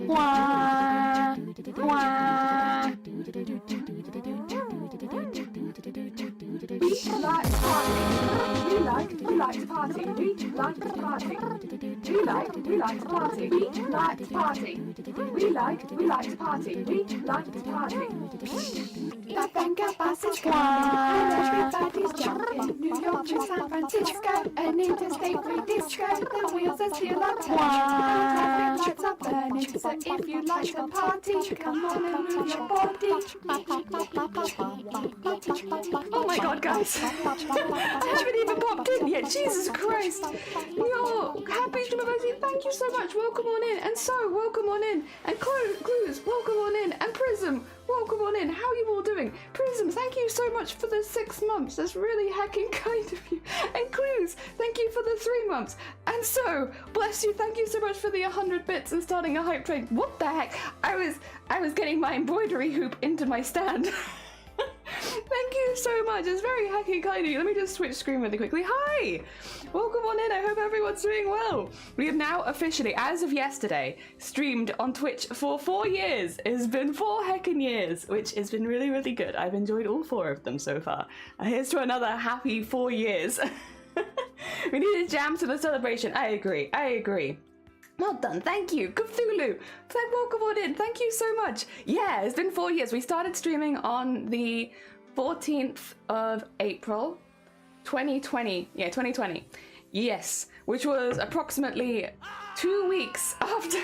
Wah, wah. We like to party. We like to party. We like to party. We like to party. We like to party. We like to party. We like to party. The Venga bus is coming and everybody's jumping. New York to San Francisco, an interstate free disco. The wheels are still on touch. Traffic lights are burning. So if you like to party, come on and move your body. Oh my god, guys. I haven't even popped in yet. Jesus Christ. Yo, happy Streamaversary. Thank you so much. Welcome on in. And so, welcome on in. And Clues, welcome on in. And Prism, welcome on in. How are you all doing? Prism, thank you so much for the 6 months. That's really heckin' kind of you. And Clues, thank you for the 3 months. And so, bless you. Thank you so much for the 100 bits and starting a hype train. What the heck? I was getting my embroidery hoop into my stand. Thank you so much. It's very heckin' kind of you. Let me just switch screen really quickly. Hi! Welcome on in. I hope everyone's doing well. We have now officially, as of yesterday, streamed on Twitch for 4 years. It's been 4 heckin' years, which has been really, really good. I've enjoyed all 4 of them so far. Here's to another happy 4 years. We need a jam to the celebration. I agree. Well done, thank you. Cthulhu, welcome on in. Thank you so much. Yeah, it's been 4 years. We started streaming on the 14th of April, 2020. Yeah, 2020. Yes, which was approximately 2 weeks after...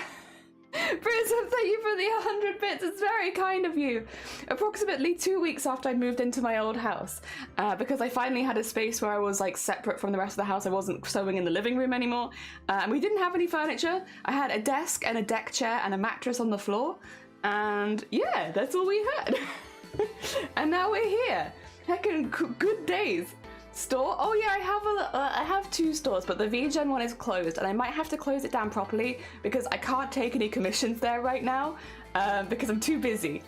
Prism, thank you for the 100 bits. It's very kind of you. Approximately 2 weeks after I moved into my old house, because I finally had a space where I was like separate from the rest of the house. I wasn't sewing in the living room anymore, and we didn't have any furniture. I had a desk and a deck chair and a mattress on the floor, and yeah, that's all we had. And now we're here. Heckin' good days. Store? Oh yeah, I have 2 stores, but the VGen one is closed, and I might have to close it down properly because I can't take any commissions there right now because I'm too busy.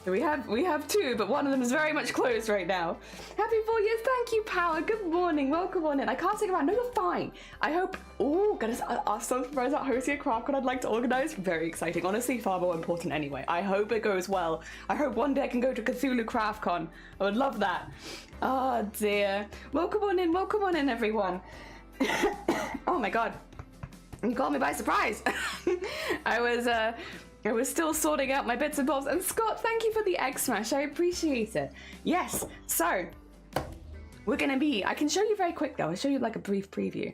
So we have 2, but one of them is very much closed right now. Happy 4 years, thank you, Power. Good morning, welcome on in. I can't stick around. No, you're fine. I hope. Oh, goodness, I'm so surprised at hosting a craft con I'd like to organize. Very exciting. Honestly, far more important anyway. I hope it goes well. I hope one day I can go to Cthulhu Craft Con. I would love that. Oh dear. Welcome on in, everyone. Oh my god. You caught me by surprise. I was still sorting out my bits and bobs. And Scott, thank you for the egg smash. I appreciate it. Yes, so we're gonna be, I can show you very quickly. I'll show you like a brief preview.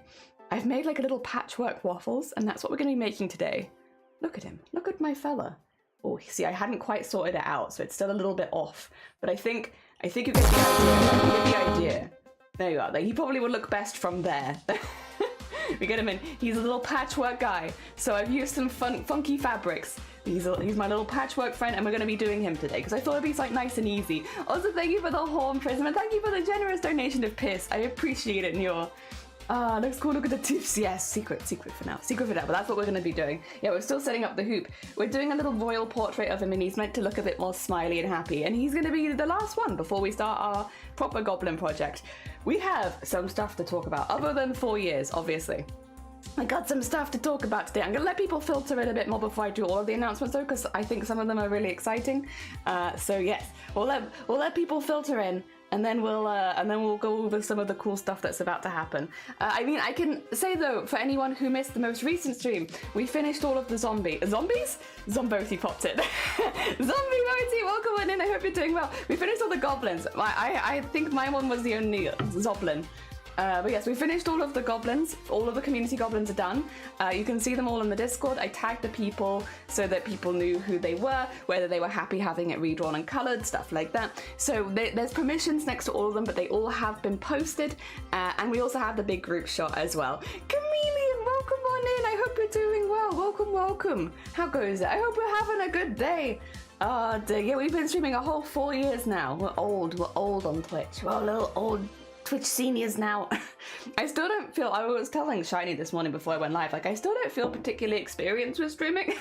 I've made like a little patchwork waffles, and that's what we're gonna be making today. Look at him. Look at my fella. Oh, see, I hadn't quite sorted it out, so it's still a little bit off. But I think you get the idea. You get the idea. There you are. Like, he probably would look best from there. We get him in. He's a little patchwork guy. So I've used some funky fabrics. He's my little patchwork friend, and we're going to be doing him today because I thought it'd be like nice and easy. Also, thank you for the horn, Prism, and thank you for the generous donation of piss. I appreciate it, Nior. Looks cool. Look at the tips. Yes, secret for now. But that's what we're going to be doing. Yeah, we're still setting up the hoop. We're doing a little royal portrait of him, and he's meant to look a bit more smiley and happy. And he's going to be the last one before we start our proper goblin project. We have some stuff to talk about, other than 4 years, obviously. I got some stuff to talk about today. I'm going to let people filter in a bit more before I do all of the announcements, though, because I think some of them are really exciting. So yes, we'll let people filter in. And then we'll go over some of the cool stuff that's about to happen. I mean, I can say though, for anyone who missed the most recent stream, we finished all of the zombies. Zomboti popped it. Zombie Moti, welcome on in. I hope you're doing well. We finished all the goblins. I think my one was the only zoblin. But yes, we finished all of the goblins. All of the community goblins are done. You can see them all in the Discord. I tagged the people so that people knew who they were, whether they were happy having it redrawn and colored, stuff like that. So there's permissions next to all of them, but they all have been posted. And we also have the big group shot as well. Chameleon, welcome on in. I hope you're doing well. Welcome. How goes it? I hope you're having a good day. Yeah, we've been streaming a whole 4 years now. We're old on Twitch. We're a little old Twitch seniors now. I still don't feel, I was telling Shiny this morning before I went live, like I still don't feel particularly experienced with streaming.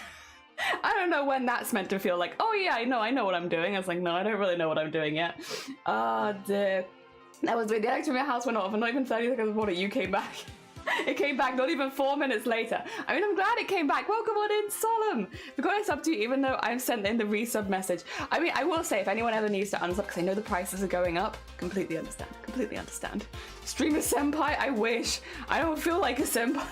I don't know when that's meant to feel like, oh yeah, I know what I'm doing. I was like, no, I don't really know what I'm doing yet. Dear. That was weird. The electric in my house went off and not even 30 seconds before you came back. It came back not even 4 minutes later. I mean, I'm glad it came back. Welcome on in, Solemn. We got a sub to you, even though I've sent in the resub message. I mean, I will say, if anyone ever needs to unsub, because I know the prices are going up, completely understand. Completely understand. Streamer senpai, I wish. I don't feel like a senpai.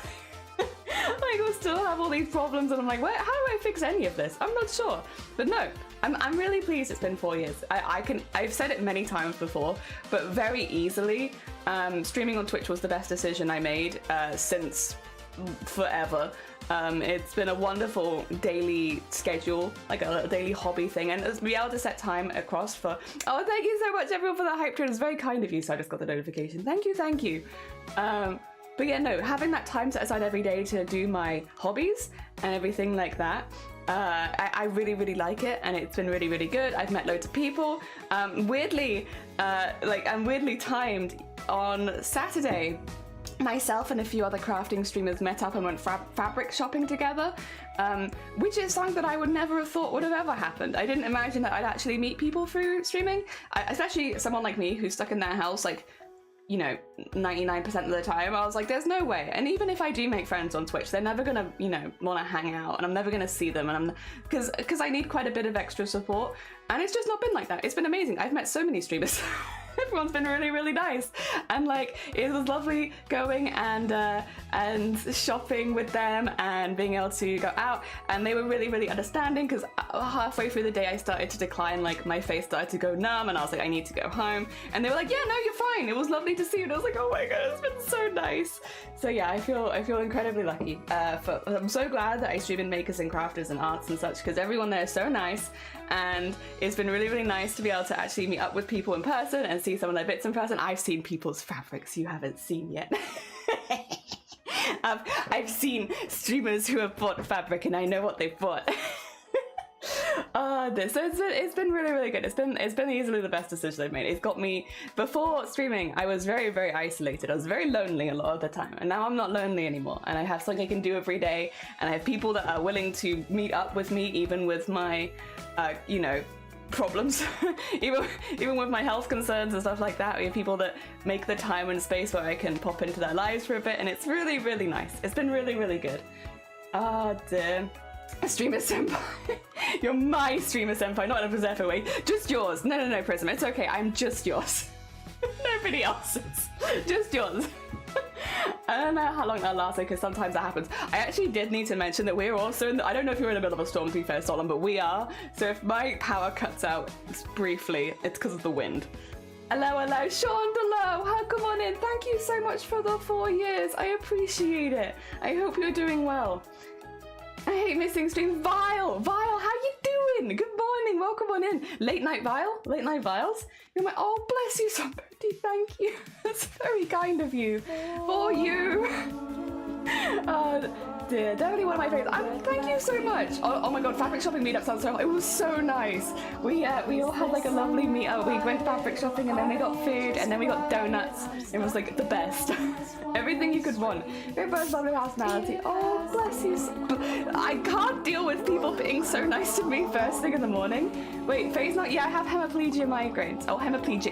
Like, I still have all these problems, and I'm like, how do I fix any of this? I'm not sure. But no, I'm really pleased it's been 4 years. I've said it many times before, but very easily, streaming on Twitch was the best decision I made since forever. It's been a wonderful daily schedule, like a daily hobby thing, and to be able to set time across for, oh, thank you so much everyone for that hype train. It's very kind of you, so I just got the notification. Thank you. But yeah, no, having that time set aside every day to do my hobbies and everything like that, I really, really like it, and it's been really, really good. I've met loads of people. Weirdly timed on Saturday, myself and a few other crafting streamers met up and went fabric shopping together, which is something that I would never have thought would have ever happened. I didn't imagine that I'd actually meet people through streaming, especially someone like me who's stuck in their house, like, you know, 99% of the time. I was like, there's no way. And even if I do make friends on Twitch, they're never gonna, you know, want to hang out, and I'm never gonna see them, and because I need quite a bit of extra support, and it's just not been like that. It's been amazing. I've met so many streamers. Everyone's been really, really nice, and like, it was lovely going and shopping with them and being able to go out, and they were really, really understanding, because halfway through the day I started to decline, like my face started to go numb, and I was like, I need to go home, and they were like, yeah, no, you're fine, it was lovely to see you, and I was like, oh my god, it's been so nice. So yeah, I feel incredibly lucky. I'm so glad that I stream in makers and crafters and arts and such, because everyone there is so nice, and it's been really, really nice to be able to actually meet up with people in person and see some of their bits in person. I've seen people's fabrics you haven't seen yet. I've seen streamers who have bought fabric, and I know what they've bought. So it's been really, really good. It's been easily the best decision I've made. It's got me, before streaming, I was very, very isolated. I was very lonely a lot of the time, and now I'm not lonely anymore, and I have something I can do every day, and I have people that are willing to meet up with me, even with my you know, problems. even with my health concerns and stuff like that. We have people that make the time and space where I can pop into their lives for a bit, and it's really, really nice. It's been really, really good. Dear. Streamer senpai. You're my streamer senpai, not in a Zephyr way. Just yours. No, Prism. It's okay. I'm just yours. Nobody else's. Just yours. I don't know how long that'll last, because sometimes that happens. I actually did need to mention that we're also in I don't know if you're in the middle of a storm, to be fair, Solon, but we are. So if my power cuts out briefly, it's because of the wind. Hello, Chandelo, welcome on in. Thank you so much for the 4 years. I appreciate it. I hope you're doing well. I hate missing streams. Vile, how you doing? Good morning, welcome on in. Late night Viles. You're like, oh, bless you, somebody, thank you. That's very kind of you. For you. Dear, definitely one of my favorites. Thank you so much. Oh my god, fabric shopping meetup sounds so. It was so nice. We all had like a lovely meetup. We went fabric shopping, and then we got food, and then we got donuts. It was like the best. Everything you could want. Very first lovely personality. Oh, bless you. I can't deal with people being so nice to me first thing in the morning. Wait, phase not? Yeah, I have hemiplegic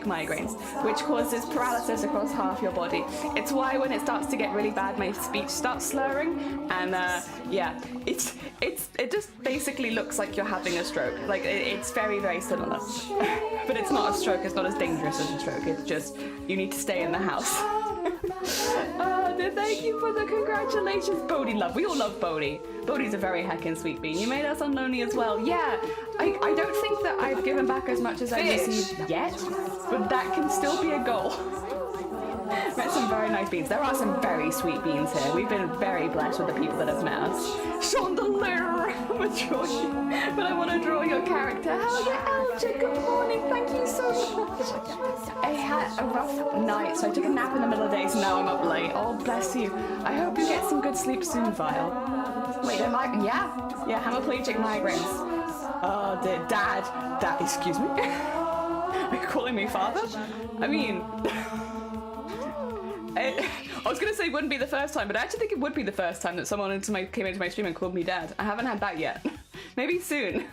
migraines, which causes paralysis across half your body. It's why when it starts to get really bad, my speech starts slurring, and yeah, it just basically looks like you're having a stroke. Like it's very, very similar, but it's not a stroke. It's not as dangerous as a stroke. It's just you need to stay in the house. Thank you for the congratulations, Bodhi love. We all love Bodhi. Bodhi's a very heckin' sweet bean. You made us unlonely as well. Yeah, I don't think that I've given back as much as I've received yet, but that can still be a goal. Met some very nice beans. There are some very sweet beans here. We've been very blessed with the people that have met us. Chandelier! I'm a draw you. But I want to draw your character. Hell yeah, Elja, good morning. Thank you so much. I had a rough night, so I took a nap in the middle of the day, so now I'm up late. Oh, bless you. I hope you get some good sleep soon, Vile. Wait, yeah, hemiplegic migraines. Oh, dear. Dad, excuse me? Are you calling me father? I mean... I was going to say it wouldn't be the first time, but I actually think it would be the first time that someone came into my stream and called me dad. I haven't had that yet. Maybe soon.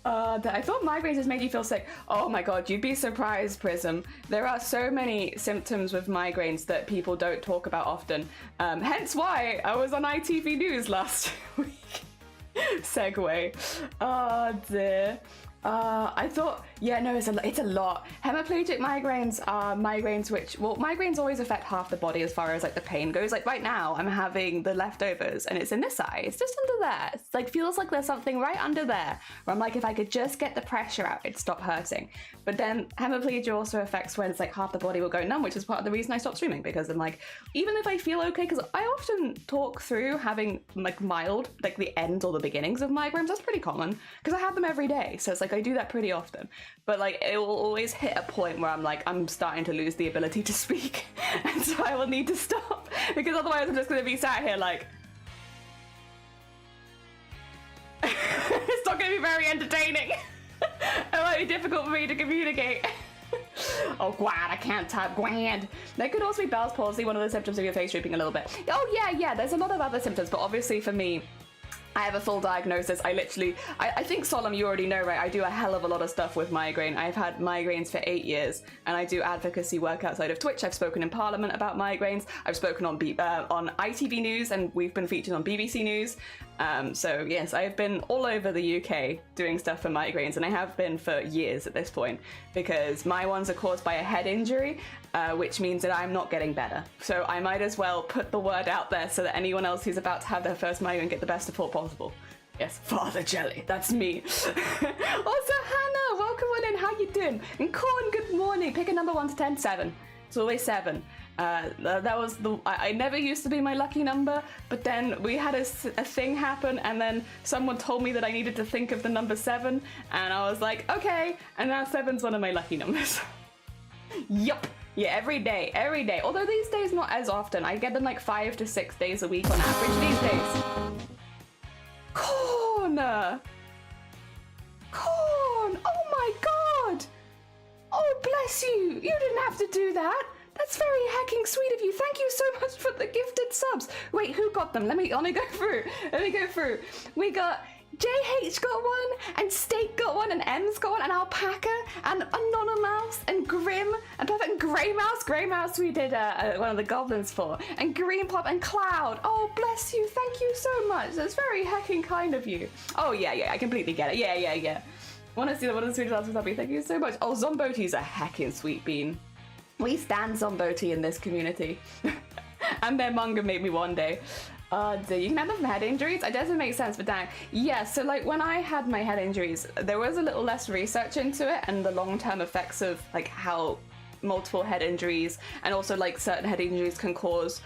I thought migraines just made you feel sick. Oh my god, you'd be surprised, Prism. There are so many symptoms with migraines that people don't talk about often. Hence why I was on ITV News last week. Segue. Oh dear. I thought, yeah, no, it's a lot. Hemiplegic migraines are migraines which, well, migraines always affect half the body as far as like the pain goes. Like right now, I'm having the leftovers and it's in this eye. It's just under there. It's like, feels like there's something right under there where I'm like, if I could just get the pressure out, it'd stop hurting. But then hemiplegia also affects when it's like half the body will go numb, which is part of the reason I stopped streaming, because I'm like, even if I feel okay, because I often talk through having like mild, like the end or the beginnings of migraines. That's pretty common because I have them every day. So it's like, I do that pretty often, but like it will always hit a point where I'm like, I'm starting to lose the ability to speak, and so I will need to stop, because otherwise I'm just going to be sat here like it's not going to be very entertaining. It might be difficult for me to communicate. Oh, glad I can't type grand. There could also be Bell's palsy, one of the symptoms of your face drooping a little bit. Oh yeah, there's a lot of other symptoms, but obviously for me, I have a full diagnosis. I think, Solemn, you already know, right? I do a hell of a lot of stuff with migraine. I've had migraines for 8 years, and I do advocacy work outside of Twitch. I've spoken in Parliament about migraines. I've spoken on ITV News, and we've been featured on BBC News. So yes, I've been all over the UK doing stuff for migraines, and I have been for years at this point, because my ones are caused by a head injury, which means that I'm not getting better. So I might as well put the word out there so that anyone else who's about to have their first migraine get the best support possible. Yes, Father Jelly, that's me. Also, Hannah, welcome on in, how you doing? And Corn, good morning. Pick a number 1 to 10, 7. It's always 7. That was I never used to be my lucky number, but then we had a thing happen, and then someone told me that I needed to think of the number 7, and I was like, okay, and now 7's one of my lucky numbers. Yup. Yeah, every day. Although these days not as often. I get them like 5 to 6 days a week on average these days. Corn! Corn! Oh my god! Oh, bless you! You didn't have to do that! That's very hacking sweet of you. Thank you so much for the gifted subs. Wait, who got them? Let me go through. We got JH got one, and Steak got one, and M's got one, and Alpaca, and Anonymouse, and Grim, and Perfect, and Grey Mouse. Grey Mouse we did one of the goblins for, and Green Pop, and Cloud. Oh, bless you. Thank you so much. That's very hecking kind of you. Oh, yeah, I completely get it. Yeah. Want to see one of the sweetest answers, Happy. Thank you so much. Oh, Zomboti's a hecking sweet bean. We stand Zomboti in this community. And their manga made me one day. You can have them from head injuries? It doesn't make sense, but dang. Yeah, so like when I had my head injuries, there was a little less research into it and the long-term effects of like how multiple head injuries and also like certain head injuries can cause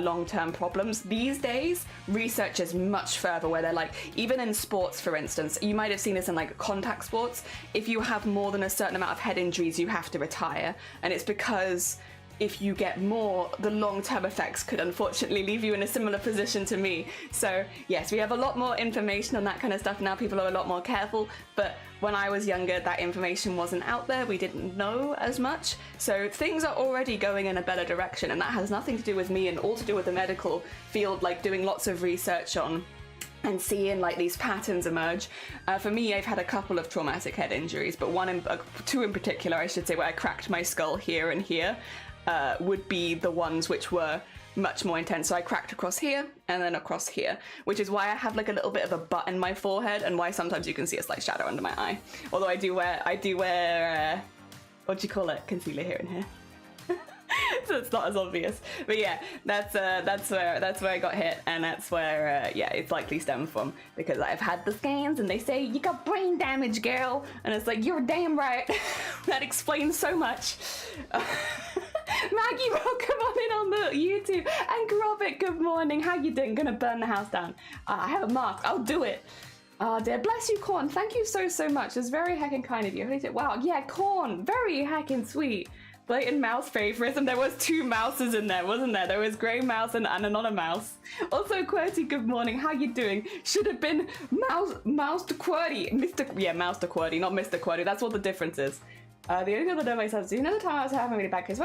long-term problems. These days, research is much further, where they're like, even in sports, for instance, you might have seen this in like contact sports, if you have more than a certain amount of head injuries, you have to retire. And it's because if you get more, the long-term effects could unfortunately leave you in a similar position to me. So yes, we have a lot more information on that kind of stuff now. People are a lot more careful, but when I was younger, that information wasn't out there. We didn't know as much. So things are already going in a better direction, and that has nothing to do with me and all to do with the medical field, like doing lots of research on and seeing like these patterns emerge. For me, I've had a couple of traumatic head injuries, but two in particular, I should say, where I cracked my skull here and here. Would be the ones which were much more intense. So I cracked across here and then across here, which is why I have like a little bit of a butt in my forehead and why sometimes you can see a slight shadow under my eye. Although I do wear what do you call it? Concealer here and here. So it's not as obvious. But yeah, that's where I got hit, and that's where yeah, it's likely stemmed from, because I've had the scans and they say you got brain damage, girl, and it's like, you're damn right. That explains so much. Maggie, welcome on in on the YouTube. And Grobit, good morning. How you doing? Gonna burn the house down. I have a mask. I'll do it. Oh dear, bless you, Corn. Thank you so much. It's very heckin' kind of you. Wow, yeah, Corn, very heckin' sweet. Blatant mouse favoritism. There was 2 mouses in there, wasn't there? There was Grey Mouse and another mouse. Also, QWERTY, good morning. How you doing? Should have been Mouse to QWERTY. Mouse to QWERTY, not Mr. QWERTY. That's what the difference is. The only people that know myself, do you know the time I was having really bad case?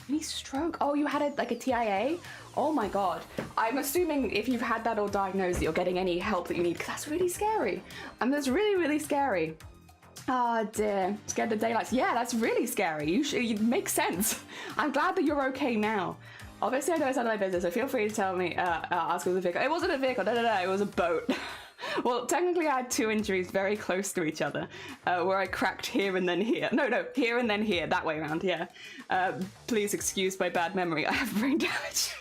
Any stroke? Oh, you had like a TIA? Oh my god. I'm assuming if you've had that or diagnosed that you're getting any help that you need, because that's really scary. That's really, really scary. Oh dear, scared the daylights. Yeah, that's really scary. It makes sense. I'm glad that you're okay now. Obviously, I know it's none of my business, so feel free to tell me, ask with a vehicle. It wasn't a vehicle, no, it was a boat. Well, technically I had 2 injuries very close to each other, where I cracked here and then here. No, here and then here, that way around, yeah. Please excuse my bad memory, I have brain damage.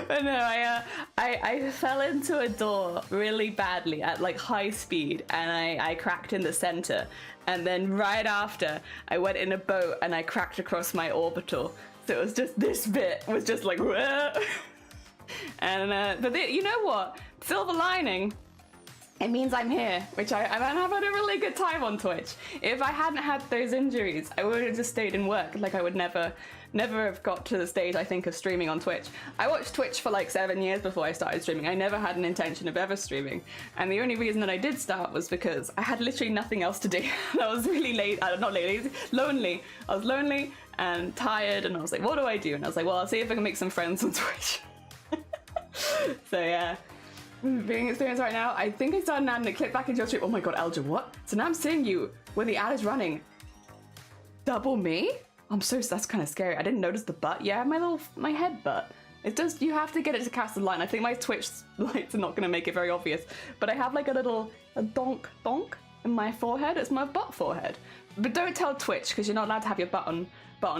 But no, I fell into a door really badly at like high speed, and I cracked in the center. And then right after, I went in a boat and I cracked across my orbital. So it was just this bit was just like, whoa. And but you know what? Silver lining. It means I'm here, which I'm having a really good time on Twitch. If I hadn't had those injuries, I would have just stayed in work. Like I would never have got to the stage, I think, of streaming on Twitch. I watched Twitch for like 7 years before I started streaming. I never had an intention of ever streaming. And the only reason that I did start was because I had literally nothing else to do. I was really lonely. I was lonely and tired, and I was like, what do I do? And I was like, well, I'll see if I can make some friends on Twitch. So yeah. Being experienced right now, I think I started an ad and it clicked back into your stream. Oh my god, Alja, what? So now I'm seeing you when the ad is running. Double me? That's kind of scary. I didn't notice the butt. Yeah, my head butt. It does, you have to get it to cast the line. I think my Twitch lights are not going to make it very obvious, but I have like a donk in my forehead. It's my butt forehead. But don't tell Twitch, because you're not allowed to have your button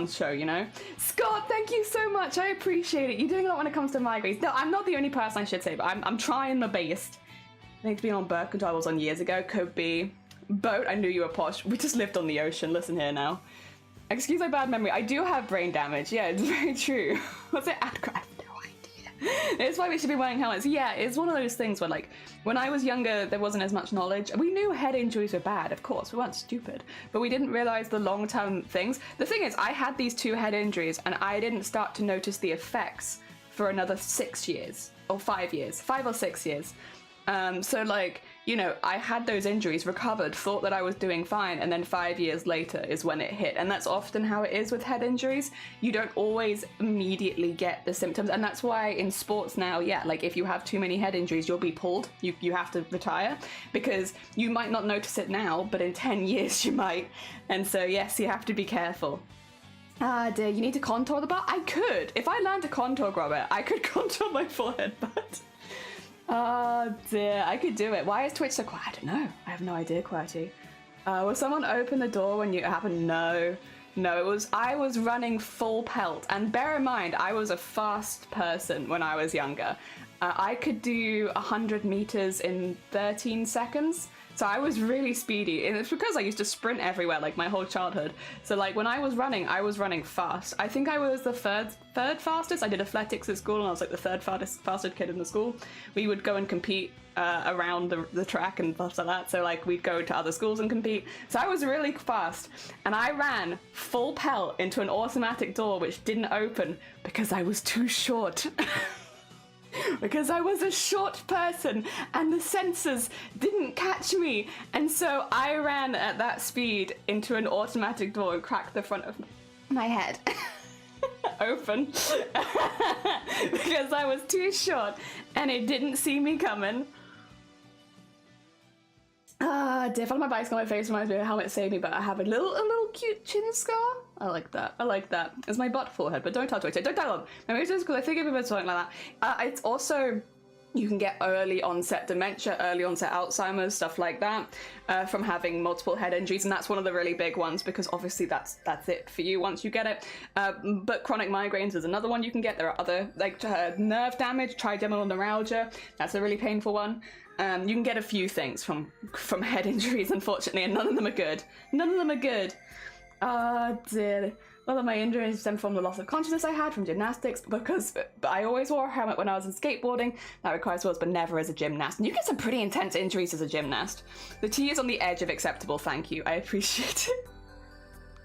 show, you know? Scott, thank you so much. I appreciate it. You're doing a lot when it comes to migraines. No, I'm not the only person, I should say, but I'm trying my best. I think to be on birth control I was on years ago. Could be. Boat, I knew you were posh. We just lived on the ocean. Listen here now. Excuse my bad memory. I do have brain damage. Yeah, it's very true. What's it? I have no idea. It's why we should be wearing helmets. Yeah, it's one of those things where, like, when I was younger, there wasn't as much knowledge. We knew head injuries were bad, of course. We weren't stupid. But we didn't realize the long-term things. The thing is, I had these 2 head injuries, and I didn't start to notice the effects for another 6 years. Or 5 years. 5 or 6 years. So, like, you know, I had those injuries, recovered, thought that I was doing fine, and then 5 years later is when it hit. And that's often how it is with head injuries. You don't always immediately get the symptoms. And that's why in sports now, yeah, like if you have too many head injuries, you'll be pulled. You have to retire, because you might not notice it now, but in 10 years you might. And so, yes, you have to be careful. Ah, dear, you need to contour the butt? I could. If I learned to contour, Robert, I could contour my forehead butt. Oh dear, I could do it. Why is Twitch so quiet? I don't know. I have no idea, Quirty. Will someone open the door when it happened? No. No, I was running full pelt. And bear in mind, I was a fast person when I was younger. I could do 100 meters in 13 seconds. So I was really speedy, and it's because I used to sprint everywhere like my whole childhood. So like when I was running fast. I think I was the third fastest. I did athletics at school, and I was like the third fastest kid in the school. We would go and compete around the track and stuff like that. So like we'd go to other schools and compete. So I was really fast, and I ran full pelt into an automatic door which didn't open because I was too short. Because I was a short person and the sensors didn't catch me, and so I ran at that speed into an automatic door and cracked the front of my head open because I was too short and it didn't see me coming. Dear, follow my bicycle, my face reminds me of how it saved me, but I have a little cute chin scar. I like that. It's my butt forehead, but don't touch it. Don't tell them. Maybe it's just because I think of it as something like that. It's also, you can get early onset dementia, early onset Alzheimer's, stuff like that, from having multiple head injuries, and that's one of the really big ones because obviously that's it for you once you get it. But chronic migraines is another one you can get. There are other, like nerve damage, trigeminal neuralgia. That's a really painful one. You can get a few things from head injuries, unfortunately, and none of them are good. None of them are good. Oh dear. A lot of my injuries stem from the loss of consciousness I had from gymnastics, because I always wore a helmet when I was in skateboarding. That requires wheels, but never as a gymnast. And you get some pretty intense injuries as a gymnast. The tea is on the edge of acceptable, thank you. I appreciate it.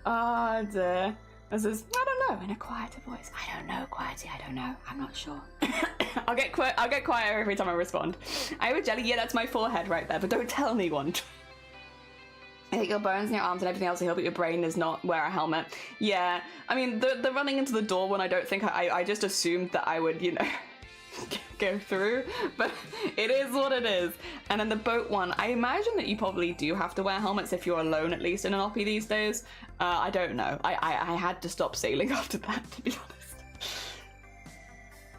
Oh dear. This is, I don't know, in a quieter voice. I don't know, Quiety, I don't know. I'm not sure. I'll get quieter every time I respond. I have a jelly, yeah, that's my forehead right there, but don't tell anyone. I think your bones and your arms and everything else will heal, but your brain does not wear a helmet. Yeah, I mean, the running into the door one, I don't think I just assumed that I would, you know, go through, but it is what it is. And then the boat one, I imagine that you probably do have to wear helmets if you're alone, at least in an oppie these days. I don't know. I had to stop sailing after that, to be honest.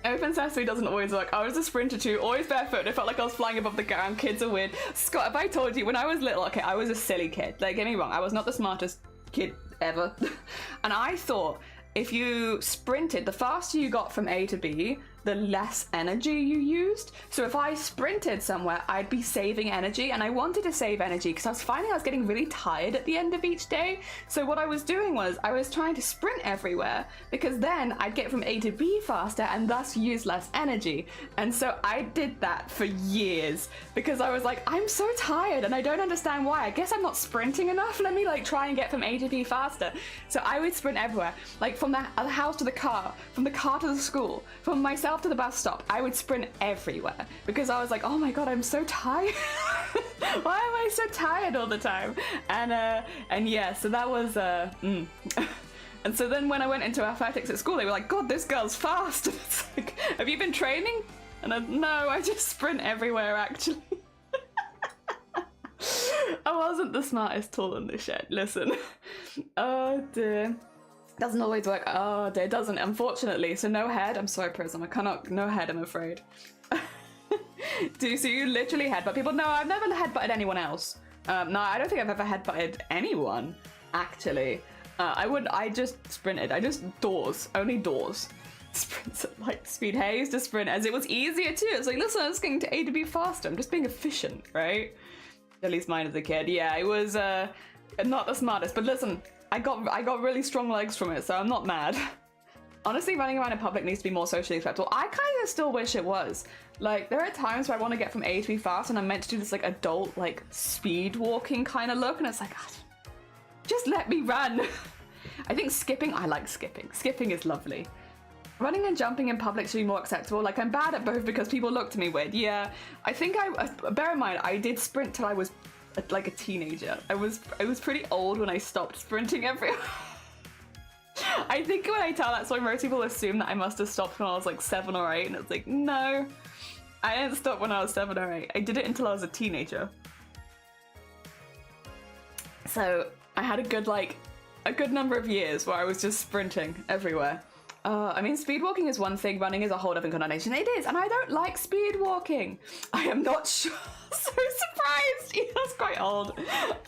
Open Sesame doesn't always work. I was a sprinter too, always barefoot, and it felt like I was flying above the ground. Kids are weird. Scott, if I told you, when I was little, okay, I was a silly kid. Like, get me wrong, I was not the smartest kid ever. And I thought if you sprinted, the faster you got from A to B, the less energy you used. So if I sprinted somewhere, I'd be saving energy, and I wanted to save energy because I was finding I was getting really tired at the end of each day. So what I was doing was I was trying to sprint everywhere, because then I'd get from A to B faster and thus use less energy. And so I did that for years because I was like, I'm so tired and I don't understand why. I guess I'm not sprinting enough. Let me like try and get from A to B faster. So I would sprint everywhere, like from the house to the car, from the car to the school, from myself to the bus stop. I would sprint everywhere because I was like, oh my god, I'm so tired. Why am I so tired all the time? And yeah, so that was and so then when I went into athletics at school, they were like, god, this girl's fast. And it's like, have you been training? And no, I just sprint everywhere actually. I wasn't the smartest tool in the shed, listen. Oh dear. Doesn't always work. Oh dear, it doesn't, unfortunately. So no head. I'm sorry, Prism. I cannot. No head, I'm afraid. So you literally headbutt people? No, I've never headbutted anyone else. No, I don't think I've ever headbutted anyone, actually. I just sprinted. I just doors. Only doors. Sprints at light speed. Hey, I used to sprint as it was easier too. It's like, listen, I'm just getting to A to B faster. I'm just being efficient, right? At least mine as a kid. Yeah, it was not the smartest, but listen, I got really strong legs from it, so I'm not mad. Honestly, running around in public needs to be more socially acceptable. I kind of still wish it was. Like, there are times where I want to get from A to B fast, and I'm meant to do this like adult, like speed walking kind of look, and it's like, God, just let me run. I think skipping, I like skipping. Skipping is lovely. Running and jumping in public should be more acceptable. Like, I'm bad at both because people look to me weird. Yeah, I think bear in mind, I did sprint till I was like a teenager. I was pretty old when I stopped sprinting everywhere. I think when I tell that story, most people assume that I must have stopped when I was like 7 or 8, and it's like, no, I didn't stop when I was 7 or 8. I did it until I was a teenager. So I had a good number of years where I was just sprinting everywhere. I mean, speed walking is one thing, running is a whole different connotation. It is, and I don't like speed walking. I am not sure. So surprised. Yeah, that's quite old.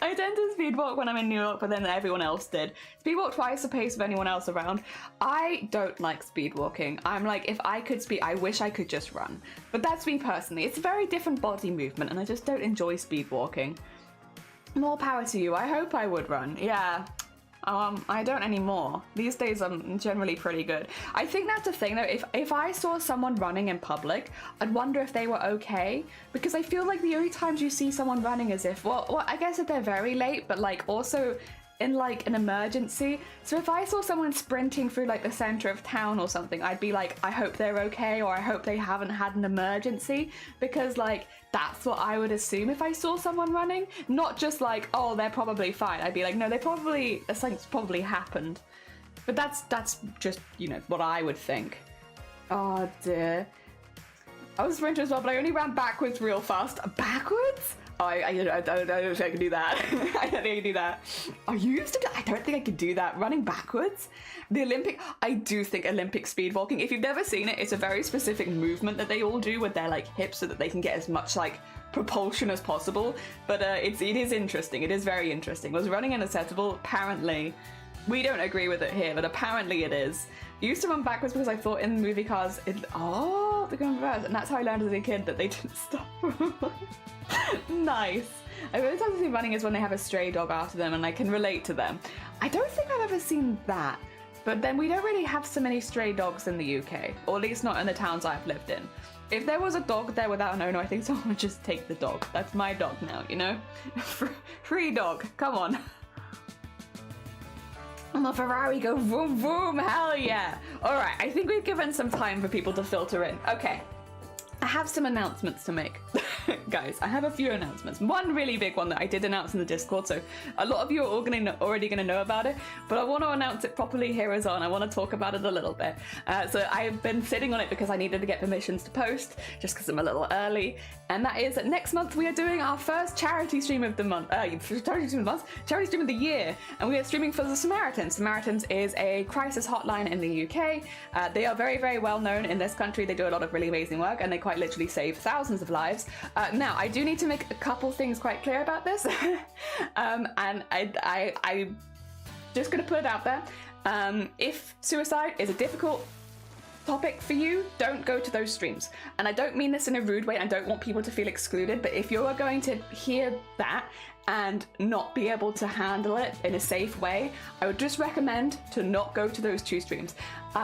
I tend to speed walk when I'm in New York, but then everyone else did. Speed walk twice the pace of anyone else around. I don't like speed walking. I'm like, if I could speed, I wish I could just run. But that's me personally. It's a very different body movement, and I just don't enjoy speed walking. More power to you. I hope I would run. Yeah. I don't anymore. These days I'm generally pretty good. I think that's the thing though, if I saw someone running in public, I'd wonder if they were okay, because I feel like the only times you see someone running is if, well, I guess if they're very late, but like also in like an emergency. So if I saw someone sprinting through like the center of town or something, I'd be like, I hope they're okay, or I hope they haven't had an emergency, because like that's what I would assume if I saw someone running. Not just like, oh, they're probably fine. I'd be like, no, something's probably happened. But that's just, you know, what I would think. Oh dear. I was a sprinter as well, but I only ran backwards real fast. Backwards? Oh, I don't think I can do that. I don't think I can do that. I used to do, I don't think I could do that. Running backwards? I do think Olympic speed walking, if you've never seen it, it's a very specific movement that they all do with their like hips so that they can get as much like propulsion as possible. But it is interesting. It is very interesting. Was running inaccessible? Apparently. We don't agree with it here, but apparently it is. I used to run backwards because I thought in movie cars, they're going reverse, and that's how I learned as a kid that they didn't stop. Nice. I really sometimes see running is when they have a stray dog after them, and I can relate to them. I don't think I've ever seen that, but then we don't really have so many stray dogs in the UK, or at least not in the towns I've lived in. If there was a dog there without an owner, I think someone would just take the dog. That's my dog now, you know? Free dog, come on. My Ferrari go vroom vroom, hell yeah. All right, I think we've given some time for people to filter in. Okay, I have some announcements to make. guys, I have a few announcements. One really big one that I did announce in the Discord, so a lot of you are already going to know about it, but I want to announce it properly here as well, and I want to talk about it a little bit. So I've been sitting on it because I needed to get permissions to post, just because I'm a little early, and that is that next month we are doing our first charity stream of the month, charity stream of the year, and we are streaming for the Samaritans. Samaritans is a crisis hotline in the UK. They are very, very well known in this country. They do a lot of really amazing work, and they quite literally save thousands of lives. Now, I do need to make a couple things quite clear about this, and I'm just going to put it out there. If suicide is a difficult topic for you, don't go to those streams. And I don't mean this in a rude way, I don't want people to feel excluded, but if you're going to hear that and not be able to handle it in a safe way, I would just recommend to not go to those two streams.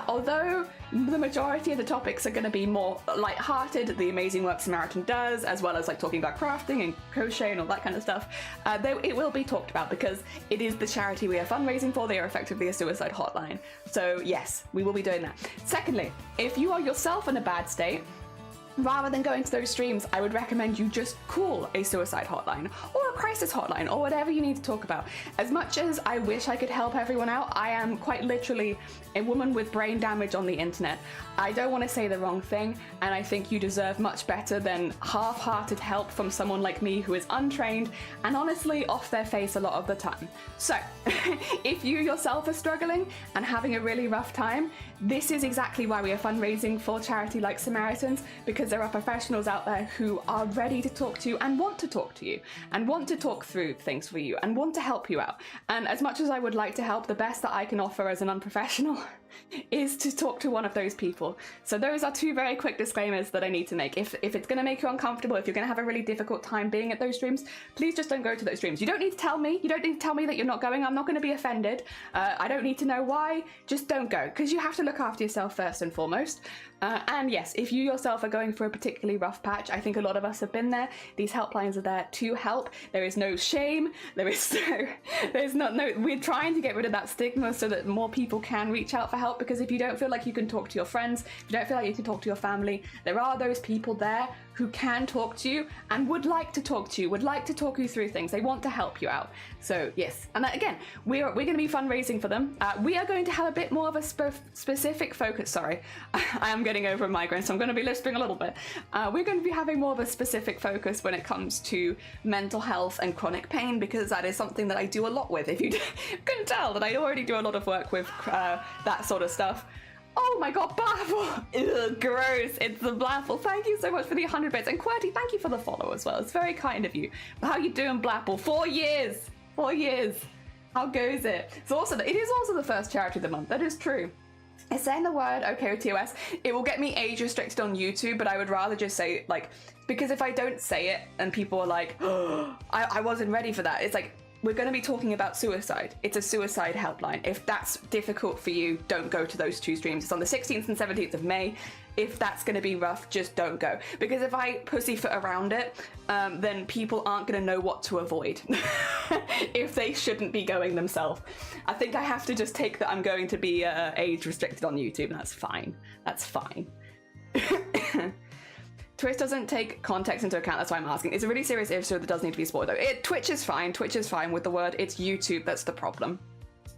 Although the majority of the topics are going to be more light-hearted, the amazing work Samaritan does, as well as like talking about crafting and crochet and all that kind of stuff, it will be talked about because it is the charity we are fundraising for. They are effectively a suicide hotline. So yes, we will be doing that. Secondly, if you are yourself in a bad state, rather than going to those streams, I would recommend you just call a suicide hotline or a crisis hotline or whatever you need to talk about. As much as I wish I could help everyone out, I am quite literally a woman with brain damage on the internet. I don't want to say the wrong thing, and I think you deserve much better than half-hearted help from someone like me who is untrained and honestly off their face a lot of the time. So, if you yourself are struggling and having a really rough time, this is exactly why we are fundraising for charity like Samaritans, because there are professionals out there who are ready to talk to you and want to talk to you and want to talk through things for you and want to help you out. And as much as I would like to help, the best that I can offer as an unprofessional is to talk to one of those people. So those are two very quick disclaimers that I need to make. If it's going to make you uncomfortable, if you're going to have a really difficult time being at those streams, please just don't go to those streams. You don't need to tell me. You don't need to tell me that you're not going. I'm not going to be offended. I don't need to know why. Just don't go, because you have to look after yourself first and foremost. And yes, if you yourself are going for a particularly rough patch, I think a lot of us have been there. These helplines are there to help. There is no shame. We're trying to get rid of that stigma so that more people can reach out for help, because if you don't feel like you can talk to your friends, if you don't feel like you can talk to your family, there are those people there who can talk to you and would like to talk to you, would like to talk you through things. They want to help you out. So yes, and again, we're going to be fundraising for them. We are going to have a bit more of a specific focus. Sorry, I am getting over a migraine, so I'm going to be lisping a little bit. We're going to be having more of a specific focus when it comes to mental health and chronic pain, because that is something that I do a lot with. If you couldn't tell that I already do a lot of work with that sort of stuff. Oh my god, Blapple! Ugh, gross. It's the Blapple. Thank you so much for the 100 bits. And QWERTY, thank you for the follow as well. It's very kind of you. How you doing, Blapple? 4 years! 4 years. How goes it? It is also the first charity of the month. That is true. It's saying the word okay with TOS. It will get me age restricted on YouTube, but I would rather just say, like, because if I don't say it and people are like, oh, I wasn't ready for that, it's like, we're going to be talking about suicide. It's a suicide helpline. If that's difficult for you, don't go to those two streams. It's on the 16th and 17th of May. If that's going to be rough, just don't go. Because if I pussyfoot around it, then people aren't going to know what to avoid if they shouldn't be going themselves. I think I have to just take that I'm going to be age restricted on YouTube. That's fine. That's fine. Twitch doesn't take context into account, that's why I'm asking. It's a really serious issue that does need to be supported though. Twitch is fine with the word. It's YouTube that's the problem.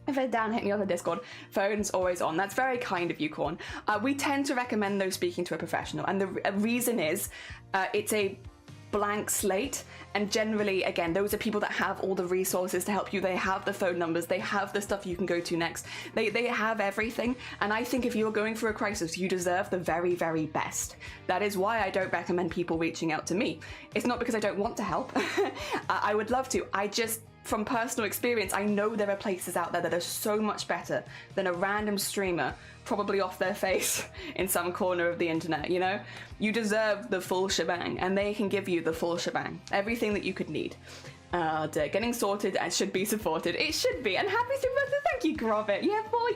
If it's down, hit me on the Discord. Phone's always on. That's very kind of you, Corn. We tend to recommend those speaking to a professional, and the reason is it's a blank slate, and generally, again, those are people that have all the resources to help you. They have the phone numbers, they have the stuff you can go to next, they have everything. And I think if you're going through a crisis, you deserve the very, very best. That is why I don't recommend people reaching out to me. It's not because I don't want to help. I would love to. I just, from personal experience, I know there are places out there that are so much better than a random streamer probably off their face in some corner of the internet, you know? You deserve the full shebang, and they can give you the full shebang. Everything that you could need. Getting sorted and should be supported. It should be. And happy birthday, thank you, Grovit. Yeah, 4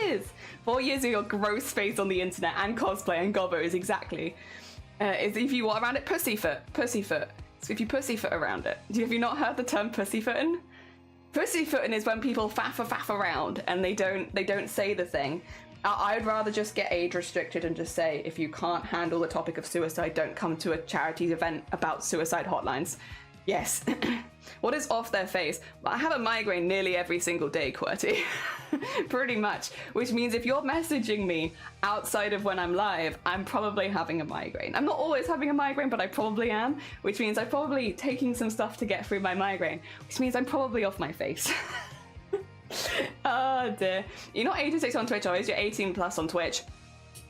years. 4 years of your gross face on the internet and cosplay and gobbos, exactly. If you walk around it, pussyfoot. So if you pussyfoot around it. Have you not heard the term pussyfooting? Pussyfooting is when people faff around and they don't say the thing. I'd rather just get age restricted and just say, if you can't handle the topic of suicide, don't come to a charity event about suicide hotlines. Yes. What is off their face? Well, I have a migraine nearly every single day, QWERTY. Pretty much. Which means if you're messaging me outside of when I'm live, I'm probably having a migraine. I'm not always having a migraine, but I probably am. Which means I'm probably taking some stuff to get through my migraine. Which means I'm probably off my face. Oh dear. You're not 86 on Twitch, always. You're 18 plus on Twitch.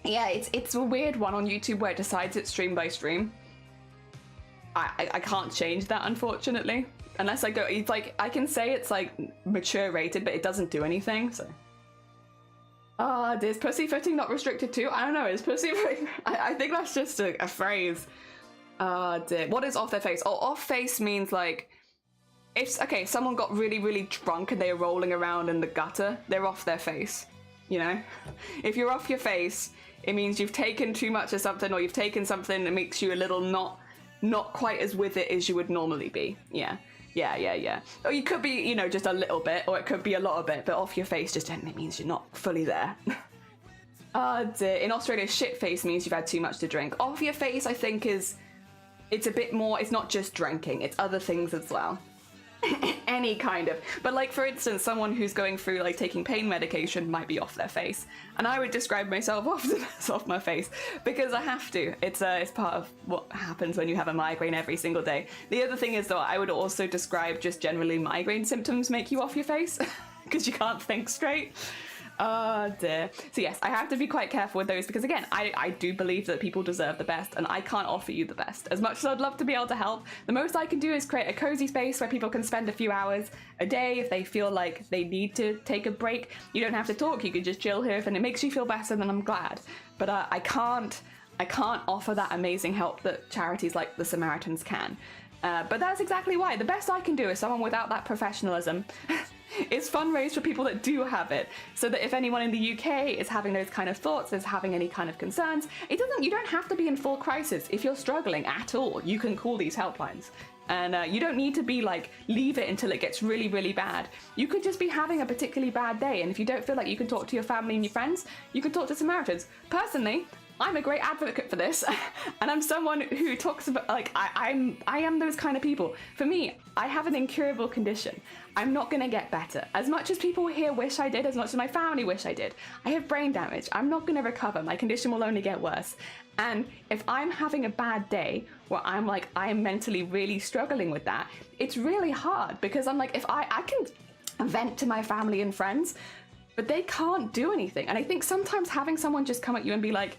Yeah, it's a weird one on YouTube where it decides it's stream by stream. I can't change that, unfortunately. Unless I go, it's like, I can say it's like mature rated, but it doesn't do anything, so. Is pussyfooting not restricted too? I don't know, is pussyfooting? I think that's just a phrase. Dear. What is off their face? Oh, off face means like, if, okay, someone got really, really drunk and they're rolling around in the gutter, they're off their face, you know? If you're off your face, it means you've taken too much of something, or you've taken something that makes you a little not quite as with it as you would normally be. Yeah. Or you could be, you know, just a little bit, or it could be a lot of it, but off your face just generally means you're not fully there. Dear. In Australia, shit face means you've had too much to drink. Off your face, I think it's a bit more, it's not just drinking, it's other things as well. Any kind of, but like for instance, someone who's going through like taking pain medication might be off their face, and I would describe myself often as off my face because I have to. It's part of what happens when you have a migraine every single day. The other thing is though, I would also describe just generally migraine symptoms make you off your face because you can't think straight. Oh dear. So yes, I have to be quite careful with those because again, I do believe that people deserve the best and I can't offer you the best. As much as I'd love to be able to help, the most I can do is create a cozy space where people can spend a few hours a day if they feel like they need to take a break. You don't have to talk, you can just chill here. If it makes you feel better, then I'm glad. But I can't offer that amazing help that charities like the Samaritans can. But that's exactly why. The best I can do as someone without that professionalism is fundraise for people that do have it, so that if anyone in the UK is having those kind of thoughts, is having any kind of concerns, you don't have to be in full crisis. If you're struggling at all, you can call these helplines. And you don't need to be like, leave it until it gets really, really bad. You could just be having a particularly bad day, and if you don't feel like you can talk to your family and your friends, you can talk to Samaritans. Personally, I'm a great advocate for this, and I'm someone who talks about, like, I am those kind of people. For me, I have an incurable condition. I'm not gonna get better. As much as people here wish I did, as much as my family wish I did, I have brain damage. I'm not gonna recover. My condition will only get worse. And if I'm having a bad day where I'm like, I am mentally really struggling with that, it's really hard because I'm like, if I can vent to my family and friends, but they can't do anything. And I think sometimes having someone just come at you and be like,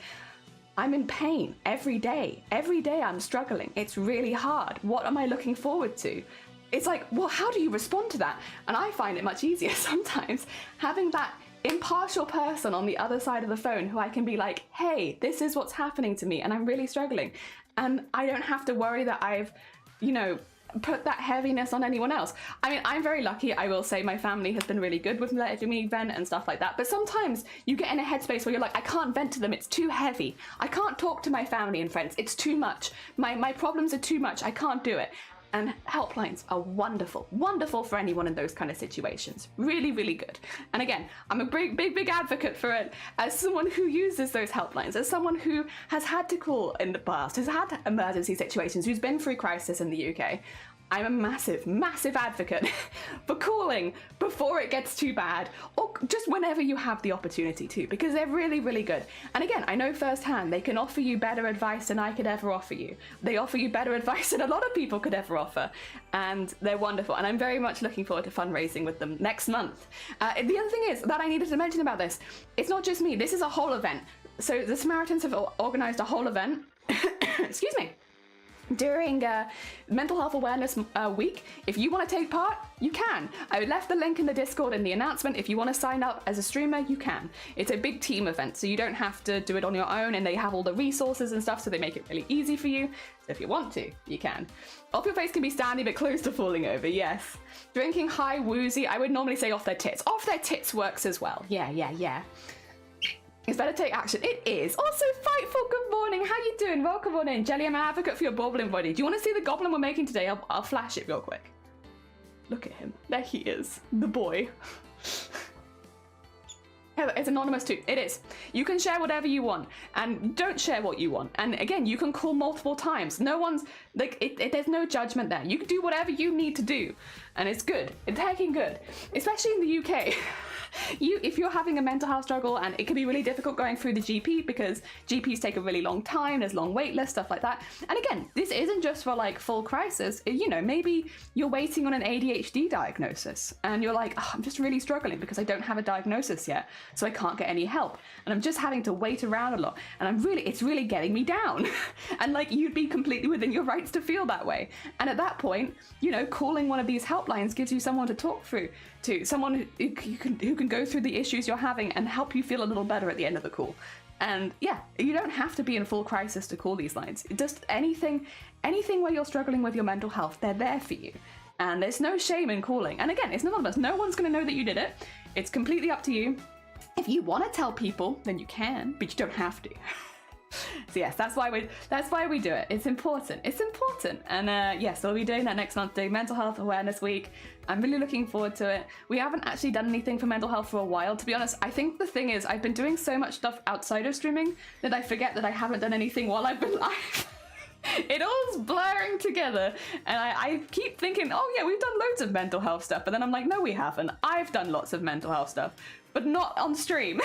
I'm in pain every day. Every day I'm struggling. It's really hard. What am I looking forward to? It's like, well, how do you respond to that? And I find it much easier sometimes having that impartial person on the other side of the phone who I can be like, hey, this is what's happening to me and I'm really struggling. And I don't have to worry that I've, you know, put that heaviness on anyone else. I mean, I'm very lucky. I will say my family has been really good with letting me vent and stuff like that. But sometimes you get in a headspace where you're like, I can't vent to them. It's too heavy. I can't talk to my family and friends. It's too much. My problems are too much. I can't do it. And helplines are wonderful, wonderful for anyone in those kind of situations. Really, really good. And again, I'm a big advocate for it as someone who uses those helplines, as someone who has had to call in the past, has had emergency situations, who's been through crisis in the UK. I'm a massive advocate for calling before it gets too bad, or just whenever you have the opportunity to, because they're really, really good. And again, I know firsthand, they can offer you better advice than I could ever offer you. They offer you better advice than a lot of people could ever offer, and they're wonderful. And I'm very much looking forward to fundraising with them next month. The other thing is that I needed to mention about this, it's not just me, this is a whole event. So the Samaritans have organized a whole event, excuse me, during Mental Health Awareness Week. If you want to take part, you can. I left the link in the Discord in the announcement. If you want to sign up as a streamer, you can. It's a big team event, so you don't have to do it on your own, and they have all the resources and stuff, so they make it really easy for you. So if you want to, you can. Off your face can be standing but close to falling over, yes. Drinking high woozy, I would normally say off their tits. Off their tits works as well. Yeah. It's better to take action. It is. Also, Fightful, good morning. How you doing? Welcome on in. Jelly, I'm an advocate for your goblin body. Do you want to see the goblin we're making today? I'll flash it real quick. Look at him. There he is. The boy. It's anonymous too. It is. You can share whatever you want, and don't share what you want. And again, you can call multiple times. No one's like, there's no judgment there. You can do whatever you need to do, and it's good. It's hecking good, especially in the UK. If you're having a mental health struggle, and it can be really difficult going through the GP because GPs take a really long time, there's long wait lists, stuff like that. And again, this isn't just for like full crisis. You know, maybe you're waiting on an ADHD diagnosis and you're like, oh, I'm just really struggling because I don't have a diagnosis yet, so I can't get any help. And I'm just having to wait around a lot. And it's really getting me down. And like, you'd be completely within your rights to feel that way. And at that point, you know, calling one of these helplines gives you someone to talk through to, someone who can go through the issues you're having and help you feel a little better at the end of the call. And yeah, you don't have to be in full crisis to call these lines. Just anything where you're struggling with your mental health, they're there for you. And there's no shame in calling. And again, it's anonymous. No one's going to know that you did it. It's completely up to you. If you want to tell people, then you can, but you don't have to. So yes, that's why we do it. It's important. It's important. And yes, we'll be doing that next month, doing Mental Health Awareness Week. I'm really looking forward to it. We haven't actually done anything for mental health for a while, to be honest. I think the thing is, I've been doing so much stuff outside of streaming that I forget that I haven't done anything while I've been live. It all's blurring together, and I keep thinking, oh yeah, we've done loads of mental health stuff, but then I'm like, no, we haven't. I've done lots of mental health stuff, but not on stream.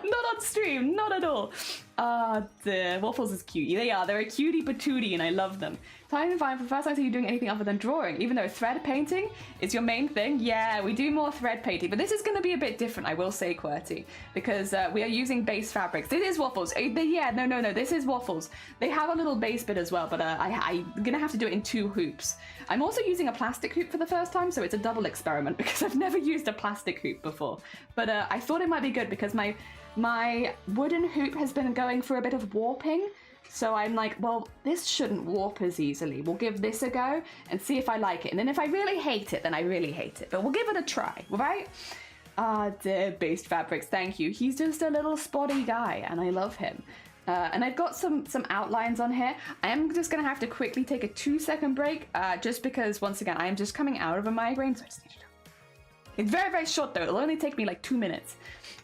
Not on stream, not at all. The Waffles is cute. They are. They're a cutie patootie, and I love them. Time to find for the first time, so you're doing anything other than drawing, even though thread painting is your main thing. Yeah, we do more thread painting, but this is going to be a bit different, I will say, QWERTY, because we are using base fabrics. This is Waffles. Yeah, no, this is Waffles. They have a little base bit as well, but I'm going to have to do it in 2 hoops. I'm also using a plastic hoop for the first time, so it's a double experiment because I've never used a plastic hoop before. But I thought it might be good because my wooden hoop has been going for a bit of warping. So I'm like, well, this shouldn't warp as easily. We'll give this a go and see if I like it. And then if I really hate it, then I really hate it. But we'll give it a try, right? The based fabrics, thank you. He's just a little spotty guy and I love him. And I've got some outlines on here. I am just gonna have to quickly take a 2-second break just because, once again, I am just coming out of a migraine, so I just need to do it. It's very, very short though. It'll only take me like 2 minutes.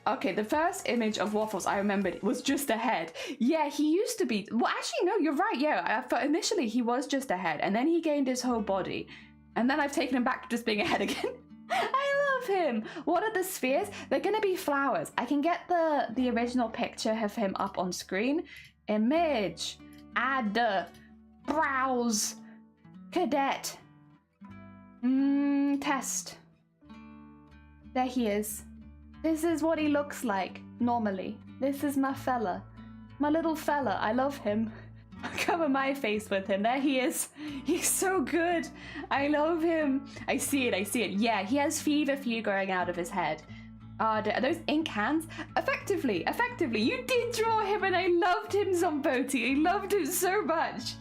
Okay, the first image of Waffles I remembered was just a head. Yeah, he used to be. Well, actually, no, you're right. Yeah, initially he was just a head, and then he gained his whole body, and then I've taken him back to just being a head again. I love him. What are the spheres? They're gonna be flowers. I can get the original picture of him up on screen. Image, add, browse, cadet, test. There he is. This is what he looks like, normally. This is my fella. My little fella, I love him. I'll cover my face with him. There he is. He's so good. I love him. I see it. Yeah, he has fever growing out of his head. Are those ink hands? Effectively. You did draw him and I loved him, Zomboti. I loved him so much.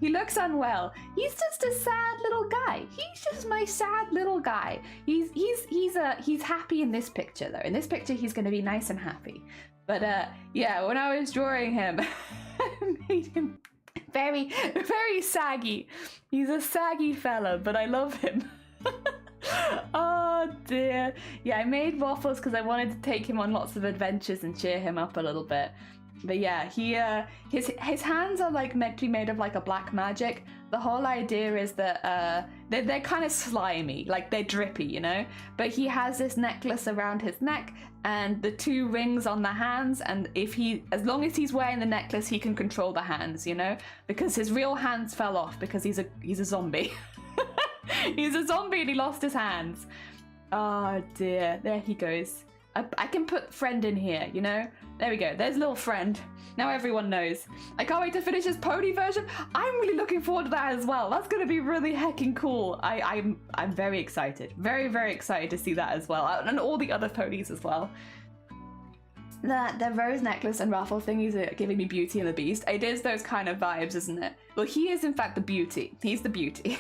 He looks unwell. He's just a sad little guy. He's just my sad little guy. He's happy in this picture though. In this picture, he's gonna be nice and happy. But yeah, when I was drawing him, I made him very, very saggy. He's a saggy fella, but I love him. Oh dear. Yeah, I made Waffles because I wanted to take him on lots of adventures and cheer him up a little bit. But yeah, his hands are like meant to be made of like a black magic. The whole idea is that they're kind of slimy, like they're drippy, you know? But he has this necklace around his neck and the 2 rings on the hands, and as long as he's wearing the necklace, he can control the hands, you know? Because his real hands fell off because he's a zombie. He's a zombie and he lost his hands. Oh dear, there he goes. I can put friend in here, you know? There we go, there's little friend. Now everyone knows. I can't wait to finish his pony version. I'm really looking forward to that as well. That's gonna be really heckin' cool. I'm very excited. Very, very excited to see that as well. And all the other ponies as well. The rose necklace and raffle thingies are giving me Beauty and the Beast. It is those kind of vibes, isn't it? Well, he is in fact the beauty. He's the beauty.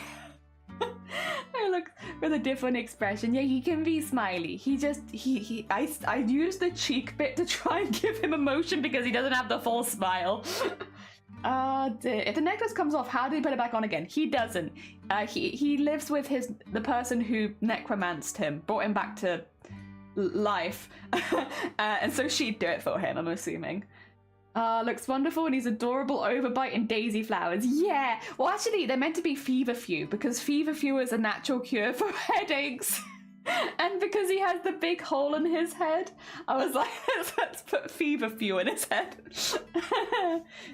I look with a different expression. Yeah, he can be smiley. I used the cheek bit to try and give him emotion because he doesn't have the full smile. Oh dear. If the necklace comes off, how do he put it back on again? He doesn't. He lives with the person who necromanced him, brought him back to life. And so she'd do it for him, I'm assuming. Looks wonderful and he's adorable, overbiting daisy flowers. Yeah, well actually they're meant to be feverfew because feverfew is a natural cure for headaches. And because he has the big hole in his head, I was like, let's put feverfew in his head.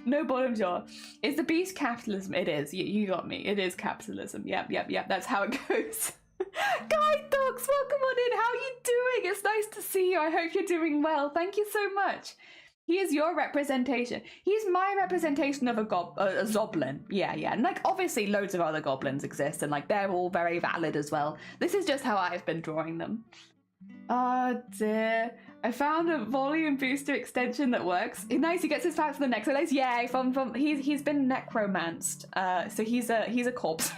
No bottom jaw. Is the beast capitalism? It is. You got me. It is capitalism. Yep. That's how it goes. Guide dogs, welcome on in. How are you doing? It's nice to see you. I hope you're doing well. Thank you so much. He is your representation. He's my representation of a zoblin. Yeah. And like obviously loads of other goblins exist and like they're all very valid as well. This is just how I've been drawing them. Oh dear. I found a volume booster extension that works. Nice, he gets his facts for the next release. Yeah, he's been necromanced. So he's a corpse.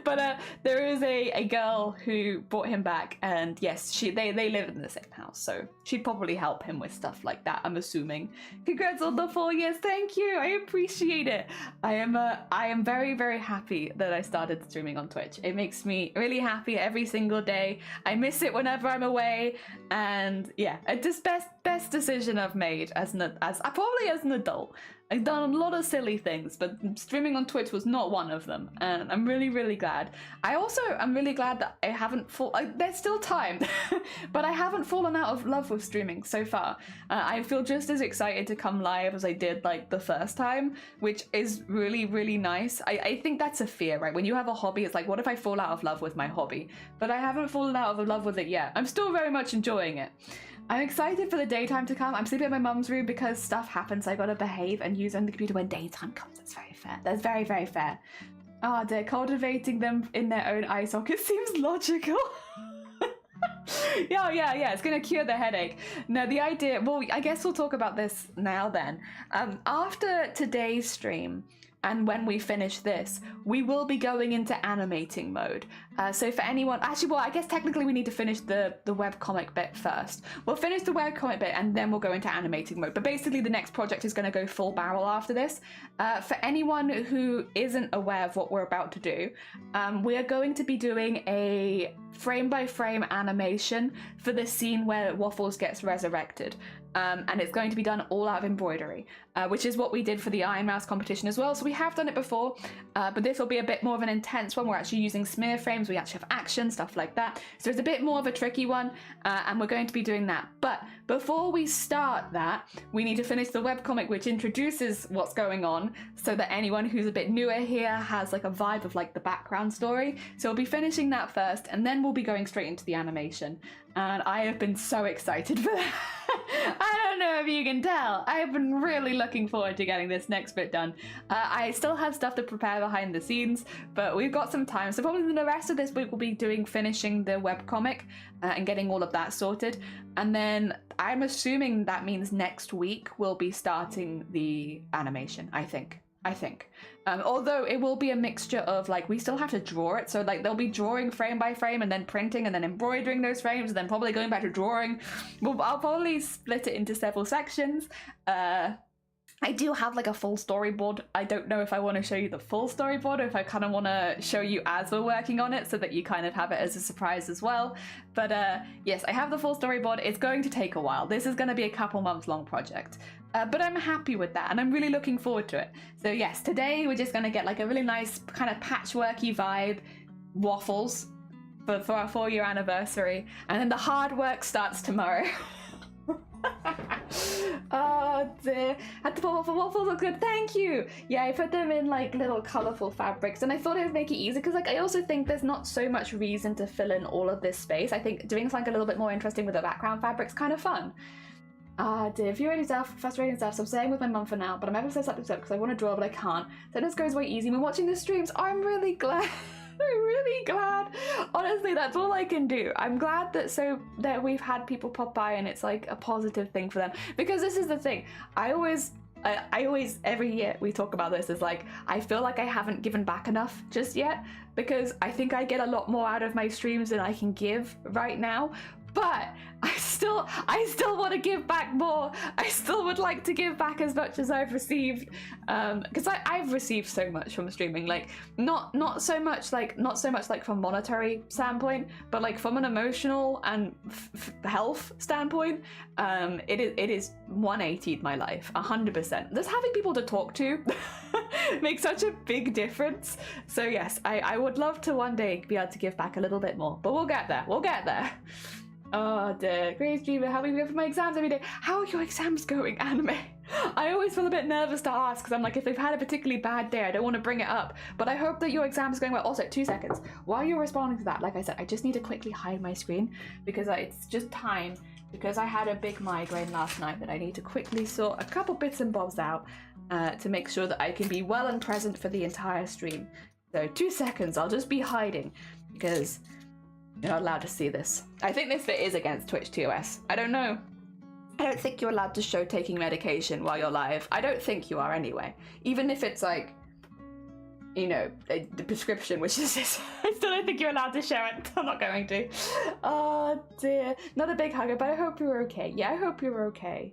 But there is a girl who brought him back, and yes, they live in the same house, so she'd probably help him with stuff like that, I'm assuming. Congrats on the 4 years, thank you, I appreciate it. I am very, very happy that I started streaming on Twitch. It makes me really happy every single day. I miss it whenever I'm away, and yeah, it's just best decision I've made as an adult. I've done a lot of silly things, but streaming on Twitch was not one of them, and I'm really, really glad. I'm really glad that I haven't there's still time, but I haven't fallen out of love with streaming so far. I feel just as excited to come live as I did like the first time, which is really, really nice. I think that's a fear, right? When you have a hobby, it's like, what if I fall out of love with my hobby? But I haven't fallen out of love with it yet. I'm still very much enjoying it. I'm excited for the daytime to come. I'm sleeping in my mum's room because stuff happens. I gotta behave and use on the computer when daytime comes. That's very fair. That's very, very fair. Oh, they're cultivating them in their own eye socket seems logical. Yeah. It's gonna cure the headache. No, the idea. Well, I guess we'll talk about this now then. After today's stream, and when we finish this, we will be going into animating mode. So for anyone, actually, well, I guess technically we need to finish the webcomic bit first. We'll finish the webcomic bit and then we'll go into animating mode. But basically the next project is gonna go full barrel after this. For anyone who isn't aware of what we're about to do, we are going to be doing a frame-by-frame animation for the scene where Waffles gets resurrected. And it's going to be done all out of embroidery, which is what we did for the Iron Mouse competition as well. So we have done it before, but this will be a bit more of an intense one. We're actually using smear frames, we actually have action, stuff like that. So it's a bit more of a tricky one, and we're going to be doing that. But before we start that, we need to finish the webcomic, which introduces what's going on, so that anyone who's a bit newer here has like a vibe of like the background story. So we'll be finishing that first, and then we'll be going straight into the animation. And I have been so excited for that. I don't know if you can tell. I have been really looking forward to getting this next bit done. I still have stuff to prepare behind the scenes, but we've got some time. So probably the rest of this week we'll be finishing the webcomic and getting all of that sorted. And then I'm assuming that means next week we'll be starting the animation, I think. Although it will be a mixture of like, we still have to draw it, so like they'll be drawing frame by frame and then printing and then embroidering those frames and then probably going back to drawing. I'll probably split it into several sections. I do have like a full storyboard. I don't know if I want to show you the full storyboard or if I kind of want to show you as we're working on it so that you kind of have it as a surprise as well. But yes, I have the full storyboard. It's going to take a while. This is going to be a couple months long project. But I'm happy with that and I'm really looking forward to it. So yes, today we're just going to get like a really nice kind of patchworky vibe, Waffles, for our 4-year anniversary. And then the hard work starts tomorrow. Oh dear, had to put Waffles look good, thank you. Yeah, I put them in like little colourful fabrics and I thought it would make it easy because like I also think there's not so much reason to fill in all of this space. I think doing something a little bit more interesting with the background fabric's kind of fun. Dear, viewing stuff, frustrating stuff, so I'm staying with my mum for now, but I'm ever so sad because I want to draw but I can't. So this goes way easy. When watching the streams, I'm really glad. I'm really glad. Honestly, that's all I can do. I'm glad that we've had people pop by and it's like a positive thing for them. Because this is the thing. I always every year we talk about this as like, I feel like I haven't given back enough just yet because I think I get a lot more out of my streams than I can give right now. but I still want to give back more. I still would like to give back as much as I've received, because I've received so much from streaming, like not so much like from monetary standpoint, but like from an emotional and health standpoint. It is 180'd my life 100%. Just having people to talk to makes such a big difference. So yes, I would love to one day be able to give back a little bit more, but we'll get there. Oh dear, great streamer, how are we going for my exams every day? How are your exams going, Anime? I always feel a bit nervous to ask, because I'm like, if they've had a particularly bad day, I don't want to bring it up, but I hope that your exam is going well. Also, 2 seconds, while you're responding to that, like I said, I just need to quickly hide my screen, because it's just time, because I had a big migraine last night that I need to quickly sort a couple bits and bobs out to make sure that I can be well and present for the entire stream. So 2 seconds, I'll just be hiding, because you're not allowed to see this. I think this bit is against Twitch TOS. I don't know. I don't think you're allowed to show taking medication while you're live. I don't think you are anyway. Even if it's like, you know, the prescription, which is this. I still don't think you're allowed to share it. I'm not going to. Oh dear. Not a big hugger, but I hope you're okay. Yeah, I hope you're okay.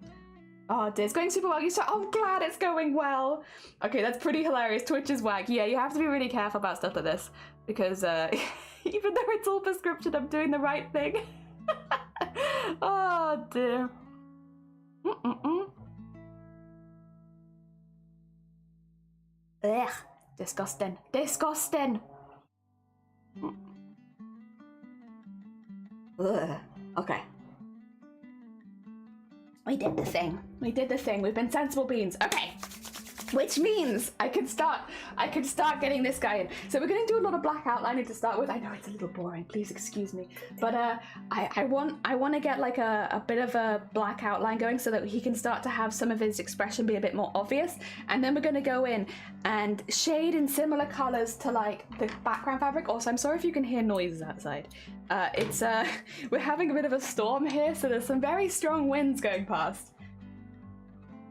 Oh dear, it's going super well. I'm glad it's going well. Okay, that's pretty hilarious. Twitch is whack. Yeah, you have to be really careful about stuff like this, because even though it's all prescription, I'm doing the right thing. Oh dear. Ugh, disgusting. Disgusting. Ugh. Okay. We did the thing. We did the thing. We've been sensible beans. Okay. Which means I can start getting this guy in. So we're going to do a lot of black outlining to start with. I know it's a little boring, please excuse me. But I want to get like a bit of a black outline going so that he can start to have some of his expression be a bit more obvious. And then we're going to go in and shade in similar colors to like the background fabric. Also, I'm sorry if you can hear noises outside. We're having a bit of a storm here, so there's some very strong winds going past.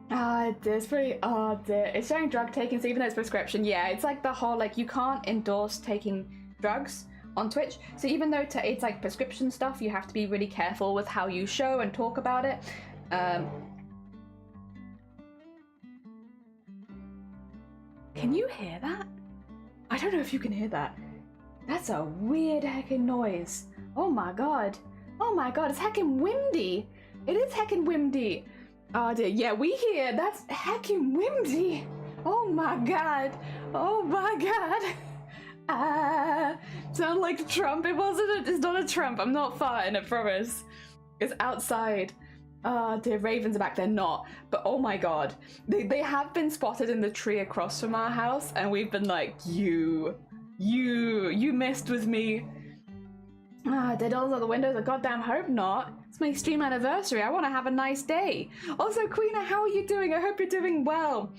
It's pretty, it's showing drug taking, so even though it's prescription, yeah, it's like the whole, like, you can't endorse taking drugs on Twitch, so even though it's like prescription stuff, you have to be really careful with how you show and talk about it. Can you hear that? I don't know if you can hear that. That's a weird heckin' noise. Oh my god, it's heckin' windy. It is heckin' windy. Oh dear, yeah, we hear that's heckin' windy. Oh my god. Sound like Trump. It's not a Trump. I'm not farting, I promise. It's outside. Oh dear, ravens are back. They're not. But oh my god. They have been spotted in the tree across from our house, and we've been like, you messed with me. Dead dolls out the windows. I goddamn hope not. It's my stream anniversary. I want to have a nice day. Also, Queena, how are you doing? I hope you're doing well.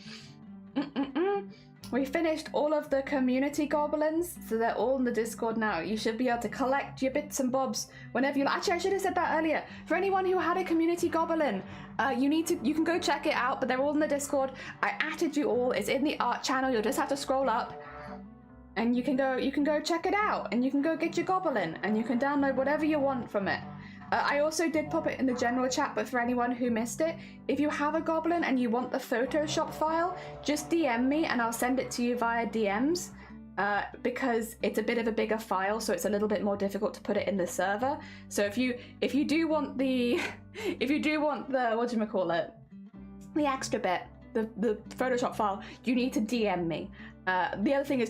We finished all of the community goblins, so they're all in the Discord now. You should be able to collect your bits and bobs whenever you like. Actually, I should have said that earlier. For anyone who had a community goblin, you can go check it out, but they're all in the Discord. I added you all. It's in the art channel. You'll just have to scroll up. And you can go check it out, and you can go get your goblin, and you can download whatever you want from it. I also did pop it in the general chat, but for anyone who missed it, if you have a goblin and you want the Photoshop file, just DM me and I'll send it to you via DMs, because it's a bit of a bigger file, so it's a little bit more difficult to put it in the server. So if you do want the whatchamacallit, the extra bit, the Photoshop file, you need to DM me. The other thing is,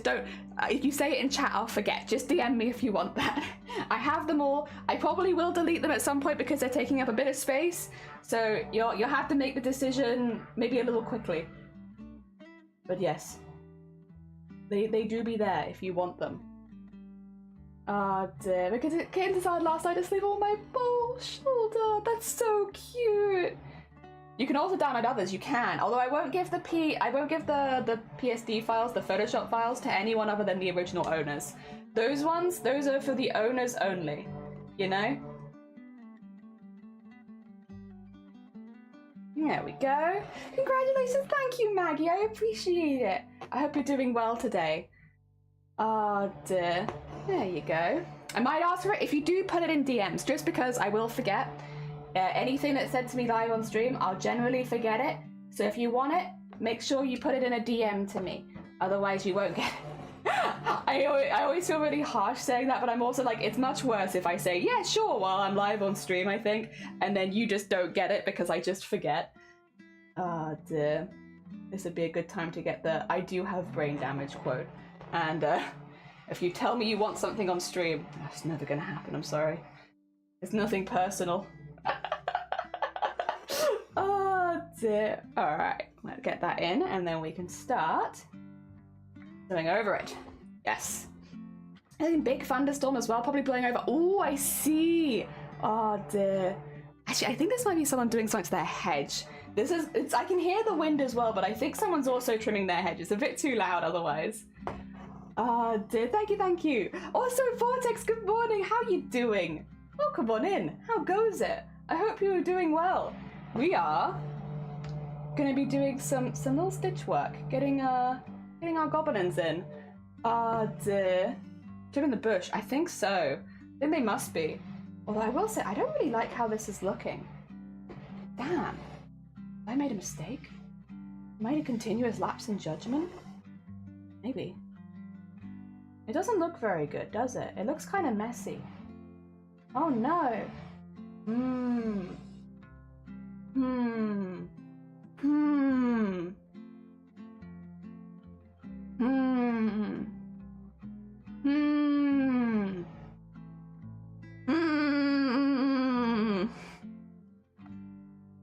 if you say it in chat, I'll forget. Just DM me if you want that. I have them all. I probably will delete them at some point because they're taking up a bit of space. So you'll have to make the decision maybe a little quickly. But yes, they do be there if you want them. Ah dear, because it came inside last night to sleep on my ball shoulder. That's so cute. You can also download others, you can. Although I won't give the PSD files, the Photoshop files, to anyone other than the original owners. Those are for the owners only, you know? There we go. Congratulations, thank you, Maggie, I appreciate it. I hope you're doing well today. Oh dear. There you go. I might ask for it if you do put it in DMs, just because I will forget. Anything that's said to me live on stream, I'll generally forget it. So if you want it, make sure you put it in a DM to me. Otherwise you won't get it. I always feel really harsh saying that, but I'm also like, it's much worse if I say, yeah, sure, while I'm live on stream, I think, and then you just don't get it because I just forget. Oh dear. This would be a good time to get the I do have brain damage quote. And if you tell me you want something on stream, that's never gonna happen, I'm sorry. It's nothing personal. Oh dear. Alright, let's get that in and then we can start going over it. Yes. I think big thunderstorm as well, probably blowing over. Oh, I see. Oh dear. Actually, I think this might be someone doing something to their hedge. I can hear the wind as well, but I think someone's also trimming their hedge. It's a bit too loud otherwise. Oh dear, thank you. Also, Vortex, good morning. How you doing? Oh, come on in. How goes it? I hope you are doing well. We are gonna be doing some little stitch work, getting our goblins in. Oh dear. Trimming the bush, I think so. I think they must be. Although I will say, I don't really like how this is looking. Damn. I made a mistake? Might a continuous lapse in judgment? Maybe. It doesn't look very good, does it? It looks kind of messy. Oh no.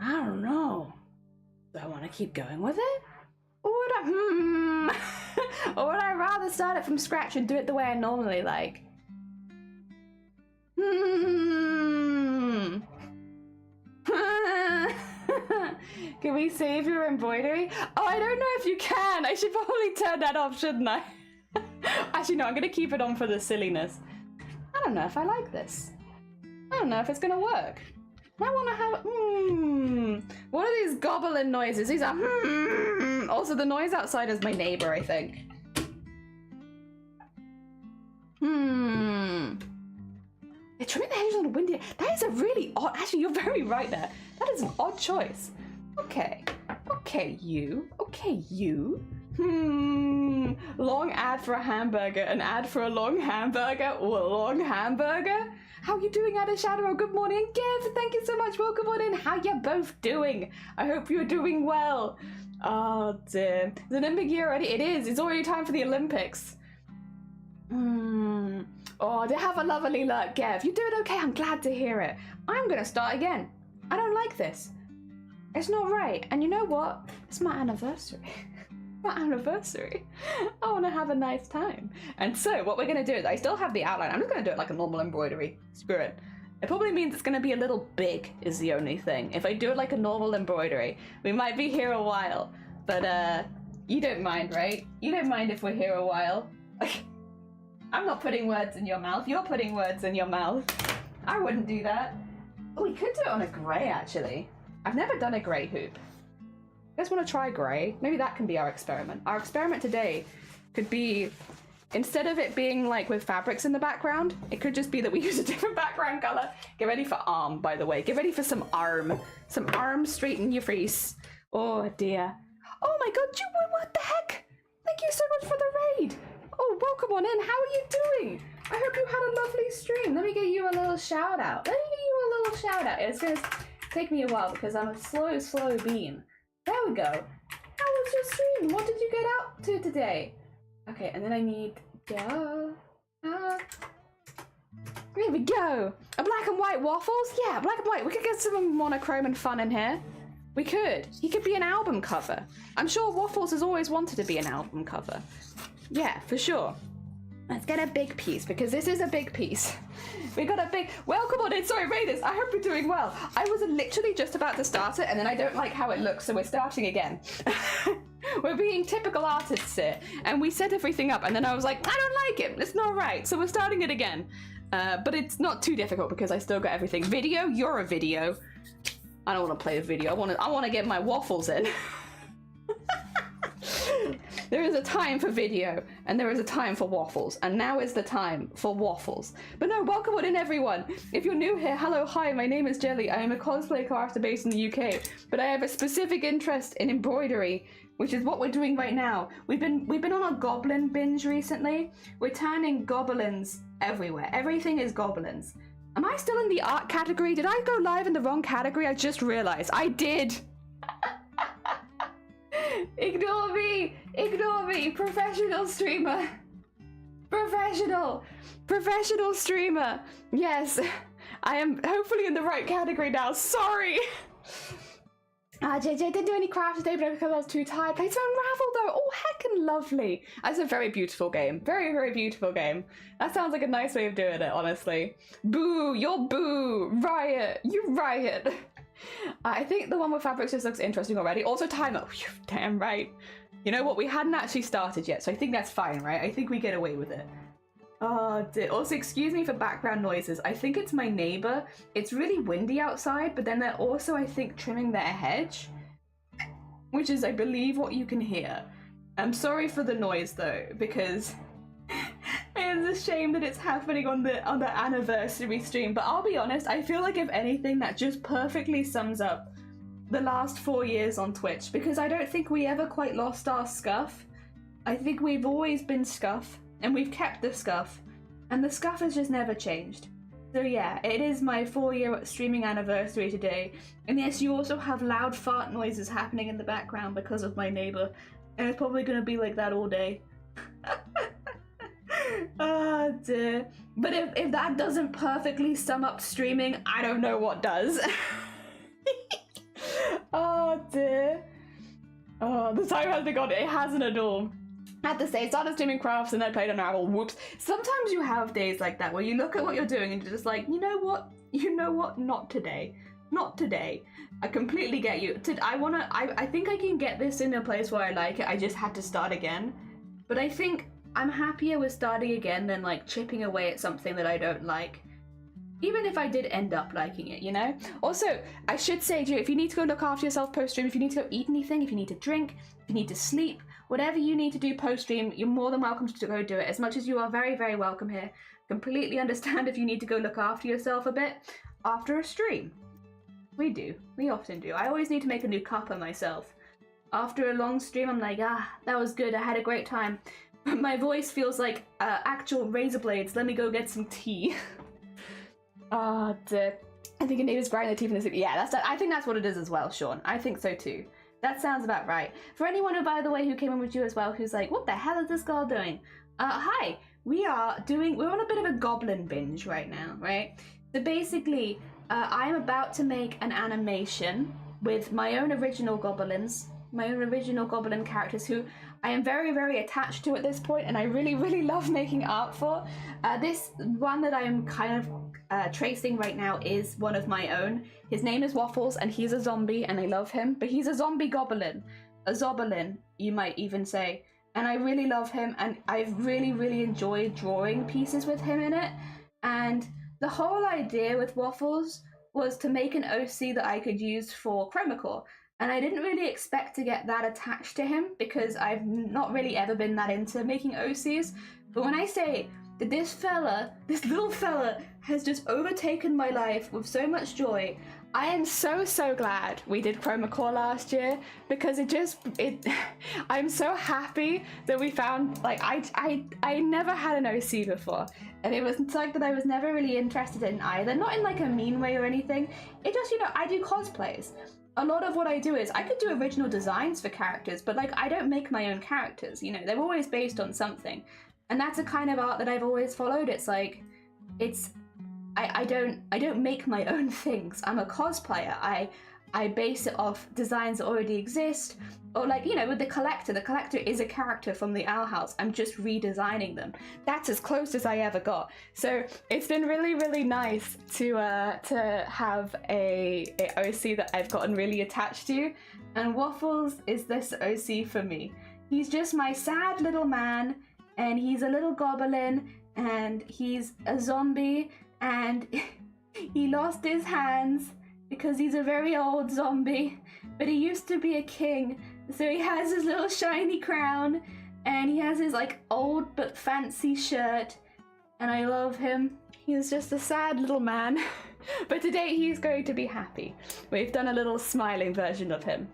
I don't know. Do I want to keep going with it? Or would or would I rather start it from scratch and do it the way I normally like? Can we save your embroidery? Oh, I don't know if you can. I should probably turn that off, shouldn't I? Actually, no, I'm gonna keep it on for the silliness. I don't know if I like this. I don't know if it's gonna work. I want to have what are these goblin noises? These are Also, the noise outside is my neighbor, I think. They're trimming the hedge a little windy. That is a really odd. Actually, you're very right there. That is an odd choice. Okay, you. Long ad for a hamburger, an ad for a long hamburger, or a long hamburger. How you doing, Ada Shadow? Good morning, Giv. Thank you so much. Welcome on in. How you both doing? I hope you're doing well. Oh dear. Is the Olympic year already? It is. It's already time for the Olympics. Oh, they have a lovely look, Gev. You're doing okay. I'm glad to hear it. I'm gonna start again. I don't like this. It's not right. And you know what? It's my anniversary. My anniversary. I want to have a nice time. And so what we're going to do is, I still have the outline. I'm just going to do it like a normal embroidery. Screw it. It probably means it's going to be a little big is the only thing. If I do it like a normal embroidery, we might be here a while. But you don't mind, right? You don't mind if we're here a while. I'm not putting words in your mouth. You're putting words in your mouth. I wouldn't do that. Oh, we could do it on a grey, actually. I've never done a grey hoop. You guys want to try grey? Maybe that can be our experiment. Our experiment today could be, instead of it being like with fabrics in the background, it could just be that we use a different background color. Get ready for arm, by the way. Get ready for some arm. Some arm straight in your face. Oh dear. Oh my god, what the heck? Thank you so much for the raid. Oh, welcome on in. How are you doing? I hope you had a lovely stream. Let me get you a little shout out. It's going to take me a while because I'm a slow bean. There we go. How was your stream? What did you get out to today? Okay, and then I need... There we go. A black and white waffles? Yeah, black and white. We could get some monochrome and fun in here. We could. He could be an album cover. I'm sure Waffles has always wanted to be an album cover. Yeah, for sure. Let's get a big piece, because this is a big piece. We got a big... Welcome on in. Sorry, Raiders. I hope you're doing well. I was literally just about to start it, and then I don't like how it looks, so we're starting again. We're being typical artists here, and we set everything up, and then I was like, I don't like it. It's not right, so we're starting it again. But it's not too difficult, because I still got everything. Video? You're a video. I don't want to play a video. I want to get my waffles in. There is a time for video, and there is a time for waffles, and now is the time for waffles. But no, welcome on in, everyone. If you're new here, hello, hi, my name is Jelly. I am a cosplay crafter based in the UK, but I have a specific interest in embroidery, which is what we're doing right now. We've been on a goblin binge recently. We're turning goblins everywhere. Everything is goblins. Am I still in the art category? Did I go live in the wrong category? I just realized I did. Ignore me! Ignore me! Professional streamer! Professional streamer! Yes, I am hopefully in the right category now. Sorry! JJ didn't do any crafts today, but because I was too tired. Played some Unravel though. Oh, heckin' lovely. That's a very beautiful game. Very, very beautiful game. That sounds like a nice way of doing it, honestly. Boo! You're boo! Riot! You riot! I think the one with fabrics just looks interesting already. Also timer. Damn right. You know what? We hadn't actually started yet, so I think that's fine, right? I think we get away with it. Oh, dear. Also, excuse me for background noises. I think it's my neighbor. It's really windy outside, but then they're also, I think, trimming their hedge, which is, I believe, what you can hear. I'm sorry for the noise, though, because it's a shame that it's happening on the anniversary stream. But I'll be honest, I feel like if anything, that just perfectly sums up the last 4 years on Twitch, because I don't think we ever quite lost our scuff. I think we've always been scuff. And we've kept the scuff, and the scuff has just never changed. So yeah, it is my 4-year streaming anniversary today. And yes, you also have loud fart noises happening in the background because of my neighbor, and it's probably gonna be like that all day. Oh dear. But if that doesn't perfectly sum up streaming, I don't know what does. Oh dear. Oh, the time has been gone. It hasn't at all. I have to say, started streaming crafts and then played Unravel. Whoops. Sometimes you have days like that where you look at what you're doing and you're just like, you know what? You know what? Not today. Not today. I completely get you. I think I can get this in a place where I like it. I just had to start again. But I think I'm happier with starting again than like chipping away at something that I don't like. Even if I did end up liking it, you know? Also, I should say to you, if you need to go look after yourself post-stream, if you need to go eat anything, if you need to drink, if you need to sleep, whatever you need to do post-stream, you're more than welcome to go do it. As much as you are very, very welcome here. Completely understand if you need to go look after yourself a bit after a stream. We do. We often do. I always need to make a new cuppa myself. After a long stream, I'm like, that was good. I had a great time. My voice feels like actual razor blades. Let me go get some tea. Oh, dear. I think a neighbor's grinding their teeth in this. Yeah, I think that's what it is as well, Sean. I think so too. That sounds about right. For anyone who, by the way, who came in with you as well, who's like, what the hell is this girl doing? Hi. We're on a bit of a goblin binge right now, right? So basically, I'm about to make an animation with my own original goblins, my own original goblin characters who I am very, very attached to at this point, and I really, really love making art for. This one that I'm kind of tracing right now is one of my own. His name is Waffles, and he's a zombie, and I love him, but he's a zombie goblin. A zobolin, you might even say. And I really love him, and I've really, really enjoyed drawing pieces with him in it. And the whole idea with Waffles was to make an OC that I could use for chroma core. And I didn't really expect to get that attached to him because I've not really ever been that into making OCs. But when I say that this little fella has just overtaken my life with so much joy, I am so, so glad we did chroma core last year because I'm so happy that we found, like, I never had an OC before. And it was like that I was never really interested in either. Not in like a mean way or anything. It just, you know, I do cosplays. A lot of what I do is I could do original designs for characters, but like I don't make my own characters, you know, they're always based on something. And that's a kind of art that I've always followed. It's like, I don't make my own things. I'm a cosplayer. I base it off designs that already exist. Or like, you know, with the collector is a character from the Owl House. I'm just redesigning them. That's as close as I ever got. So it's been really, really nice to have a OC that I've gotten really attached to. And Waffles is this OC for me. He's just my sad little man, and he's a little goblin, and he's a zombie, and he lost his hands because he's a very old zombie, but he used to be a king, So he has his little shiny crown, and he has his like old but fancy shirt, and I love him. He's just a sad little man, but today he's going to be happy. We've done a little smiling version of him.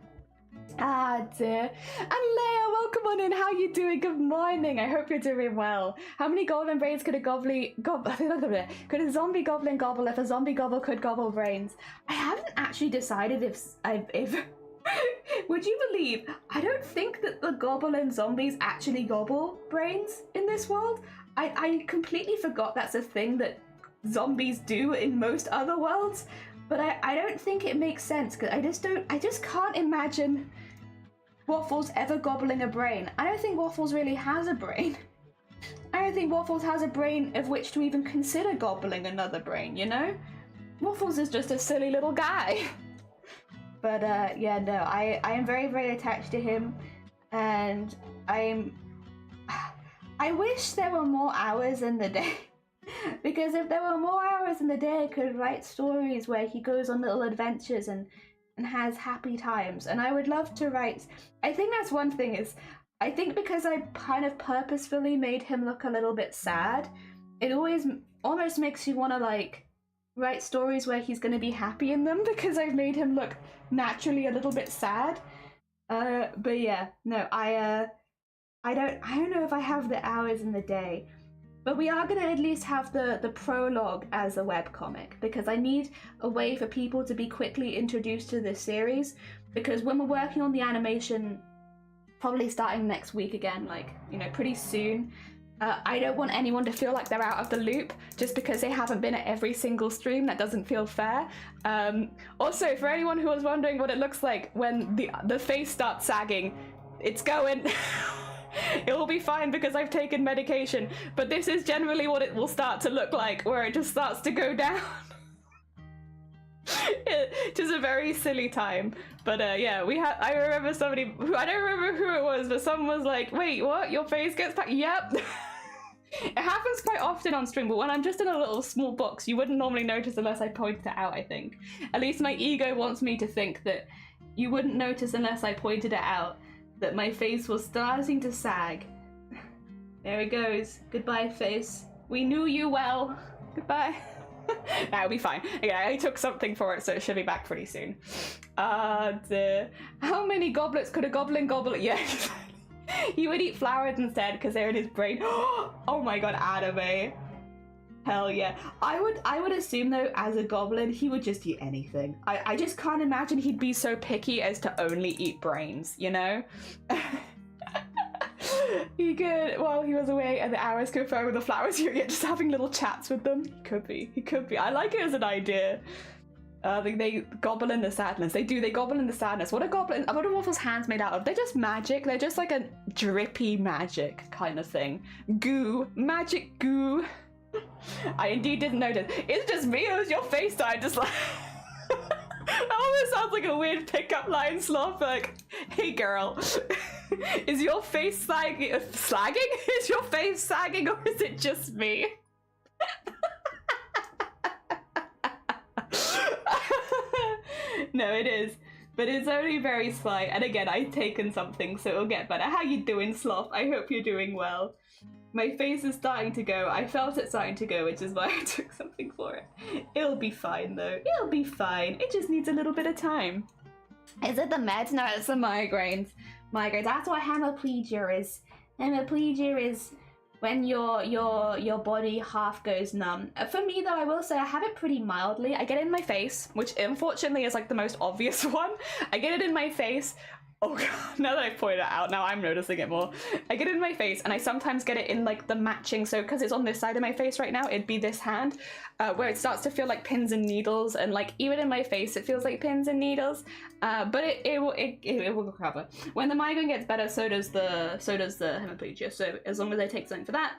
Ah dear. And Leia, welcome on in. How you doing? Good morning. I hope you're doing well. How many golden brains could a could a zombie goblin gobble if a zombie gobble could gobble brains? I haven't actually decided if would you believe I don't think that the goblin zombies actually gobble brains in this world. I completely forgot that's a thing that zombies do in most other worlds. But I don't think it makes sense, because I just can't imagine Waffles ever gobbling a brain. I don't think Waffles really has a brain. I don't think Waffles has a brain of which to even consider gobbling another brain, you know? Waffles is just a silly little guy. But yeah, no, I am very, very attached to him, and I wish there were more hours in the day. Because if there were more hours in the day, I could write stories where he goes on little adventures and has happy times. And I would love to write... I think that's one thing is, I think because I kind of purposefully made him look a little bit sad, it always almost makes you want to like write stories where he's going to be happy in them, because I've made him look naturally a little bit sad. But yeah, no, I don't know if I have the hours in the day. But we are going to at least have the prologue as a webcomic, because I need a way for people to be quickly introduced to this series, because when we're working on the animation, probably starting next week again, like, you know, pretty soon, I don't want anyone to feel like they're out of the loop just because they haven't been at every single stream. That doesn't feel fair. Also, for anyone who was wondering what it looks like when the face starts sagging, it's going... It will be fine because I've taken medication, but this is generally what it will start to look like, where it just starts to go down. It is a very silly time, but yeah, I remember somebody, I don't remember who it was, but someone was like, wait, what? Your face gets back? Yep. It happens quite often on stream, but when I'm just in a little small box, you wouldn't normally notice unless I pointed it out, I think. At least my ego wants me to think that you wouldn't notice unless I pointed it out, that my face was starting to sag. There it goes. Goodbye, face. We knew you well. Goodbye. That'll be fine. Okay, I took something for it, so it should be back pretty soon. How many goblets could a goblin gobble? Yeah. He would eat flowers instead because they're in his brain. Oh my god, anime. Hell yeah. I would assume though, as a goblin, he would just eat anything. I just can't imagine he'd be so picky as to only eat brains, you know? He could, while he was away and the hours confirmed with the flowers, you're just having little chats with them. He could be. I like it as an idea. They gobble in the sadness. They gobble in the sadness. What are Waffle's hands made out of? They're just magic. They're just like a drippy magic kind of thing. Goo. Magic goo. I indeed didn't notice. It's just me, or is your face started just like... That almost sounds like a weird pickup line, Sloth. Like, hey girl, is your face slagging? Is your face sagging, or is it just me? No, it is. But it's only very slight. And again, I've taken something, so it'll get better. How you doing, Sloth? I hope you're doing well. My face is starting to go. I felt it starting to go, which is why I took something for it. It'll be fine, though. It'll be fine. It just needs a little bit of time. Is it the meds? No, it's the migraines. Migraines. That's what hemiplegia is. Hemiplegia is when your body half goes numb. For me, though, I will say I have it pretty mildly. I get it in my face, which unfortunately is like the most obvious one. I get it in my face. Oh god, now that I've pointed it out, now I'm noticing it more. I get it in my face, and I sometimes get it in like the matching, so because it's on this side of my face right now, it'd be this hand, where it starts to feel like pins and needles, and like even in my face it feels like pins and needles, but it will recover. When the migraine gets better, so does the hemiplegia, so as long as I take something for that,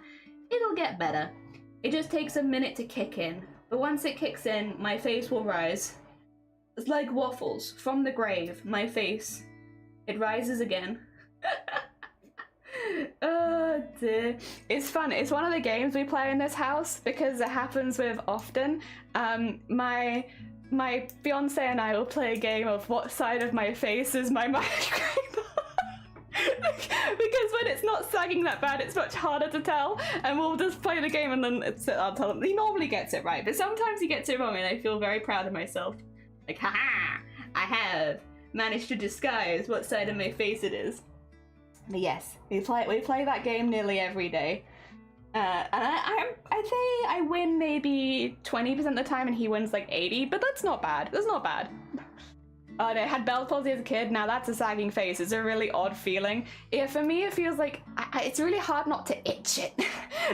it'll get better. It just takes a minute to kick in, but once it kicks in, my face will rise. It's like Waffles, from the grave, my face. It rises again. Oh dear. It's fun. It's one of the games we play in this house because it happens with often. My fiance and I will play a game of what side of my face is my migraine. because when it's not sagging that bad, it's much harder to tell, and we'll just play the game and then I'll tell him. He normally gets it right, but sometimes he gets it wrong, and I feel very proud of myself. Like, haha, I have managed to disguise what side of my face it is. But yes, we play that game nearly every day. And I'd say I win maybe 20% of the time and he wins like 80, but that's not bad. That's not bad. I had Bell's palsy as a kid. Now that's a sagging face. It's a really odd feeling. Yeah, for me it feels like it's really hard not to itch it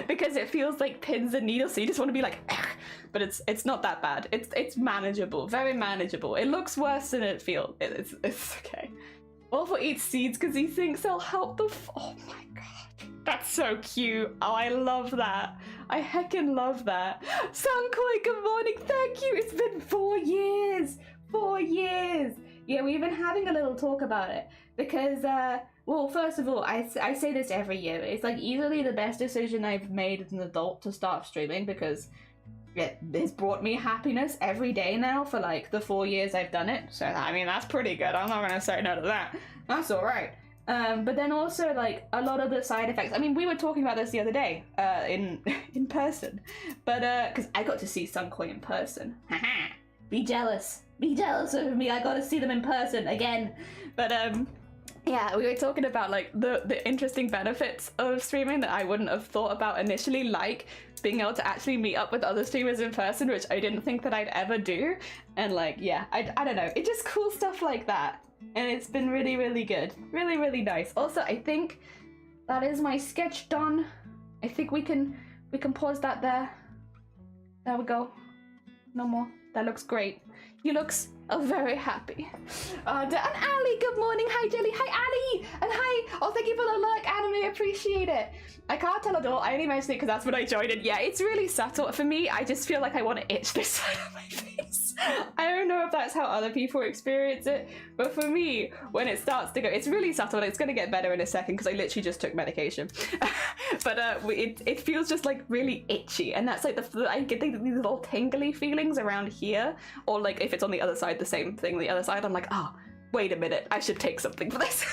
because it feels like pins and needles. So you just want to be like, ugh. But it's not that bad. It's manageable, very manageable. It looks worse than it feels. It's okay. Wolf eats seeds because he thinks they'll help the. Oh my god, that's so cute. Oh, I love that. I heckin' love that. Sunkoi, good morning. Thank you. It's been 4 years. 4 years. Yeah, we've been having a little talk about it because, well, first of all, I say this every year. It's like easily the best decision I've made as an adult to start streaming because it has brought me happiness every day now for like the 4 years I've done it. So, I mean, that's pretty good. I'm not gonna say no to that. That's all right. But then also like a lot of the side effects. I mean, we were talking about this the other day in person, but because I got to see Sunkoi in person. Haha. Be jealous. Be jealous of me. I got to see them in person again. But yeah, we were talking about like the interesting benefits of streaming that I wouldn't have thought about initially, like being able to actually meet up with other streamers in person, which I didn't think that I'd ever do. And like, yeah, I don't know. It's just cool stuff like that. And it's been really, really good. Really, really nice. Also, I think that is my sketch done. I think we can pause that there. There we go. No more. That looks great. He looks very happy. And Ali, good morning. Hi, Jelly. Hi, Ali. And hi. Oh, thank you for the look, Anime. Appreciate it. I can't tell at all. I only mentioned it because that's what I joined in. Yeah, it's really subtle. For me, I just feel like I want to itch this side of my face. I don't know if that's how other people experience it, but for me, when it starts to go, it's really subtle. It's going to get better in a second because I literally just took medication. But it feels just like really itchy, and that's like I get these little tingly feelings around here, or like if it's on the other side, the same thing. The other side, I'm like, oh, wait a minute, I should take something for this.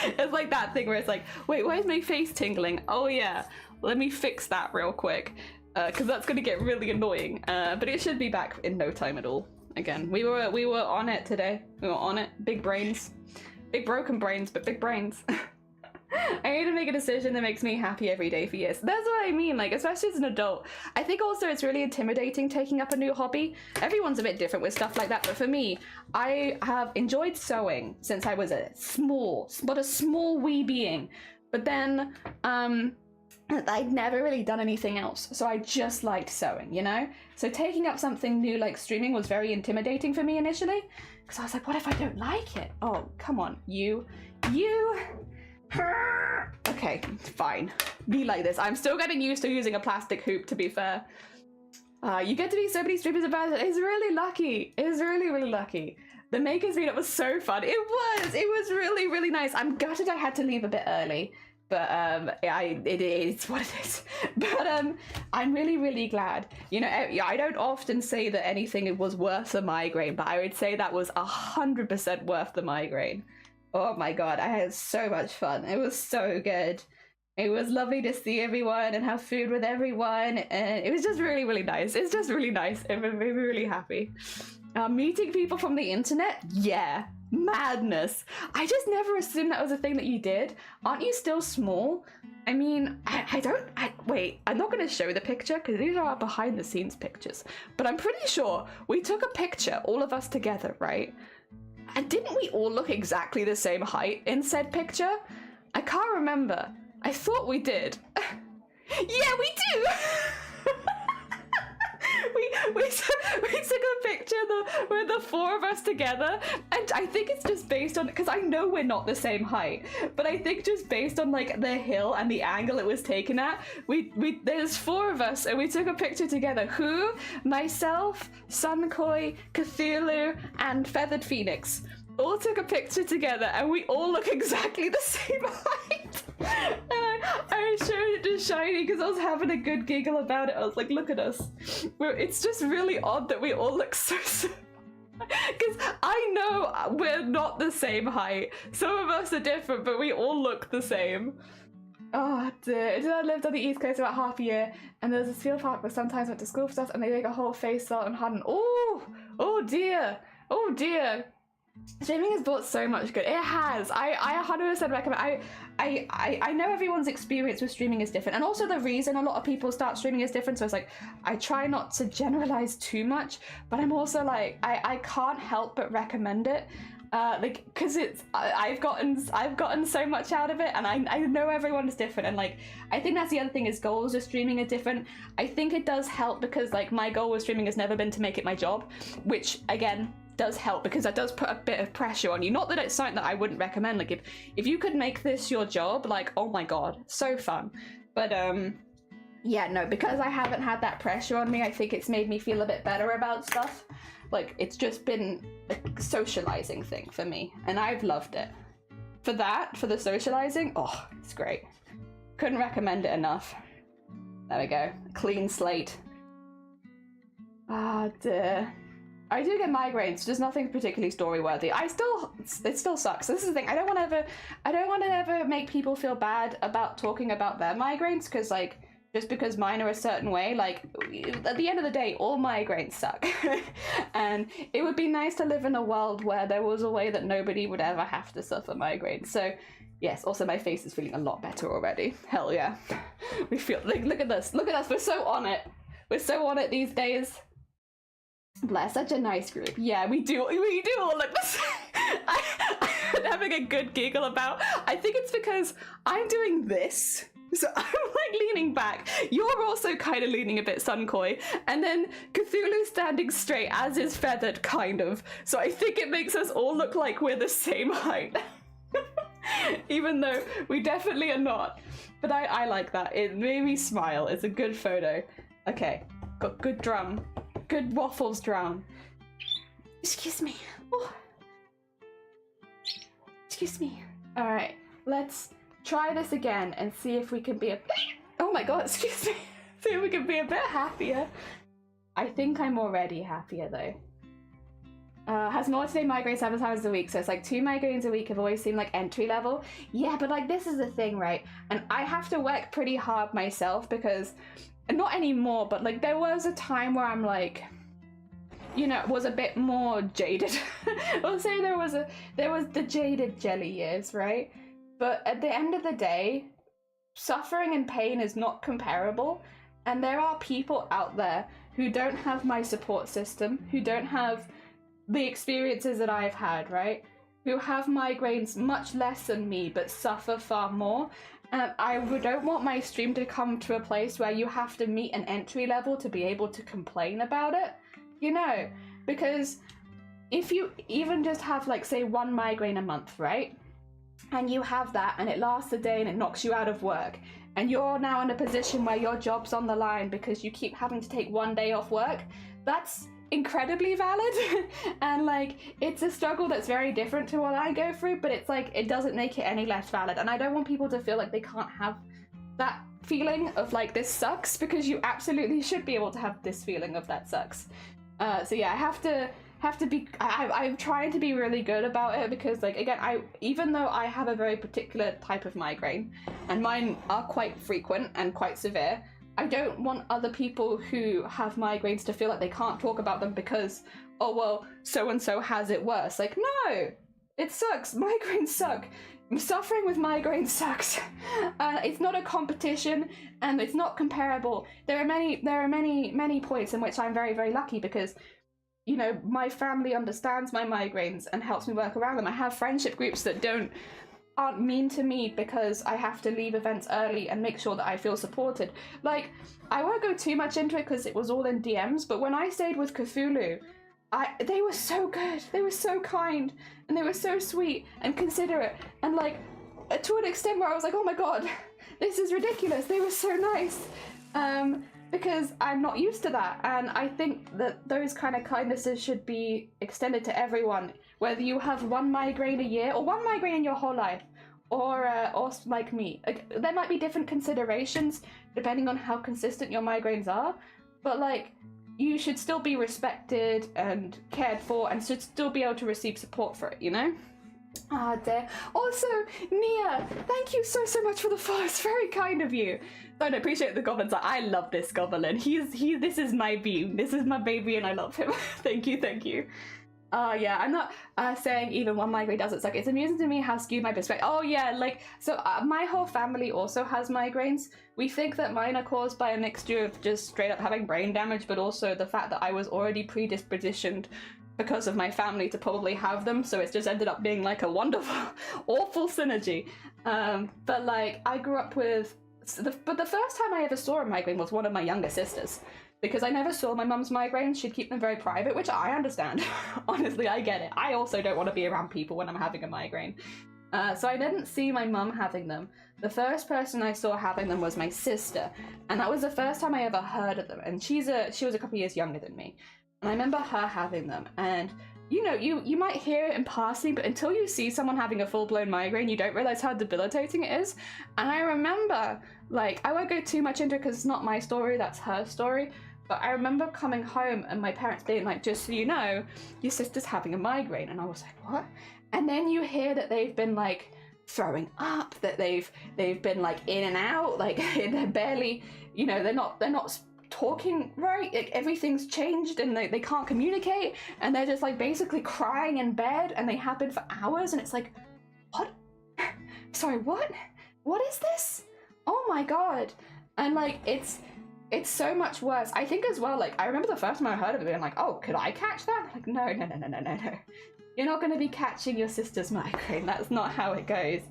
It's like that thing where it's like, wait, why is my face tingling? Oh yeah, let me fix that real quick. Because that's going to get really annoying, but it should be back in no time at all. Again, we were on it today. We were on it. Big brains, big broken brains, but big brains. I need to make a decision that makes me happy every day for years. That's what I mean, like, especially as an adult. I think also it's really intimidating taking up a new hobby. Everyone's a bit different with stuff like that, but for me, I have enjoyed sewing since I was a small wee being. But then, I'd never really done anything else, so I just liked sewing, you know? So taking up something new like streaming was very intimidating for me initially, because I was like, what if I don't like it? Oh, come on, you. Okay, fine. Be like this. I'm still getting used to using a plastic hoop, to be fair. You get to be so many streamers about it. It's really lucky. It's really, really lucky. The Makers Meetup was so fun. It was really, really nice. I'm gutted I had to leave a bit early. But it is what it is. But I'm really, really glad. You know, I don't often say that anything was worth the migraine, but I would say that was 100% worth the migraine. Oh my god, I had so much fun. It was so good. It was lovely to see everyone and have food with everyone, and it was just really, really nice. It's just really nice. It made me really happy. Meeting people from the internet? Yeah. Madness. I just never assumed that was a thing that you did. Aren't you still small? I mean, wait, I'm not going to show the picture because these are our behind the scenes pictures, but I'm pretty sure we took a picture, all of us together, right? And didn't we all look exactly the same height in said picture? I can't remember. I thought we did. Yeah, we do! we took a picture with the four of us together, and I think it's just based on, because I know we're not the same height, but I think just based on like the hill and the angle it was taken at, there's four of us and we took a picture together. Who? Myself, Sunkoi, Cthulhu, and Feathered Phoenix all took a picture together, and we all look exactly the same height. And I showed it to Shiny because I was having a good giggle about it. I was like, look at us. It's just really odd that we all look so Because I know we're not the same height. Some of us are different, but we all look the same. Oh dear. I lived on the East Coast about half a year, and there was this field park where sometimes went to school for stuff, and they make a whole face salt and harden. Oh dear. Oh dear. Streaming has brought so much good. It has. I 100% recommend. I know everyone's experience with streaming is different, and also the reason a lot of people start streaming is different. So it's like I try not to generalize too much, but I'm also like I can't help but recommend it. Like, because it's I've gotten so much out of it, and I know everyone is different, and like I think that's the other thing is goals with streaming are different. I think it does help because like my goal with streaming has never been to make it my job, which again does help because that does put a bit of pressure on you. Not that it's something that I wouldn't recommend. Like if you could make this your job, like oh my god, so fun. But yeah, no, because I haven't had that pressure on me, I think it's made me feel a bit better about stuff. Like it's just been a socializing thing for me, and I've loved it. For the socializing, oh, it's great. Couldn't recommend it enough. There we go, clean slate. Ah dear. I do get migraines, just nothing particularly story worthy. It still sucks. This is the thing. I don't want to ever make people feel bad about talking about their migraines, because like just because mine are a certain way, like at the end of the day, all migraines suck. And it would be nice to live in a world where there was a way that nobody would ever have to suffer migraines. So yes, also my face is feeling a lot better already. Hell yeah. We feel like look at us, we're so on it. We're so on it these days. Bless, such a nice group. Yeah, we do all look the same. I'm having a good giggle about. I think it's because I'm doing this. So I'm like leaning back. You're also kind of leaning a bit Sunkoi. And then Cthulhu's standing straight, as is Feathered, kind of. So I think it makes us all look like we're the same height. Even though we definitely are not. But I like that. It made me smile. It's a good photo. Okay, got good drum. Good waffles drum. Excuse me. Oh. Excuse me. All right, let's try this again and see if we can be a bit... Oh my god, excuse me. See if we can be a bit happier. I think I'm already happier though. Has more today migraines 7 times a week, so it's like 2 migraines a week have always seemed like entry level. Yeah, but like this is the thing, right? And I have to work pretty hard myself because, not anymore, but like there was a time where I'm like, you know, was a bit more jaded. We'll say there was the jaded jelly years, right? But at the end of the day, suffering and pain is not comparable, and there are people out there who don't have my support system, who don't have the experiences that I've had, right? Who have migraines much less than me, but suffer far more. And I don't want my stream to come to a place where you have to meet an entry level to be able to complain about it, you know? Because if you even just have like, say, 1 migraine a month, right? And you have that and it lasts a day and it knocks you out of work, and you're now in a position where your job's on the line because you keep having to take 1 day off work, that's incredibly valid. And like it's a struggle that's very different to what I go through, but it's like it doesn't make it any less valid. And I don't want people to feel like they can't have that feeling of like this sucks, because you absolutely should be able to have this feeling of that sucks. So yeah, I have to be I'm trying to be really good about it, because like again, even though I have a very particular type of migraine and mine are quite frequent and quite severe, I don't want other people who have migraines to feel like they can't talk about them because, oh well, so-and-so has it worse. Like, no, it sucks. Migraines suck. Suffering with migraines sucks. It's not a competition and it's not comparable. There are many points in which I'm very, very lucky because, you know, my family understands my migraines and helps me work around them. I have friendship groups that aren't mean to me because I have to leave events early and make sure that I feel supported. Like, I won't go too much into it because it was all in DMs, but when I stayed with Cthulhu, they were so good, they were so kind, and they were so sweet and considerate, and like, to an extent where I was like, oh my god, this is ridiculous, they were so nice. Because I'm not used to that, and I think that those kind of kindnesses should be extended to everyone, whether you have 1 migraine a year or 1 migraine in your whole life, or like me. Like, there might be different considerations depending on how consistent your migraines are, but like you should still be respected and cared for and should still be able to receive support for it, you know? Ah, dear. Also, Nia, thank you so much for the follow. It's very kind of you. I appreciate the goblins. I love this goblin. This is my beam. This is my baby and I love him. Thank you. Yeah, I'm not saying even one migraine doesn't suck. It's amusing to me how skewed my perspective. Oh yeah, like, so my whole family also has migraines. We think that mine are caused by a mixture of just straight up having brain damage, but also the fact that I was already predispositioned because of my family to probably have them, so it's just ended up being like a wonderful, awful synergy. But like, I grew up with, but the first time I ever saw a migraine was one of my younger sisters. Because I never saw my mum's migraines, she'd keep them very private, which I understand. Honestly, I get it. I also don't want to be around people when I'm having a migraine. So I didn't see my mum having them. The first person I saw having them was my sister, and that was the first time I ever heard of them. And she was a couple years younger than me. And I remember her having them, and you know, you might hear it in passing, but until you see someone having a full-blown migraine, you don't realize how debilitating it is. And I remember, like, I won't go too much into it because it's not my story, that's her story. But I remember coming home and my parents being like, just so you know, your sister's having a migraine. And I was like, what? And then you hear that they've been like throwing up, that they've been like in and out, like they're barely, you know, they're not talking right, like everything's changed and they can't communicate, and they're just like basically crying in bed, and they happen for hours, and it's like, what? Sorry, what is this? Oh my god. And like, it's so much worse. I think as well, like, I remember the first time I heard of it being like, oh, could I catch that? Like, no. You're not going to be catching your sister's migraine. That's not how it goes.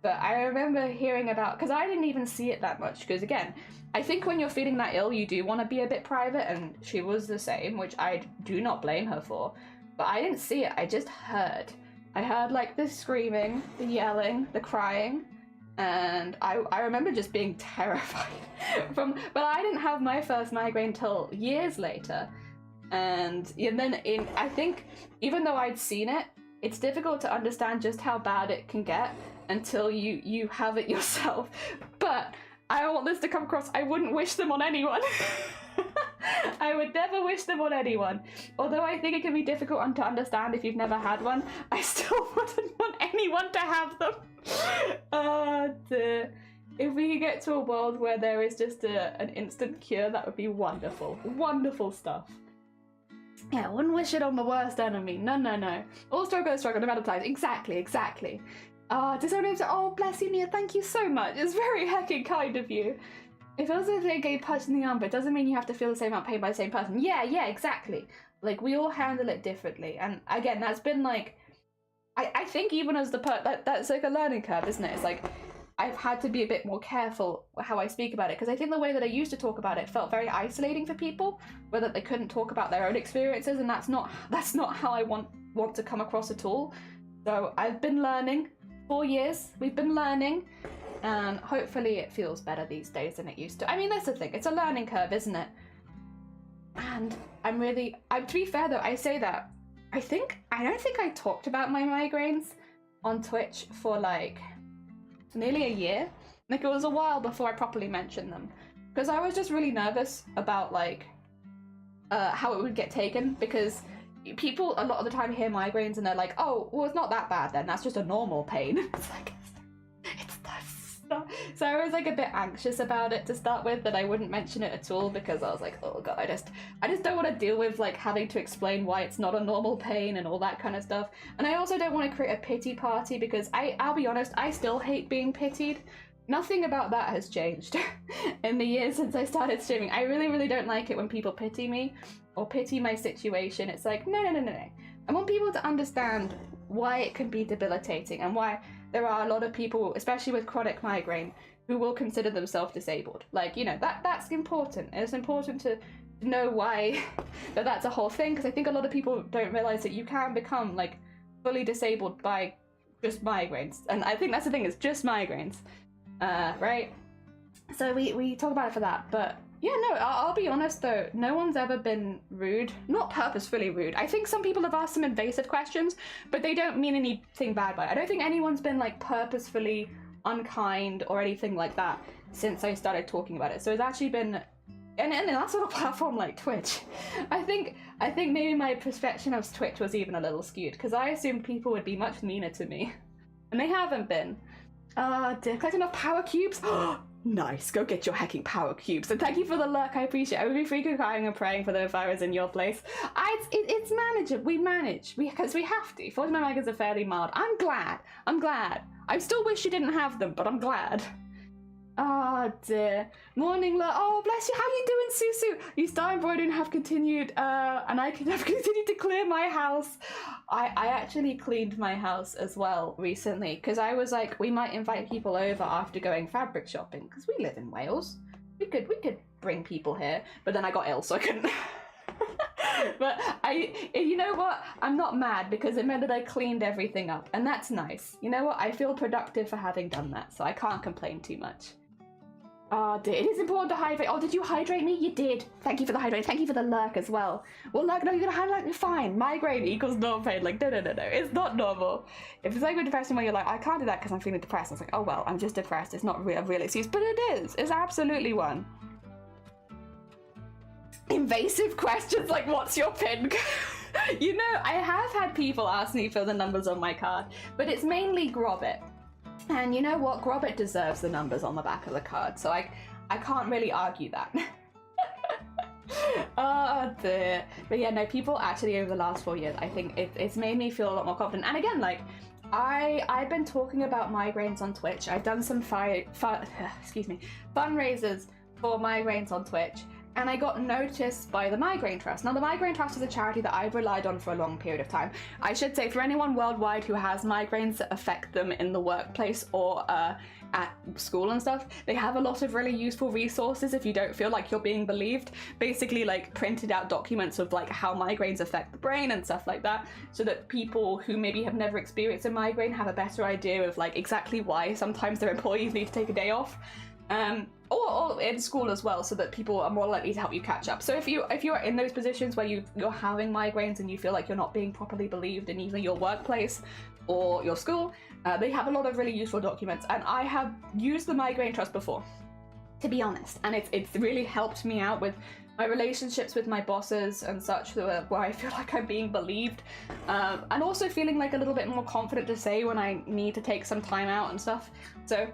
But I remember hearing about, because I didn't even see it that much, because again, I think when you're feeling that ill, you do want to be a bit private, and she was the same, which I do not blame her for. But I didn't see it, I just heard. I heard like the screaming, the yelling, the crying, and I remember just being terrified but I didn't have my first migraine till years later. And then I think even though I'd seen it, it's difficult to understand just how bad it can get until you have it yourself. But I don't want this to come across, I wouldn't wish them on anyone. I would never wish them on anyone. Although I think it can be difficult to understand if you've never had one, I still wouldn't want anyone to have them. If we could get to a world where there is just an instant cure, that would be wonderful. Wonderful stuff. Yeah, I wouldn't wish it on the worst enemy. No. All struggle, no advertise. Exactly. Does anyone say, oh, bless you, Nia, thank you so much. It's very heckin' kind of you. It feels like they get punched in the arm, but it doesn't mean you have to feel the same amount of pain by the same person. Yeah, exactly. Like, we all handle it differently. And again, that's been like, I think even as that's like a learning curve, isn't it? It's like, I've had to be a bit more careful how I speak about it, because I think the way that I used to talk about it felt very isolating for people, where they couldn't talk about their own experiences, and that's not how I want to come across at all. So I've been learning. 4 years, we've been learning, and hopefully it feels better these days than it used to. I mean, that's the thing, it's a learning curve, isn't it? And to be fair though, I say that, I don't think I talked about my migraines on Twitch for like nearly a year. Like, it was a while before I properly mentioned them, because I was just really nervous about like how it would get taken, because people a lot of the time hear migraines and they're like, oh, well, it's not that bad then, that's just a normal pain. It's like, it's that stuff. So I was like a bit anxious about it to start with, that I wouldn't mention it at all, because I was like, oh god, I just don't want to deal with like having to explain why it's not a normal pain and all that kind of stuff. And I also don't want to create a pity party, because I'll be honest, I still hate being pitied. Nothing about that has changed in the years since I started streaming. I really don't like it when people pity me or pity my situation. It's like, no. I want people to understand why it can be debilitating, and why there are a lot of people, especially with chronic migraine, who will consider themselves disabled. Like, you know, that's important. It's important to know why that's a whole thing, because I think a lot of people don't realize that you can become like fully disabled by just migraines. And I think that's the thing, it's just migraines. Right? So we talk about it for that, but yeah, no, I'll be honest though, no one's ever been rude, not purposefully rude. I think some people have asked some invasive questions, but they don't mean anything bad by it. I don't think anyone's been like purposefully unkind or anything like that since I started talking about it. So it's actually been and that's on a platform like Twitch. I think maybe my perception of Twitch was even a little skewed, because I assumed people would be much meaner to me, and they haven't been. Collecting enough power cubes? Nice, go get your hacking power cubes. And thank you for the lurk, I appreciate it. I would be freaking crying and praying for them if I was in your place. It's manageable, we manage, because we have to. 49 megas are fairly mild. I'm glad. I still wish you didn't have them, but I'm glad. Oh dear. Morning, oh bless you, how you doing, Susu? You start embroidering and have continued, and I have continued to clear my house. I actually cleaned my house as well recently, because I was like, we might invite people over after going fabric shopping, because we live in Wales. We could bring people here, but then I got ill, so I couldn't. But you know what? I'm not mad, because it meant that I cleaned everything up, and that's nice. You know what? I feel productive for having done that, so I can't complain too much. Oh dear, it is important to hydrate. Oh, did you hydrate me? You did. Thank you for the hydrate. Thank you for the lurk as well. Well, lurk, no, you're gonna hydrate me, fine. Migraine equals normal pain. Like, no. It's not normal. If it's like a depression where you're like, I can't do that because I'm feeling depressed. It's like, oh well, I'm just depressed. It's not a real excuse, but it is. It's absolutely one. Invasive questions like, what's your pin? You know, I have had people ask me for the numbers on my card, but it's mainly Grobbit. And you know what? Grobbit deserves the numbers on the back of the card, so I can't really argue that. Oh dear. But yeah, no, people actually over the last 4 years, I think it's made me feel a lot more confident. And again, like, I've been talking about migraines on Twitch. I've done some fundraisers for migraines on Twitch. And I got noticed by the Migraine Trust. Now, the Migraine Trust is a charity that I've relied on for a long period of time. I should say, for anyone worldwide who has migraines that affect them in the workplace or at school and stuff, they have a lot of really useful resources if you don't feel like you're being believed. Basically, like, printed out documents of like how migraines affect the brain and stuff like that, so that people who maybe have never experienced a migraine have a better idea of like exactly why sometimes their employees need to take a day off. Or in school as well, so that people are more likely to help you catch up. So if you're in those positions where you're having migraines and you feel like you're not being properly believed in either your workplace or your school, they have a lot of really useful documents, and I have used the Migraine Trust before, to be honest, and it's really helped me out with my relationships with my bosses and such, where I feel like I'm being believed, and also feeling like a little bit more confident to say when I need to take some time out and stuff. So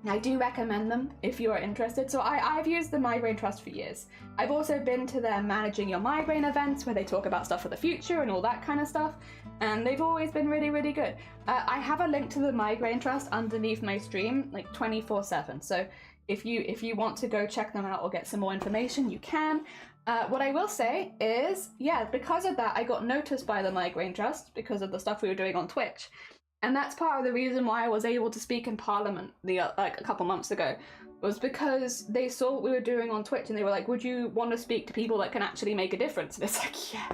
I do recommend them if you are interested. So I've used the Migraine Trust for years. I've also been to their Managing Your Migraine events where they talk about stuff for the future and all that kind of stuff, and they've always been really, really good. I have a link to the Migraine Trust underneath my stream, like 24/7. So if you want to go check them out or get some more information, you can. What I will say is, yeah, because of that, I got noticed by the Migraine Trust because of the stuff we were doing on Twitch. And that's part of the reason why I was able to speak in Parliament like a couple months ago, was because they saw what we were doing on Twitch and they were like, would you want to speak to people that can actually make a difference? And it's like, yeah,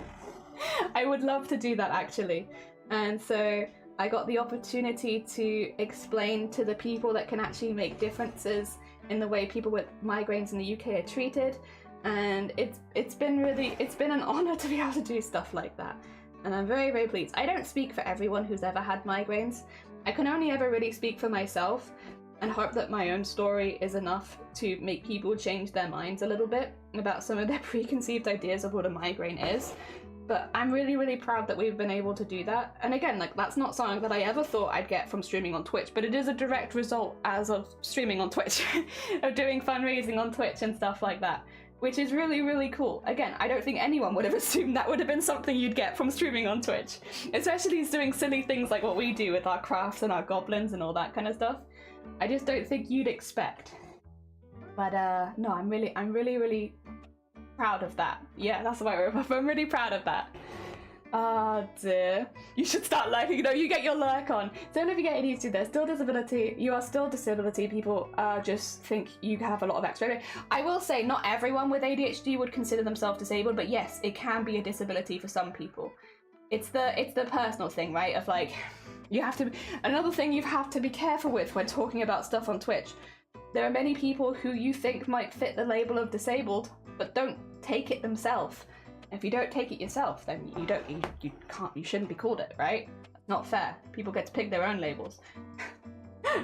I would love to do that actually. And so I got the opportunity to explain to the people that can actually make differences in the way people with migraines in the UK are treated. And it's been an honor to be able to do stuff like that. And I'm very, very pleased. I don't speak for everyone who's ever had migraines. I can only ever really speak for myself and hope that my own story is enough to make people change their minds a little bit about some of their preconceived ideas of what a migraine is. But I'm really, really proud that we've been able to do that. And again, like, that's not something that I ever thought I'd get from streaming on Twitch, but it is a direct result as of streaming on Twitch, of doing fundraising on Twitch and stuff like that, which is really, really cool. Again, I don't think anyone would have assumed that would have been something you'd get from streaming on Twitch, especially doing silly things like what we do with our crafts and our goblins and all that kind of stuff. I just don't think you'd expect. But no, I'm really, really proud of that. Yeah, that's the right word. I'm really proud of that. Oh dear. You should start lurking. You know, you get your lurk on. Don't ever get used to this. Still disability. You are still disability. People just think you have a lot of extra. I will say not everyone with ADHD would consider themselves disabled, but yes, it can be a disability for some people. It's the personal thing, right? Of like, you have to. Another thing you have to be careful with when talking about stuff on Twitch. There are many people who you think might fit the label of disabled, but don't take it themselves. If you don't take it yourself, then you shouldn't be called it, right? Not fair. People get to pick their own labels.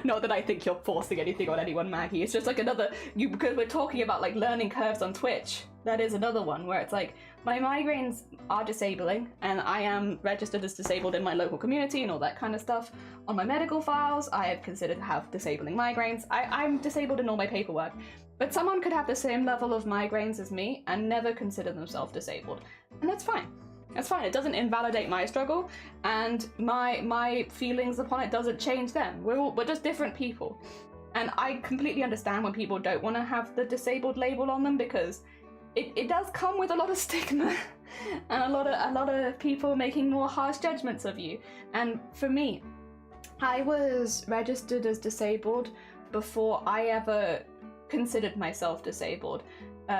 Not that I think you're forcing anything on anyone, Maggie. It's just like another, because we're talking about like learning curves on Twitch. That is another one where it's like, my migraines are disabling and I am registered as disabled in my local community and all that kind of stuff. On my medical files, I have considered to have disabling migraines. I'm disabled in all my paperwork. But someone could have the same level of migraines as me and never consider themselves disabled. And that's fine. That's fine. It doesn't invalidate my struggle, and my feelings upon it doesn't change them. We're just different people. And I completely understand when people don't want to have the disabled label on them, because it does come with a lot of stigma and a lot of people making more harsh judgments of you. And for me, I was registered as disabled before I ever considered myself disabled.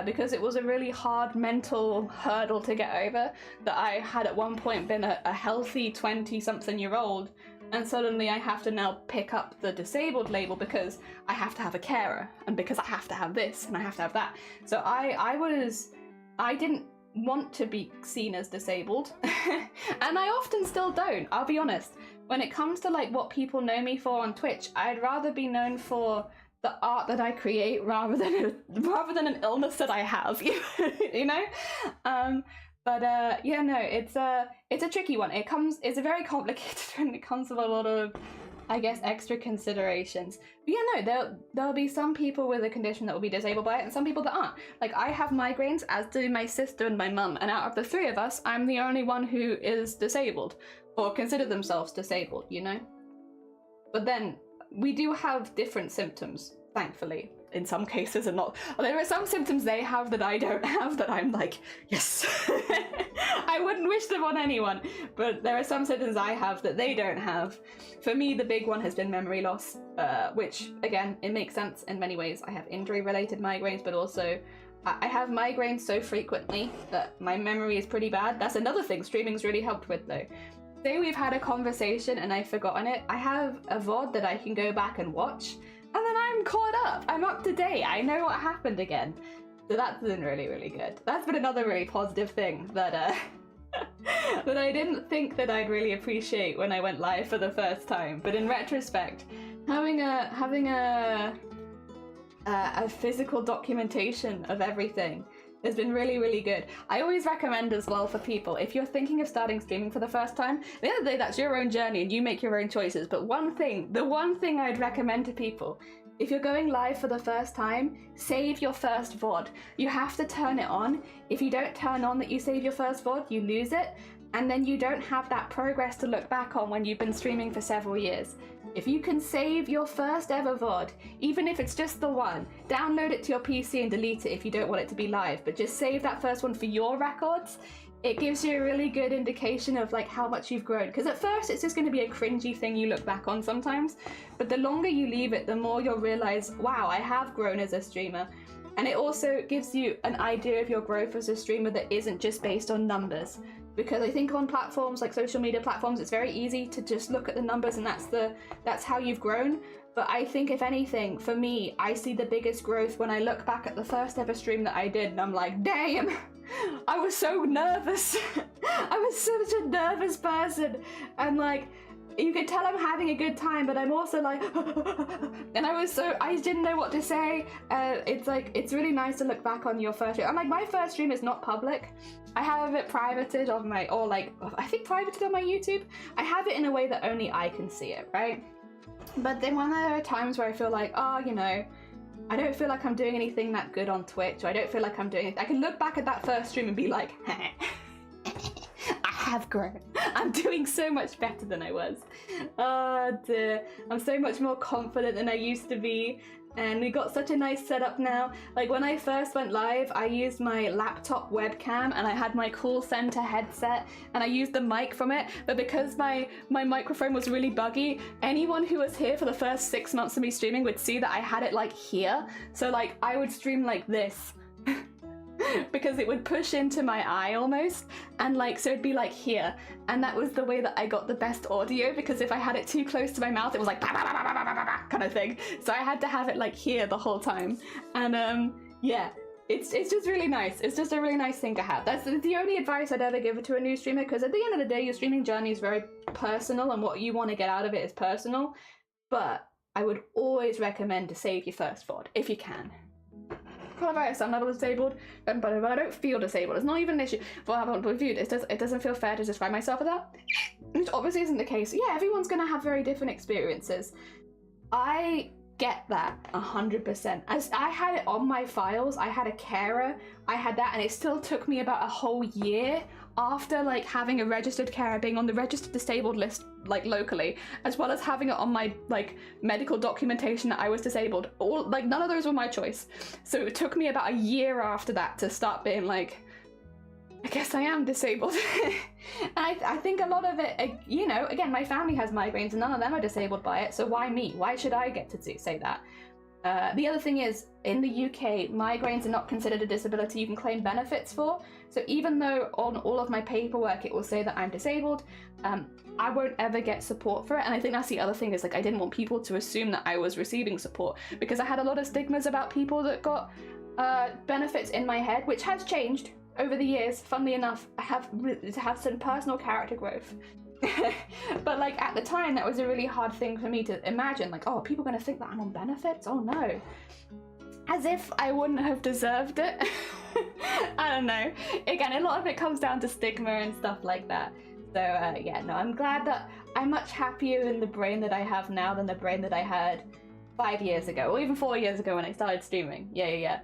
Because it was a really hard mental hurdle to get over, that I had at one point been a healthy 20-something-year-old, and suddenly I have to now pick up the disabled label because I have to have a carer, and because I have to have this, and I have to have that. So I didn't want to be seen as disabled, and I often still don't, I'll be honest. When it comes to like what people know me for on Twitch, I'd rather be known for the art that I create rather than an illness that I have, you know. Yeah, no, it's a tricky one. It's a very complicated when it comes with a lot of, I guess, extra considerations. But yeah, no, there'll be some people with a condition that will be disabled by it, and some people that aren't. Like, I have migraines, as do my sister and my mum, and out of the three of us, I'm the only one who is disabled, or consider themselves disabled, you know. But then we do have different symptoms, thankfully, in some cases, and not. There are some symptoms they have that I don't have that I'm like, yes. I wouldn't wish them on anyone, but there are some symptoms I have that they don't have. For me, the big one has been memory loss, which, again, it makes sense in many ways. I have injury-related migraines, but also I have migraines so frequently that my memory is pretty bad. That's another thing streaming's really helped with, though. Say we've had a conversation and I've forgotten it, I have a VOD that I can go back and watch, and then I'm caught up. I'm up to date. I know what happened again. So that's been really, really good. That's been another really positive thing that that I didn't think that I'd really appreciate when I went live for the first time. But in retrospect, having a physical documentation of everything has been really, really good. I always recommend as well for people, if you're thinking of starting streaming for the first time, at the end of the day, that's your own journey and you make your own choices. But the one thing I'd recommend to people, if you're going live for the first time, save your first VOD. You have to turn it on. If you don't turn on that you save your first VOD, you lose it. And then you don't have that progress to look back on when you've been streaming for several years. If you can save your first ever VOD, even if it's just the one, download it to your PC and delete it if you don't want it to be live, but just save that first one for your records. It gives you a really good indication of like how much you've grown. Because at first it's just going to be a cringy thing you look back on sometimes, but the longer you leave it, the more you'll realize, wow, I have grown as a streamer. And it also gives you an idea of your growth as a streamer that isn't just based on numbers. Because I think on platforms like social media platforms, it's very easy to just look at the numbers and that's how you've grown. But I think if anything, for me, I see the biggest growth when I look back at the first ever stream that I did and I'm like, damn, I was so nervous. I was such a nervous person. And like, you can tell I'm having a good time, but I'm also like, and I didn't know what to say. It's really nice to look back on your first stream. I'm like, my first stream is not public. I have it privated on my, I think privated on my YouTube. I have it in a way that only I can see it, right? But then when there are times where I feel like, oh, you know, I don't feel like I'm doing anything that good on Twitch, or I don't feel like I'm doing it, I can look back at that first stream and be like, I have grown. I'm doing so much better than I was. Oh dear. I'm so much more confident than I used to be. And we got such a nice setup now. Like when I first went live, I used my laptop webcam and I had my call center headset and I used the mic from it. But because my microphone was really buggy, anyone who was here for the first 6 months of me streaming would see that I had it like here. So like I would stream like this. Because it would push into my eye almost, and like so it'd be like here, and that was the way that I got the best audio, because if I had it too close to my mouth it was like kind of thing, so I had to have it like here the whole time. And yeah, it's just really nice. It's just a really nice thing to have. That's the only advice I'd ever give to a new streamer, because at the end of the day your streaming journey is very personal and what you want to get out of it is personal, but I would always recommend to save your first VOD if you can. Coronavirus, I'm not disabled, but I don't feel disabled. It's not even an issue. Well, I haven't reviewed it. It doesn't feel fair to describe myself as that. Which obviously isn't the case. Yeah, everyone's gonna have very different experiences. I get that 100%. As I had it on my files, I had a carer, I had that, and it still took me about a whole year after like having a registered carer, being on the registered disabled list like locally, as well as having it on my like medical documentation that I was disabled. All like none of those were my choice. So it took me about a year after that to start being like, I guess I am disabled. And I think a lot of it, you know, again, my family has migraines and none of them are disabled by it, so why me? Why should I get to say that? The other thing is, in the UK, migraines are not considered a disability you can claim benefits for. So even though on all of my paperwork it will say that I'm disabled, I won't ever get support for it. And I think that's the other thing, is like I didn't want people to assume that I was receiving support, because I had a lot of stigmas about people that got benefits in my head, which has changed over the years. Funnily enough, I have some personal character growth. But like at the time, that was a really hard thing for me to imagine, like, oh, people are gonna think that I'm on benefits? Oh no. As if I wouldn't have deserved it. I don't know. Again, a lot of it comes down to stigma and stuff like that. So yeah, no, I'm glad that I'm much happier in the brain that I have now than the brain that I had 5 years ago, or even 4 years ago when I started streaming. Yeah.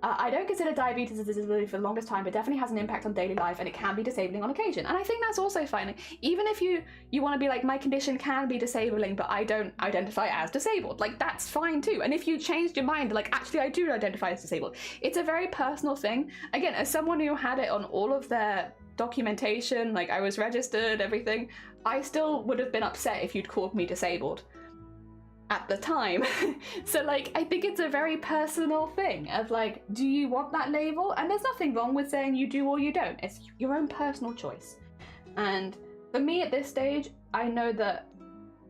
I don't consider diabetes a disability for the longest time, but definitely has an impact on daily life, and it can be disabling on occasion. And I think that's also fine. Even if you want to be like, my condition can be disabling, but I don't identify as disabled, like that's fine too. And if you changed your mind, like actually I do identify as disabled, it's a very personal thing. Again, as someone who had it on all of their documentation, like I was registered, everything, I still would have been upset if you'd called me disabled at the time. So like I think it's a very personal thing of like, do you want that label? And there's nothing wrong with saying you do or you don't. It's your own personal choice. And for me at this stage, I know that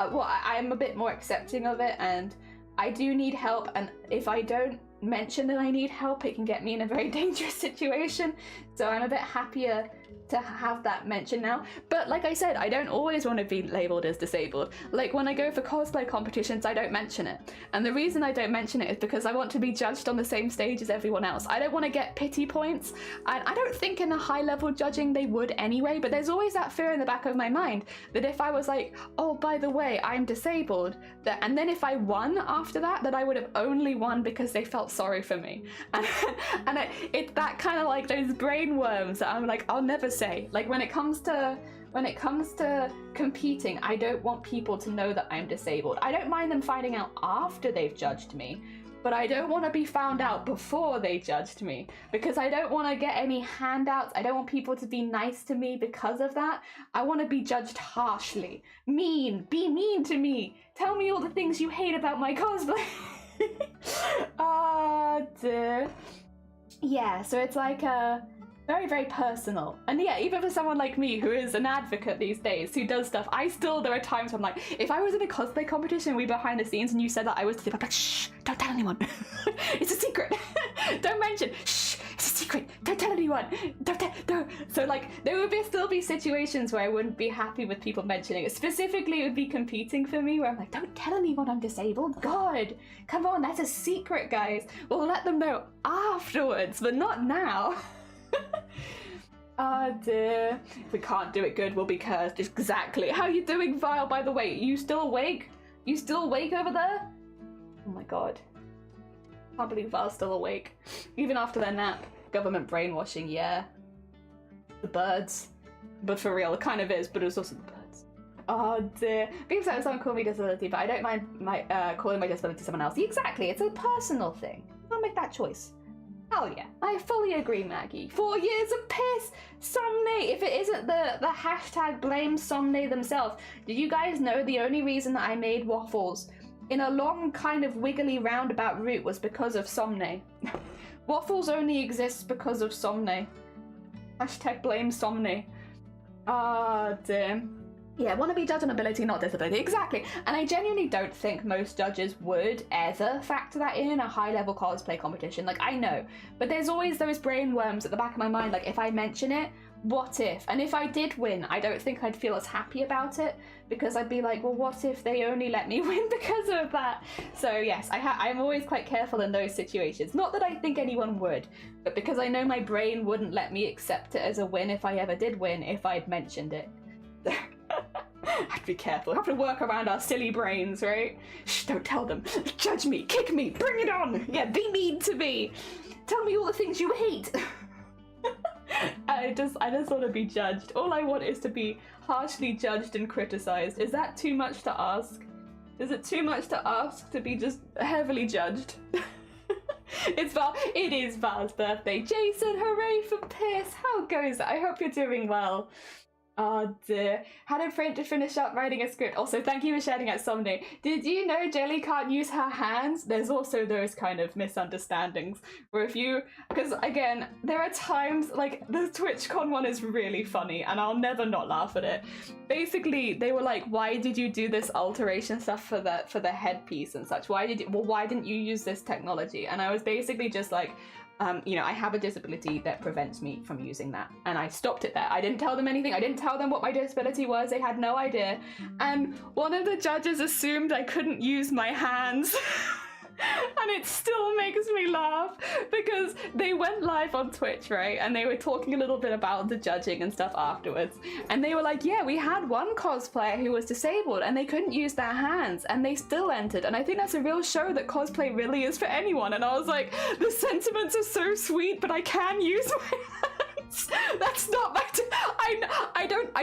I'm a bit more accepting of it, and I do need help, and if I don't mention that I need help, it can get me in a very dangerous situation. So I'm a bit happier to have that mention now. But like I said, I don't always want to be labeled as disabled. Like when I go for cosplay competitions, I don't mention it. And the reason I don't mention it is because I want to be judged on the same stage as everyone else. I don't want to get pity points. And I don't think in a high level judging they would anyway, but there's always that fear in the back of my mind that if I was like, oh, by the way, I'm disabled, and then if I won after that I would have only won because they felt sorry for me. And it's that kind of like those brain worms that I'm like, I'll never say. Like when it comes to competing, I don't want people to know that I'm disabled. I don't mind them finding out after they've judged me, but I don't want to be found out before they judged me, because I don't want to get any handouts. I don't want people to be nice to me because of that. I want to be judged harshly. Be mean to me. Tell me all the things you hate about my cosplay. Oh dear. Yeah, so it's like very, very personal. And yeah, even for someone like me who is an advocate these days, who does stuff, there are times where I'm like, if I was in a cosplay competition and we behind the scenes and you said that I was disabled, I'm like, shh, don't tell anyone. It's a secret. Don't mention. Shh, it's a secret. Don't tell anyone. Don't. So like, there would still be situations where I wouldn't be happy with people mentioning it. Specifically, it would be competing for me, where I'm like, don't tell anyone I'm disabled. God, come on, that's a secret, guys. We'll let them know afterwards, but not now. Oh dear. If we can't do it good, we'll be cursed. Exactly. How are you doing, Vile, by the way? You still awake? You still awake over there? Oh my god. Can't believe Vile's still awake. Even after their nap. Government brainwashing, yeah. The birds. But for real, it kind of is, but it was also the birds. Oh dear. Being said, someone called me disability, but I don't mind calling my disability to someone else. Exactly, it's a personal thing. I'll make that choice. Oh yeah, I fully agree, Maggie. 4 years of piss! Somnay! If it isn't the hashtag blame Somnay themselves. Did you guys know the only reason that I made waffles in a long kind of wiggly roundabout route was because of Somnay? Waffles only exist because of Somnay. Hashtag blame Somnay. Ah, damn. Yeah, want to be judged on ability, not disability. Exactly. And I genuinely don't think most judges would ever factor that in a high-level cosplay competition. Like, I know, but there's always those brain worms at the back of my mind, like, if I mention it, what if? And if I did win, I don't think I'd feel as happy about it, because I'd be like, well, what if they only let me win because of that? So yes, I'm always quite careful in those situations. Not that I think anyone would, but because I know my brain wouldn't let me accept it as a win if I ever did win, if I'd mentioned it. I'd be careful. I have to work around our silly brains, right? Shh, don't tell them. Judge me, kick me, bring it on. Yeah, be mean to me. Tell me all the things you hate. I just want to be judged. All I want is to be harshly judged and criticized. Is that too much to ask? Is it too much to ask to be just heavily judged? It is Val's birthday. Jason, hooray for Pierce. How goes it? I hope you're doing well. Oh dear. Had a friend to finish up writing a script. Also, thank you for shouting out Somni. Did you know Jelly can't use her hands? There's also those kind of misunderstandings where if you, because again, there are times, like the TwitchCon one is really funny and I'll never not laugh at it. Basically, they were like, why did you do this alteration stuff for the headpiece and such? Why didn't you use this technology? And I was basically just like, you know, I have a disability that prevents me from using that. And I stopped it there. I didn't tell them anything. I didn't tell them what my disability was. They had no idea. And one of the judges assumed I couldn't use my hands. And it still makes me laugh because they went live on Twitch, right? And they were talking a little bit about the judging and stuff afterwards. And they were like, yeah, we had one cosplayer who was disabled and they couldn't use their hands and they still entered. And I think that's a real show that cosplay really is for anyone. And I was like, the sentiments are so sweet, but I can use my hands. That's not my...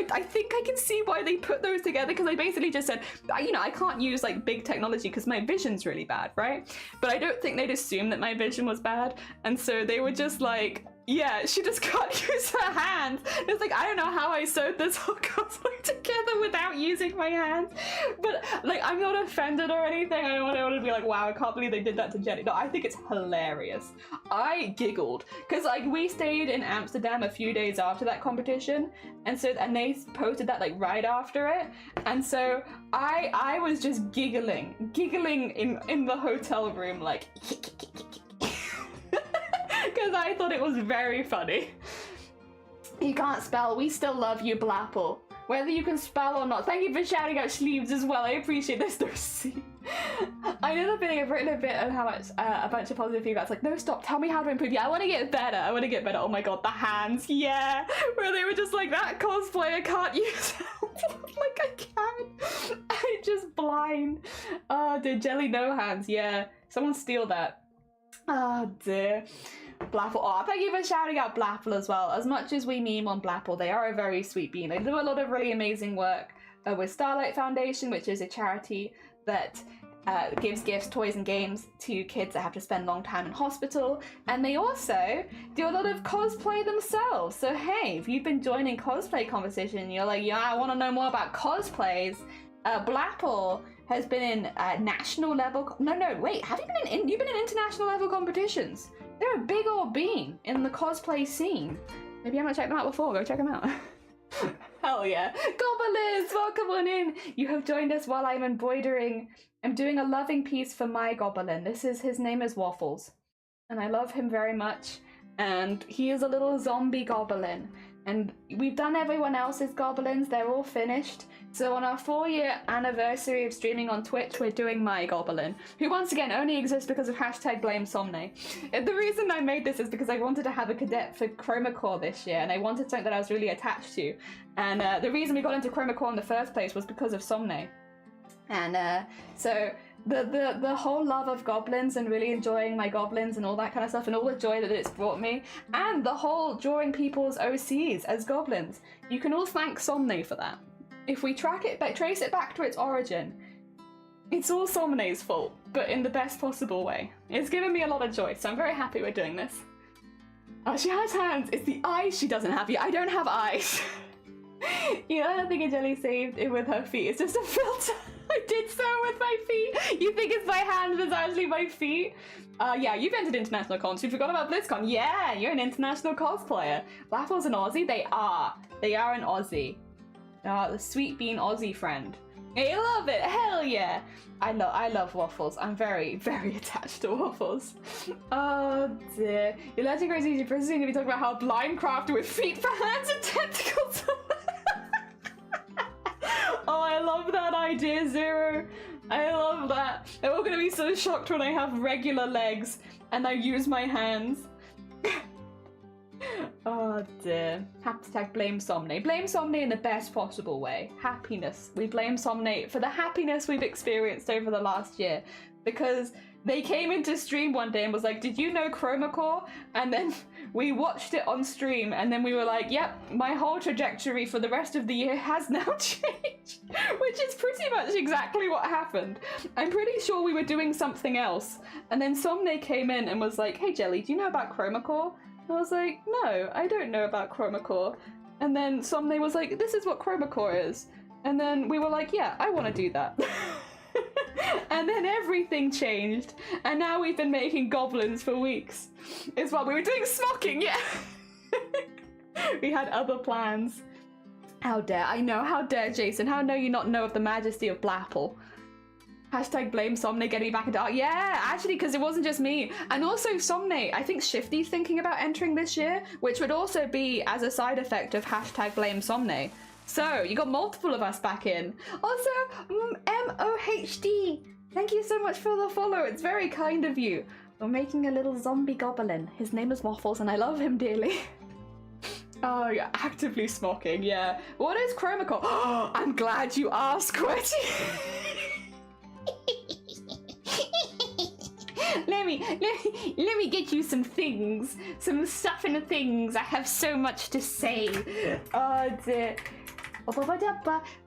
I think I can see why they put those together, because I basically just said, you know, I can't use like big technology because my vision's really bad, right? But I don't think they'd assume that my vision was bad, and so they were just like, yeah, she just can't use her hands. It's like, I don't know how I sewed this whole cosplay together without using my hands. But like, I'm not offended or anything. I don't want to be like, wow, I can't believe they did that to Jenny. No, I think it's hilarious. I giggled because like we stayed in Amsterdam a few days after that competition, and they posted that like right after it, and so I was just giggling in the hotel room, like because I thought it was very funny. You can't spell. We still love you, Blapple. Whether you can spell or not. Thank you for shouting out sleeves as well. I appreciate this. No C. I know that I've written a bit of how much a bunch of positive feedback. It's like, no, stop. Tell me how to improve. Yeah, I want to get better. I want to get better. Oh my god, the hands. Yeah, where they were just like, that cosplayer can't use help. Like, I can. I'm just blind. Oh, did Jelly no hands? Yeah, someone steal that. Oh dear. Blapple. Oh, thank you for shouting out Blapple as well. As much as we meme on Blapple, they are a very sweet being. They do a lot of really amazing work with Starlight Foundation, which is a charity that gives gifts, toys and games to kids that have to spend a long time in hospital. And they also do a lot of cosplay themselves. So hey, if you've been joining cosplay conversation and you're like, yeah, I want to know more about cosplays, Blapple has been in national level... No, wait, have you been in... You've been in international level competitions. They're a big old bean in the cosplay scene. Maybe I haven't checked them out before. Go check them out. Hell yeah. Goblins, welcome on in. You have joined us while I'm embroidering. I'm doing a loving piece for my goblin. His name is Waffles. And I love him very much. And he is a little zombie goblin. And we've done everyone else's goblins. They're all finished. So on our 4-year anniversary of streaming on Twitch, we're doing my goblin, who once again only exists because of #BlameSomne. The reason I made this is because I wanted to have a cadet for Chromacore this year, and I wanted something that I was really attached to. And the reason we got into Chromacore in the first place was because of Somne. And so the whole love of goblins and really enjoying my goblins and all that kind of stuff and all the joy that it's brought me, and the whole drawing people's OCs as goblins, you can all thank Somne for that. If we trace it back to its origin, it's all Somne's fault, but in the best possible way. It's given me a lot of joy, so I'm very happy we're doing this. She has hands. It's the eyes she doesn't have. I don't have eyes. You know, I think Jelly saved it with her feet. It's just a filter. I did so with my feet. You think it's my hands, but it's actually my feet. Yeah, you've entered international cons. You forgot about BlizzCon. Yeah, you're an international cosplayer. Baffle's an Aussie. They are an Aussie. The sweet bean Aussie friend. I love it. Hell yeah. I love waffles. I'm very, very attached to waffles. Oh dear. Your legendary is easy processing to be talking about how blind crafted with feet for hands and tentacles. Oh, I love that idea, Zero. I love that. They're all gonna be so shocked when I have regular legs and I use my hands. Oh dear. Hashtag blame Somnate. Blame Somnate in the best possible way. Happiness. We blame Somnate for the happiness we've experienced over the last year. Because they came into stream one day and was like, did you know Chroma Core? And then we watched it on stream and then we were like, yep, my whole trajectory for the rest of the year has now changed. Which is pretty much exactly what happened. I'm pretty sure we were doing something else. And then Somnate came in and was like, hey Jelly, do you know about Chroma Core? I was like, no, I don't know about Chroma Core. And then Somnate was like, this is what Chroma Core is. And then we were like, yeah, I want to do that. And then everything changed. And now we've been making goblins for weeks. It's what we were doing smocking, yeah. We had other plans. How dare, I know, how dare Jason, how dare you not know of the majesty of Blapple? Hashtag blame Somnate getting me back into art. Yeah, actually, because it wasn't just me. And also Somnate, I think Shifty's thinking about entering this year, which would also be as a side effect of hashtag blame Somnate. So, you got multiple of us back in. Also, MOHD, thank you so much for the follow. It's very kind of you. We're making a little zombie goblin. His name is Waffles and I love him dearly. Oh, you're actively smocking, yeah. What is Chroma Core? Oh, I'm glad you asked, Quetty. Let me get you some things, some stuff and things. I have so much to say. Oh dear.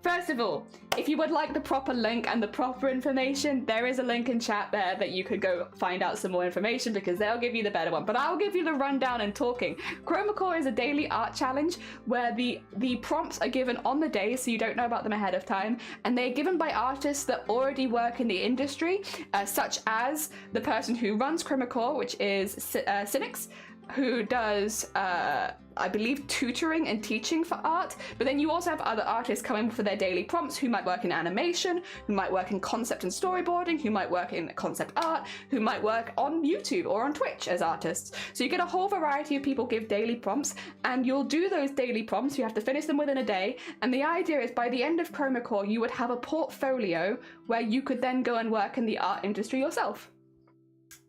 First of all, if you would like the proper link and the proper information, there is a link in chat there that you could go find out some more information because they'll give you the better one. But I'll give you the rundown and talking. Chroma Core is a daily art challenge where the prompts are given on the day so you don't know about them ahead of time. And they're given by artists that already work in the industry, such as the person who runs Chroma Core, which is Cynics, who does, I believe, tutoring and teaching for art. But then you also have other artists coming for their daily prompts who might work in animation, who might work in concept and storyboarding, who might work in concept art, who might work on YouTube or on Twitch as artists. So you get a whole variety of people give daily prompts, and you'll do those daily prompts. You have to finish them within a day. And the idea is by the end of Chroma Core, you would have a portfolio where you could then go and work in the art industry yourself.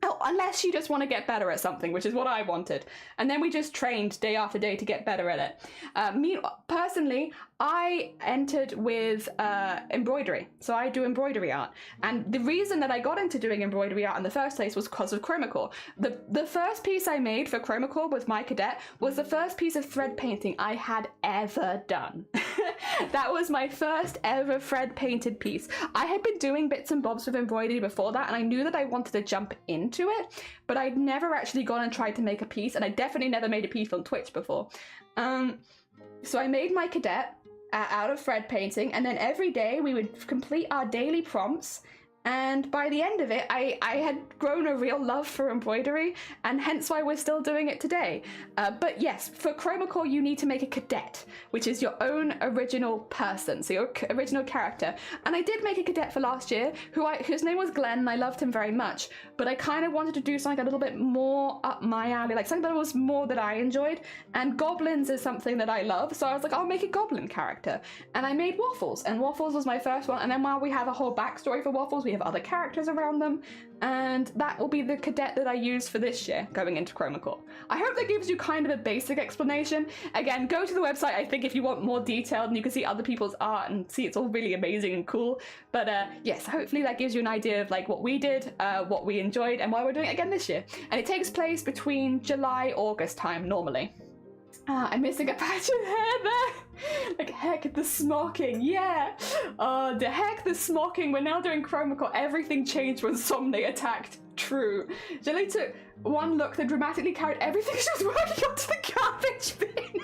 Oh, unless you just want to get better at something, which is what I wanted. And then we just trained day after day to get better at it. Me, personally, I entered with embroidery. So I do embroidery art. And the reason that I got into doing embroidery art in the first place was because of Chroma Core. The first piece I made for Chroma Core with my cadet was the first piece of thread painting I had ever done. That was my first ever thread painted piece. I had been doing bits and bobs with embroidery before that, and I knew that I wanted to jump into it, but I'd never actually gone and tried to make a piece, and I definitely never made a piece on Twitch before. So I made my cadet out of thread painting, and then every day we would complete our daily prompts. And by the end of it, I had grown a real love for embroidery, and hence why we're still doing it today. But yes, for Chroma Core, you need to make a cadet, which is your own original person, so your original character. And I did make a cadet for last year, whose name was Glenn, and I loved him very much. But I kind of wanted to do something a little bit more up my alley, like something that was more that I enjoyed. And goblins is something that I love, so I was like, I'll make a goblin character. And I made Waffles, and Waffles was my first one. And then while we have a whole backstory for Waffles, we have other characters around them, and that will be the cadet that I use for this year going into Chroma Core. I hope that gives you kind of a basic explanation. Again, go to the website, I think, if you want more detailed and you can see other people's art and see it's all really amazing and cool. But yes, hopefully that gives you an idea of like what we did, what we enjoyed, and why we're doing it again this year. And it takes place between July, August time normally. I'm missing a patch of hair there. Like, heck, the smocking, yeah. Oh, the heck, the smocking. We're now doing Chroma Core. Everything changed when Somnate attacked. True. Jelly took one look that dramatically carried everything she was working onto the garbage bin.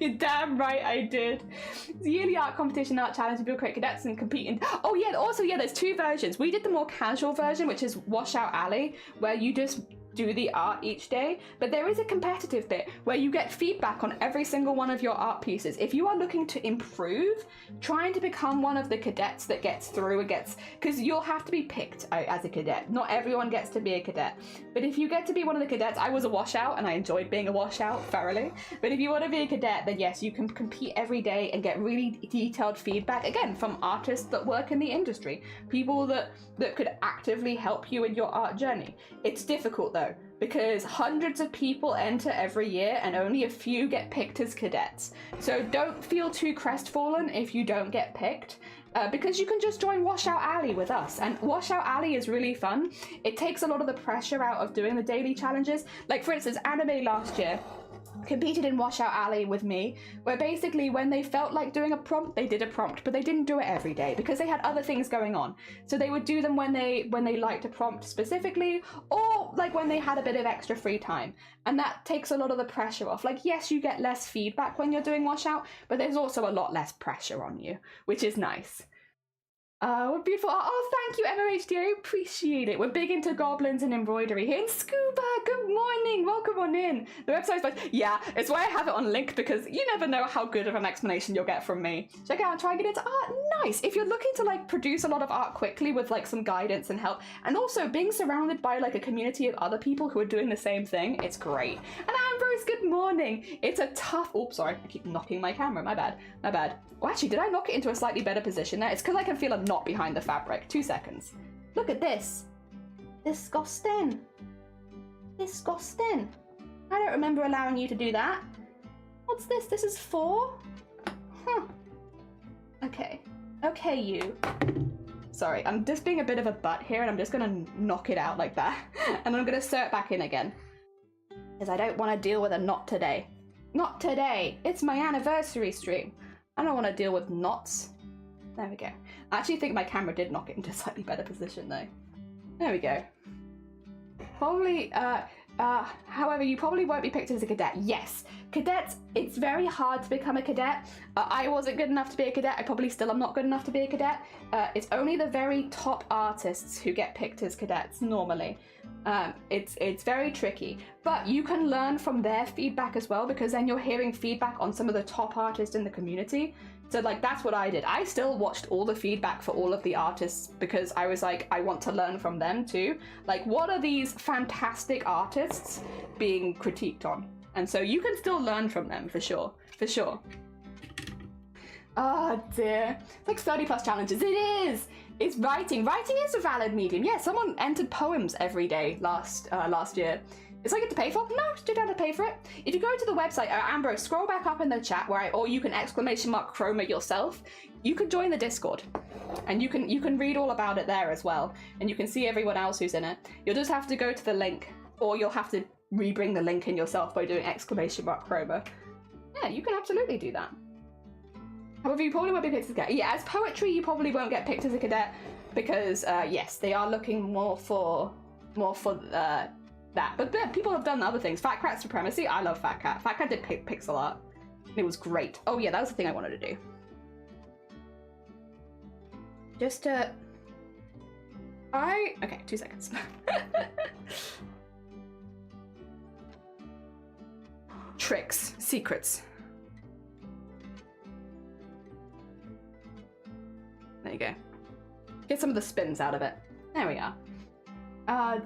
You're damn right I did. It's a yearly art competition, art challenge, people create cadets and compete in. Oh yeah, also yeah, there's two versions. We did the more casual version, which is Washout Alley, where you just do the art each day, but there is a competitive bit where you get feedback on every single one of your art pieces. If you are looking to improve, trying to become one of the cadets that gets through and gets, because you'll have to be picked as a cadet. Not everyone gets to be a cadet, but if you get to be one of the cadets, I was a washout and I enjoyed being a washout thoroughly, but if you want to be a cadet, then yes, you can compete every day and get really detailed feedback, again, from artists that work in the industry, people that could actively help you in your art journey. It's difficult though, because hundreds of people enter every year and only a few get picked as cadets. So don't feel too crestfallen if you don't get picked, because you can just join Washout Alley with us. And Washout Alley is really fun. It takes a lot of the pressure out of doing the daily challenges. Like for instance, Anime last year competed in Washout Alley with me, where basically when they felt like doing a prompt, they did a prompt, but they didn't do it every day because they had other things going on. So they would do them when they liked a prompt specifically, or like when they had a bit of extra free time. And that takes a lot of the pressure off. Like, yes, you get less feedback when you're doing Washout, but there's also a lot less pressure on you, which is nice. What beautiful art. Oh, thank you, MOHD. I appreciate it. We're big into goblins and embroidery here. And Scuba, good morning. Welcome on in. The website's like, yeah, it's why I have it on link, because you never know how good of an explanation you'll get from me. Check out and try and get into art. Nice. If you're looking to like produce a lot of art quickly with like some guidance and help, and also being surrounded by like a community of other people who are doing the same thing, it's great. And Ambrose, good morning. It's a tough, oops, sorry, I keep knocking my camera, my bad. Oh, actually, did I knock it into a slightly better position there? It's because I can feel a knot behind the fabric. 2 seconds. Look at this. Disgusting. Disgusting. I don't remember allowing you to do that. What's this? This is 4? Huh. Okay. Okay, you. Sorry, I'm just being a bit of a butt here, and I'm just gonna knock it out like that. And I'm gonna sew it back in again. Because I don't want to deal with a knot today. Not today. It's my anniversary stream. I don't want to deal with knots. There we go. I actually think my camera did knock it into a slightly better position though. There we go. Probably, however, you probably won't be picked as a cadet. Yes, cadets, it's very hard to become a cadet. I wasn't good enough to be a cadet. I probably still am not good enough to be a cadet. It's only the very top artists who get picked as cadets normally. It's very tricky, but you can learn from their feedback as well, because then you're hearing feedback on some of the top artists in the community. So like, that's what I did. I still watched all the feedback for all of the artists because I was like, I want to learn from them too. Like, what are these fantastic artists being critiqued on? And so you can still learn from them for sure, for sure. Oh dear, it's like 30 plus challenges. It is. It's writing. Writing is a valid medium. Yeah, someone entered poems every day last year. Is I get to pay for? No, you don't have to pay for it. If you go to the website, Ambrose, scroll back up in the chat or you can ! Chroma yourself. You can join the Discord, and you can read all about it there as well, and you can see everyone else who's in it. You'll just have to go to the link, or you'll have to rebring the link in yourself by doing ! Chroma. Yeah, you can absolutely do that. However, you probably won't be picked as a cadet. Yeah, as poetry, you probably won't get picked as a cadet because yes, they are looking more for that. But people have done other things. Fat Cat Supremacy. I love Fat Cat. Fat Cat did pixel art. It was great. Oh yeah, that was the thing I wanted to do. Just to... Okay, 2 seconds. Tricks. Secrets. There you go. Get some of the spins out of it. There we are.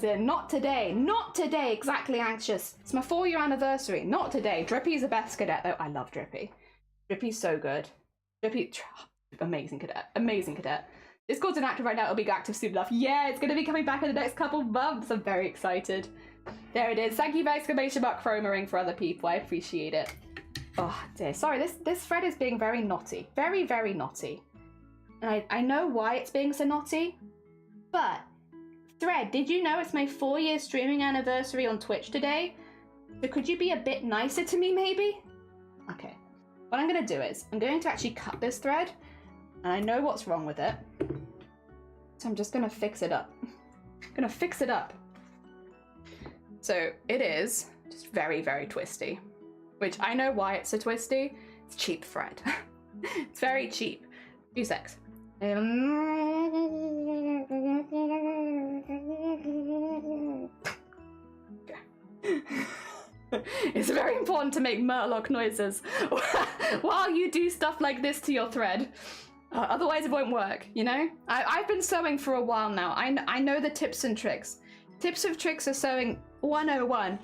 Dear, not today. Not today. Exactly, anxious. It's my 4-year anniversary. Not today. Drippy's the best cadet though. I love Drippy. Drippy's so good. Drippy, amazing cadet. Amazing cadet. Discord's inactive right now. It'll be active soon enough. Yeah, it's going to be coming back in the next couple months. I'm very excited. There it is. Thank you for ! Chromaing for other people. I appreciate it. Oh dear. Sorry, this thread is being very naughty. Very, very naughty. And I know why it's being so naughty, but thread, did you know it's my 4-year streaming anniversary on Twitch today? So could you be a bit nicer to me, maybe? Okay. What I'm going to do is, I'm going to actually cut this thread, and I know what's wrong with it. So I'm just going to fix it up. I'm going to fix it up. So it is just very, very twisty, which I know why it's so twisty. It's cheap thread. It's very cheap. Few secs. It's very important to make Murloc noises while you do stuff like this to your thread. Otherwise it won't work, you know? I've been sewing for a while now. I know the tips and tricks. Tips and tricks of sewing 101.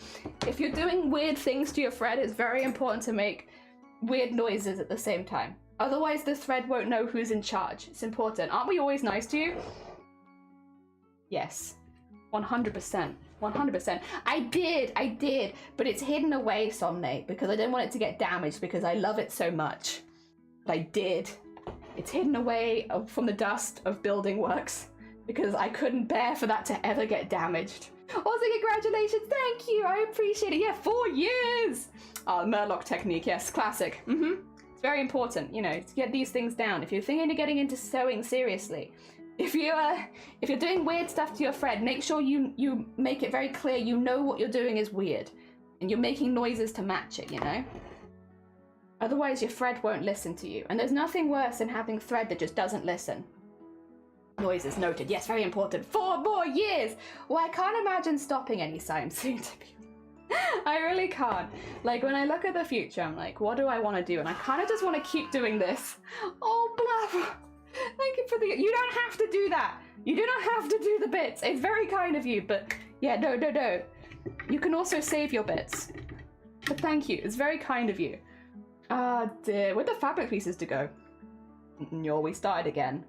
If you're doing weird things to your thread, it's very important to make weird noises at the same time. Otherwise the thread won't know who's in charge. It's important. Aren't we always nice to you? Yes. 100%. 100%. I did, but it's hidden away, Somne, because I didn't want it to get damaged because I love it so much. But I did. It's hidden away from the dust of building works because I couldn't bear for that to ever get damaged. Also, congratulations, thank you, I appreciate it. Yeah, 4 years! Murloc technique, yes, classic. It's very important, you know, to get these things down. If you're thinking of getting into sewing seriously, if you're doing weird stuff to your thread, make sure you make it very clear you know what you're doing is weird. And you're making noises to match it, you know? Otherwise your thread won't listen to you. And there's nothing worse than having thread that just doesn't listen. Noises noted. Yes, very important. 4 more years! Well, I can't imagine stopping anytime soon, to be honest. I really can't. Like, when I look at the future, I'm like, what do I want to do? And I kind of just want to keep doing this. Oh, blah. Thank you for the... You don't have to do that. You do not have to do the bits. It's very kind of you, but yeah, no. You can also save your bits. But thank you. It's very kind of you. Ah, dear. Where'd the fabric pieces to go? Neil, we started again.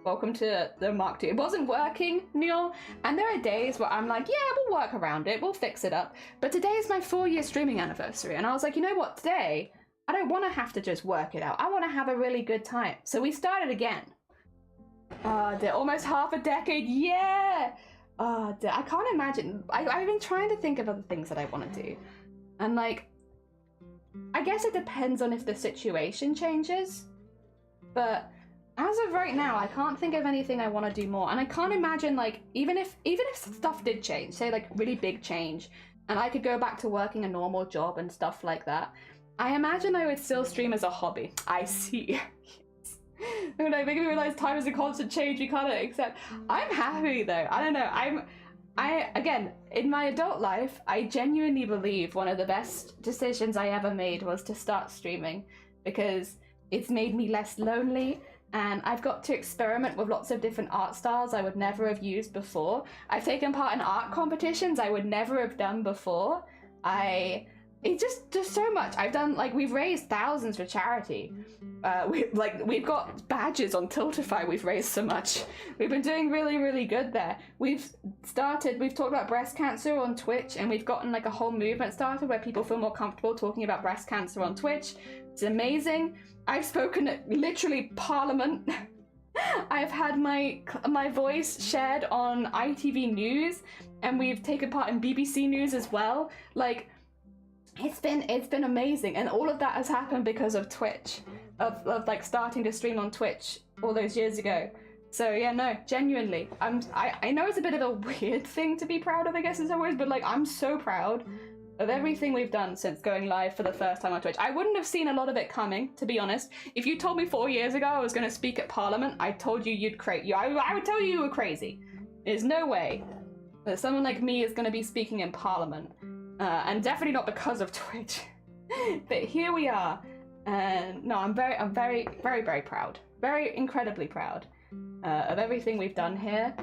Welcome to the Mark II. It wasn't working, Neil, and there are days where I'm like, yeah, we'll work around it, we'll fix it up. But today is my 4-year streaming anniversary, and I was like, you know what, today, I don't want to have to just work it out. I want to have a really good time. So we started again. They're almost half a decade, yeah! I can't imagine. I've been trying to think of other things that I want to do. And like, I guess it depends on if the situation changes, but as of right now, I can't think of anything I want to do more. And I can't imagine, like, even if stuff did change, say like really big change, and I could go back to working a normal job and stuff like that, I imagine I would still stream as a hobby. I see. When I make me realize time is a constant change, we can't accept. I'm happy though. I don't know. Again, in my adult life, I genuinely believe one of the best decisions I ever made was to start streaming, because it's made me less lonely, and I've got to experiment with lots of different art styles I would never have used before. I've taken part in art competitions I would never have done before. It's just so much. I've done, like, we've raised thousands for charity. We've got badges on Tiltify. We've raised so much. We've been doing really, really good there. We've talked about breast cancer on Twitch, and we've gotten like a whole movement started where people feel more comfortable talking about breast cancer on Twitch. It's amazing. I've spoken at literally Parliament. I've had my voice shared on ITV News, and we've taken part in BBC News as well. Like, it's been amazing, and all of that has happened because of Twitch, of like starting to stream on Twitch all those years ago. So yeah, no, genuinely, I know it's a bit of a weird thing to be proud of, I guess in some ways, but like, I'm so proud of everything we've done since going live for the first time on Twitch. I wouldn't have seen a lot of it coming, to be honest. If you told me 4 years ago I was going to speak at Parliament, I told you I would tell you were crazy. There's no way that someone like me is going to be speaking in Parliament. And definitely not because of Twitch. But here we are. And no, I'm very, very, very proud. Very incredibly proud of everything we've done here.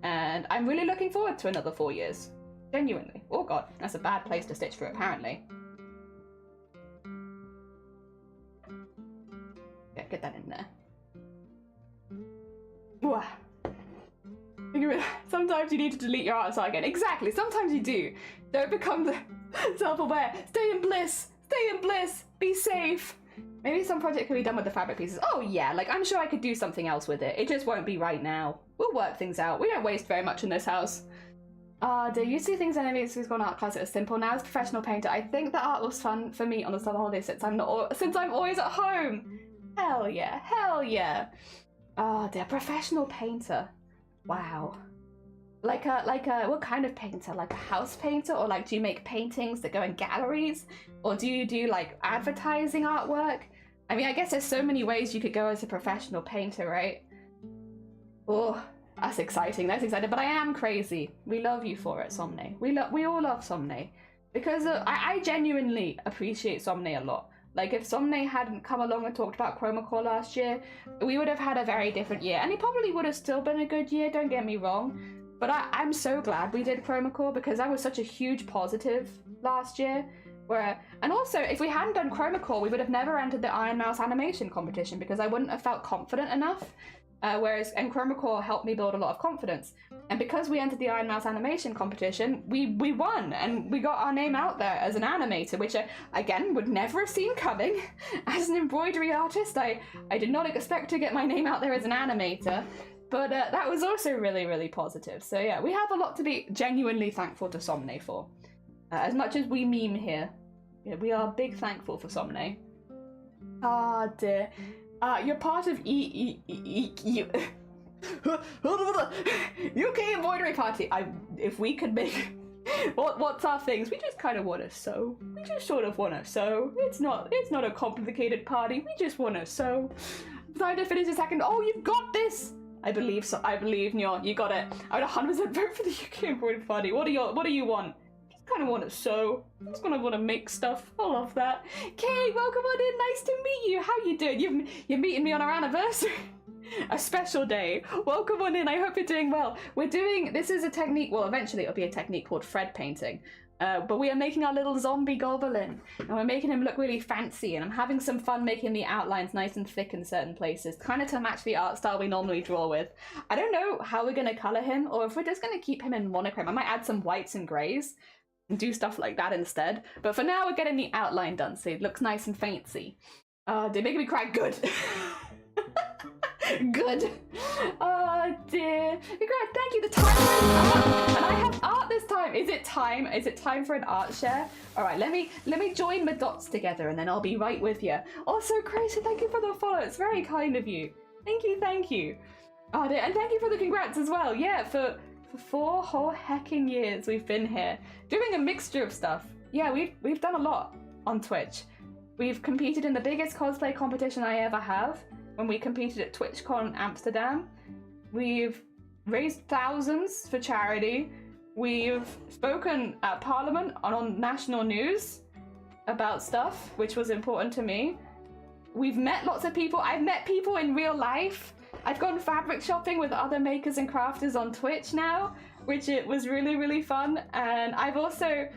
And I'm really looking forward to another 4 years. Genuinely. Oh god, that's a bad place to stitch through, apparently. Yeah, get that in there. Whoa. Sometimes you need to delete your art style again. Exactly, sometimes you do. Don't become self-aware. Stay in bliss. Stay in bliss. Be safe. Maybe some project can be done with the fabric pieces. Oh yeah, like I'm sure I could do something else with it. It just won't be right now. We'll work things out. We don't waste very much in this house. Do you see things in any school art class that are simple? Now as a professional painter, I think that art was fun for me on the summer holidays since I'm always at home. Hell yeah, hell yeah. They're a professional painter. Wow. Like a what kind of painter? Like a house painter, or like do you make paintings that go in galleries, or do you do like advertising artwork? I mean, I guess there's so many ways you could go as a professional painter, right? Oh, that's exciting. That's exciting. But I am crazy. We love you for it, Somne. We all love Somne. because I genuinely appreciate Somne a lot. Like, if Somne hadn't come along and talked about Chroma Core last year, we would have had a very different year. And it probably would have still been a good year, don't get me wrong. But I'm so glad we did Chroma Core, because that was such a huge positive last year. And also, if we hadn't done Chroma Core, we would have never entered the Iron Mouse animation competition, because I wouldn't have felt confident enough. And Chroma Core helped me build a lot of confidence. And because we entered the Iron Mouse animation competition, we won, and we got our name out there as an animator, which I, again, would never have seen coming. As an embroidery artist, I did not expect to get my name out there as an animator, but that was also really, really positive. So yeah, we have a lot to be genuinely thankful to Somne for. As much as we meme here, yeah, we are big thankful for Somne. Ah dear. You're part of UK embroidery party. If we could make what's our things? We just kind of want to sew. We just sort of want to sew. It's not a complicated party. We just want to sew. Time to finish a second. Oh, you've got this. I believe so. I believe Nyor. You got it. I would 100% vote for the UK embroidery party. What do you want? Just kind of want to sew. Just gonna want to make stuff. I love that. Kay, welcome on in. Nice to meet you. How you doing? You're meeting me on our anniversary. A special day. Welcome on in. I hope you're doing well. This is a technique, well, eventually it'll be a technique called thread painting. But we are making our little zombie goblin, and we're making him look really fancy, and I'm having some fun making the outlines nice and thick in certain places, kind of to match the art style we normally draw with. I don't know how we're going to colour him, or if we're just going to keep him in monochrome. I might add some whites and greys and do stuff like that instead. But for now, we're getting the outline done, so it looks nice and fancy. They're making me cry. Good. Good. Oh dear. Congrats, thank you. The time is up. And I have art this time. Is it time? Is it time for an art share? Alright, let me join my dots together and then I'll be right with you. Also, Crazy, thank you for the follow. It's very kind of you. Thank you. Oh dear, and thank you for the congrats as well. Yeah, for 4 whole hecking years we've been here. Doing a mixture of stuff. Yeah, we've done a lot on Twitch. We've competed in the biggest cosplay competition I ever have, when we competed at TwitchCon Amsterdam. We've raised thousands for charity. We've spoken at Parliament on national news about stuff, which was important to me. We've met lots of people. I've met people in real life. I've gone fabric shopping with other makers and crafters on Twitch now, which it was really, really fun. And I've also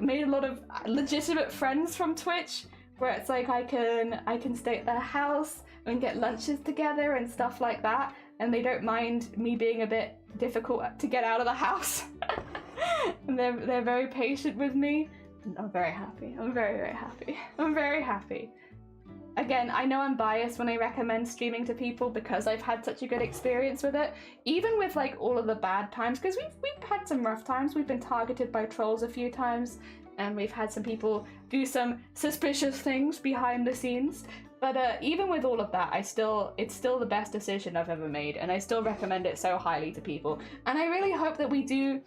made a lot of legitimate friends from Twitch, where it's like I can stay at their house and get lunches together and stuff like that, and they don't mind me being a bit difficult to get out of the house. And they're very patient with me. I'm very happy. I'm very, very happy. I'm very happy. Again, I know I'm biased when I recommend streaming to people because I've had such a good experience with it. Even with like all of the bad times, because we've had some rough times. We've been targeted by trolls a few times, and we've had some people do some suspicious things behind the scenes. But even with all of that, it's still the best decision I've ever made, and I still recommend it so highly to people. And I really hope that we do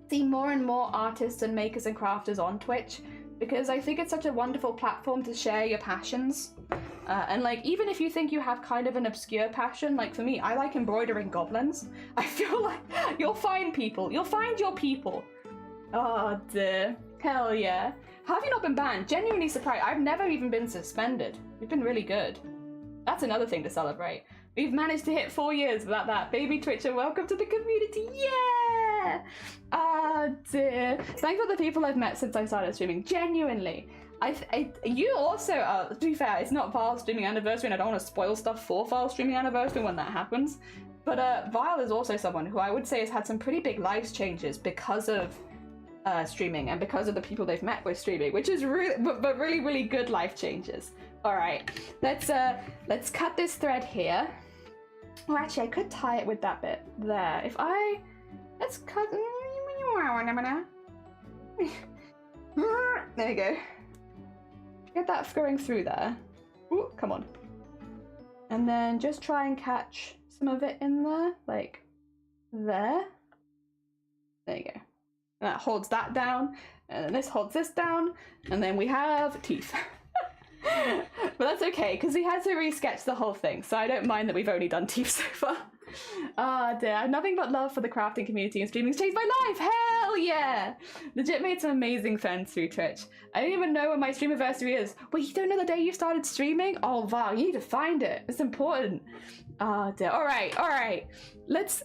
see more and more artists and makers and crafters on Twitch, because I think it's such a wonderful platform to share your passions. And like, even if you think you have kind of an obscure passion, like for me, I like embroidering goblins. I feel like you'll find people. You'll find your people. Oh dear. Hell yeah. How have you not been banned? Genuinely surprised. I've never even been suspended. We've been really good. That's another thing to celebrate. We've managed to hit 4 years without that. Baby Twitcher, welcome to the community. Yeah! Ah, dear. Thanks for the people I've met since I started streaming. Genuinely. You also, to be fair, it's not Vile Streaming Anniversary, and I don't want to spoil stuff for Vile Streaming Anniversary when that happens. But Vile is also someone who I would say has had some pretty big life changes because of streaming and because of the people they've met with streaming, which is really, but really, really good life changes. All right, let's cut this thread here. Well, actually, I could tie it with that bit there. Let's cut. There you go. Get that going through there. Ooh, come on. And then just try and catch some of it in there, like there. There you go. And that holds that down, and then this holds this down, and then we have teeth. But that's okay, because we had to re-sketch the whole thing, so I don't mind that we've only done teeth so far. Ah, dear. Nothing but love for the crafting community and streaming's changed my life. Hell yeah. Legit made some amazing friends through Twitch. I don't even know when my Streamaversary is. Wait, you don't know the day you started streaming? Oh, wow. You need to find it. It's important. Ah, dear. All right. Let's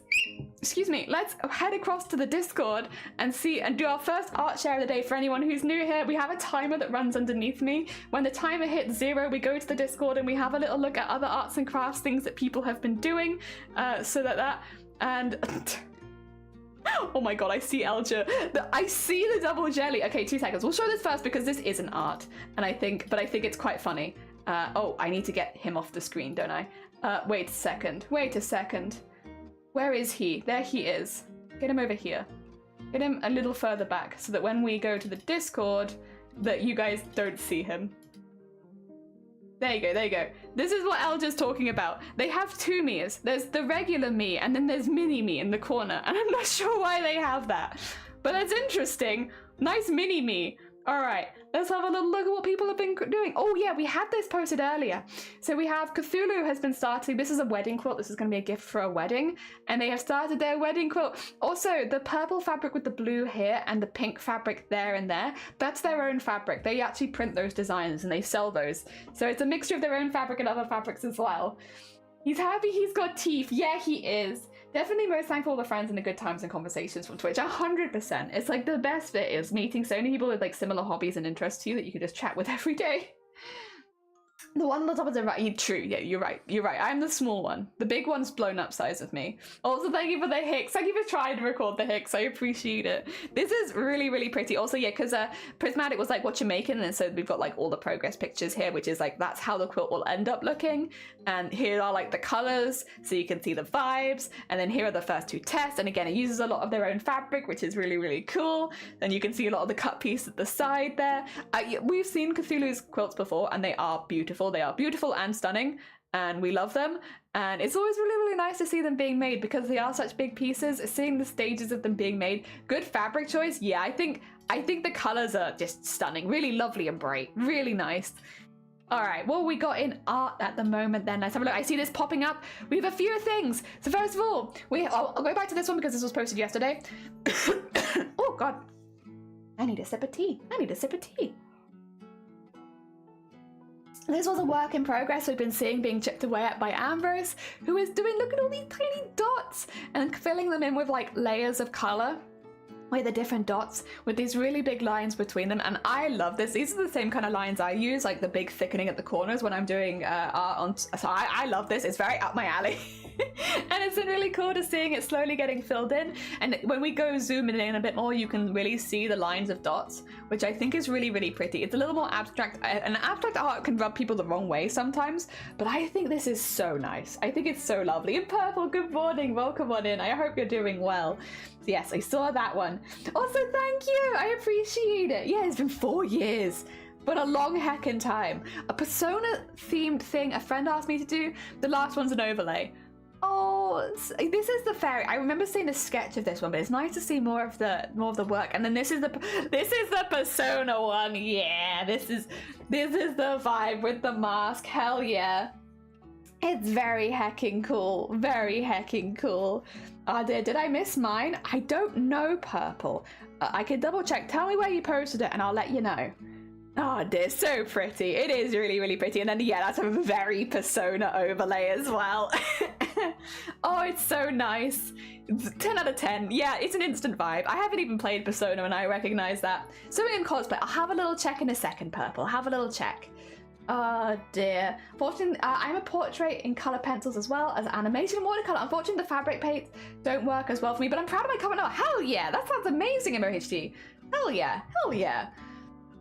head across to the Discord and do our first art share of the day. For anyone who's new here, we have a timer that runs underneath me. When the timer hits 0, we go to the Discord and we have a little look at other arts and crafts, things that people have been doing, and oh my god, I see Elja. I see the double jelly. Okay, 2 seconds. We'll show this first because this is an art, and I think it's quite funny. Oh, I need to get him off the screen, don't I? Wait a second. Where is he? There he is. Get him over here. Get him a little further back so that when we go to the Discord, that you guys don't see him. There you go. This is what Elja's talking about. They have 2 me's. There's the regular me, and then there's mini me in the corner, and I'm not sure why they have that. But that's interesting. Nice mini me. All right, let's have a little look at what people have been doing. Oh yeah, we had this posted earlier. So we have Cthulhu has been starting. This is a wedding quilt. This is going to be a gift for a wedding. And they have started their wedding quilt. Also, the purple fabric with the blue here and the pink fabric there and there, that's their own fabric. They actually print those designs and they sell those. So it's a mixture of their own fabric and other fabrics as well. He's happy he's got teeth. Yeah, he is. Definitely most thankful for the friends and the good times and conversations from Twitch. 100%. It's like the best bit is meeting so many people with like similar hobbies and interests to you that you can just chat with every day. The one on the top is the right. True, yeah, you're right. I'm the small one. The big one's blown up size of me. Also, thank you for the Hicks. Thank you for trying to record the Hicks. I appreciate it. This is really, really pretty. Also, yeah, because Prismatic was like, what you're making, and so we've got like all the progress pictures here, which is like, that's how the quilt will end up looking. And here are like the colors, so you can see the vibes. And then here are the first 2 tests. And again, it uses a lot of their own fabric, which is really, really cool. And you can see a lot of the cut piece at the side there. We've seen Cthulhu's quilts before, and they are beautiful. They are beautiful and stunning, and we love them. And it's always really, really nice to see them being made because they are such big pieces. Seeing the stages of them being made. Good fabric choice. Yeah, I think the colors are just stunning. Really lovely and bright. Really nice. All right, what we got in art at the moment then? Let's have a look. I see this popping up. We have a few things. So first of all, I'll go back to this one because this was posted yesterday. Oh God, I need a sip of tea. This was a work in progress we've been seeing being chipped away at by Ambrose, who is doing, look at all these tiny dots, and filling them in with like layers of color with the different dots with these really big lines between them. And I love this. These are the same kind of lines I use, like the big thickening at the corners when I'm doing art on. So I love this. It's very up my alley. And it's been really cool to seeing it slowly getting filled in. And when we go zooming in a bit more, you can really see the lines of dots, which I think is really, really pretty. It's a little more abstract, and abstract art can rub people the wrong way sometimes, but I think this is so nice. I think it's so lovely. And Purple, good morning. Welcome on in. I hope you're doing well. Yes, I saw that one. Also, thank you. I appreciate it. Yeah, it's been 4 years. But a long heckin' time. A Persona themed thing a friend asked me to do. The last one's an overlay. Oh, this is the fairy. I remember seeing a sketch of this one, but it's nice to see more of the work. And then this is the Persona one. Yeah, this is the vibe with the mask. Hell yeah. It's very heckin' cool. Very heckin' cool. Did I miss mine? I don't know, Purple. I can double check. Tell me where you posted it and I'll let you know. Oh dear, so pretty. It is really, really pretty. And then, yeah, that's a very Persona overlay as well. Oh, it's so nice. 10 out of 10. Yeah, it's an instant vibe. I haven't even played Persona and I recognize that. So in cosplay, I'll have a little check in a second, Purple. Have a little check. Oh dear. Fortunately, I'm a portrait in color pencils as well as animation and watercolor. Unfortunately, the fabric paints don't work as well for me, but I'm proud of my cover now. Hell yeah, that sounds amazing, MOHD. Hell yeah, hell yeah.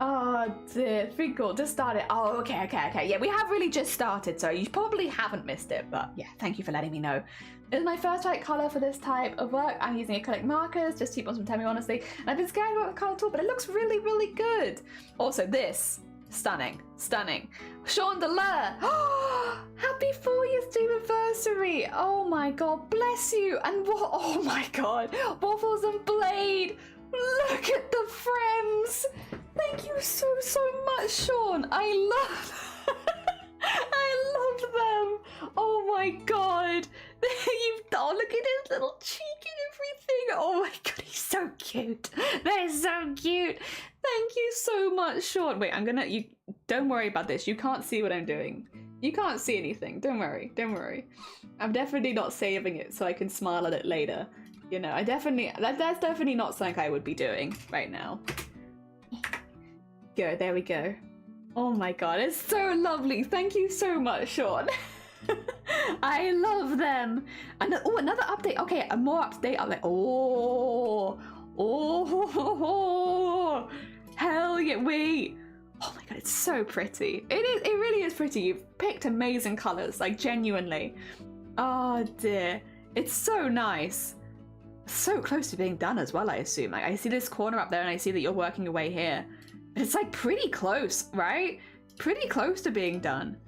Oh dear, it's pretty cool. Just started. Oh, okay. Yeah, we have really just started, so you probably haven't missed it, but yeah, thank you for letting me know. This is my first white color for this type of work. I'm using acrylic markers, just keep on some me honestly. And I've been scared about the color tool, but it looks really, really good. Also, this, stunning. Chandelier. Happy 4 years Streamaversary. Oh my god, bless you. And what? Oh my god, Waffles and Blade. Look at the frames. Thank you so much, Sean. I love them. Oh my god. cute. They're so cute. Thank you so much, Sean. Wait, don't worry about this. You can't see what I'm doing. You can't see anything. Don't worry. Don't worry. I'm definitely not saving it so I can smile at it later. You know, that's definitely not something I would be doing right now. Go, there we go. Oh my god, it's so lovely. Thank you so much, Sean. I love them. And oh, another update. Okay, a more update. I'm like, oh, hell yeah, wait. Oh my god, it's so pretty. It really is pretty. You've picked amazing colors, like genuinely. Oh dear, it's so nice. So close to being done as well, I assume. Like, I see this corner up there and I see that you're working your way here. But it's like pretty close, right? Pretty close to being done.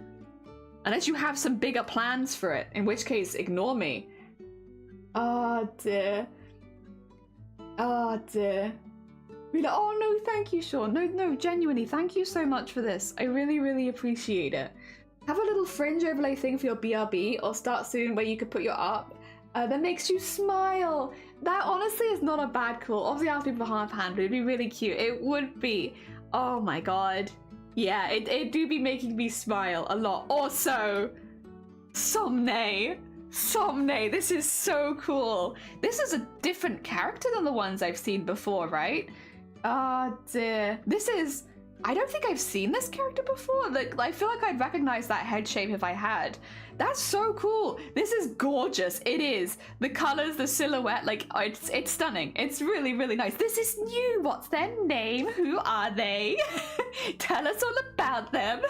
Unless you have some bigger plans for it, in which case, ignore me. Oh dear. Oh dear. Really, oh no, thank you, Sean. No, genuinely, thank you so much for this. I really, really appreciate it. Have a little fringe overlay thing for your BRB, or start soon where you could put your art that makes you smile. That honestly is not a bad call. Obviously, I'll be behind hand, but it'd be really cute. It would be. Oh my god. Yeah, it do be making me smile a lot. Also, Somnay, this is so cool. This is a different character than the ones I've seen before, right? Oh dear. I don't think I've seen this character before. Like, I feel like I'd recognize that head shape if I had. That's so cool. This is gorgeous. It is. The colors, the silhouette, like, it's stunning. It's really, really nice. This is new. What's their name? Who are they? Tell us all about them.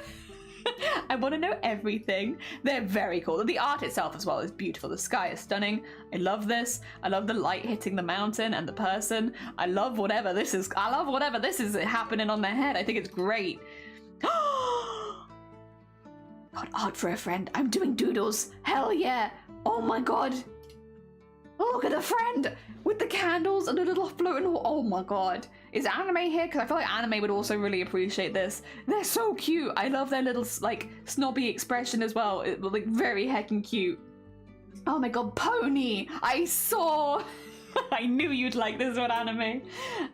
I want to know everything. They're very cool. The art itself as well is beautiful. The sky is stunning. I love this. I love the light hitting the mountain and the person. I love whatever this is. I love whatever this is happening on their head. I think it's great. Got art for a friend. I'm doing doodles. Hell yeah. Oh my god. Look at the friend with the candles and a little floating. Oh my god. Is anime here? Because I feel like anime would also really appreciate this. They're so cute. I love their little like snobby expression as well. It was like very heckin' cute. Oh my god, Pony. I saw. I knew you'd like this one, anime.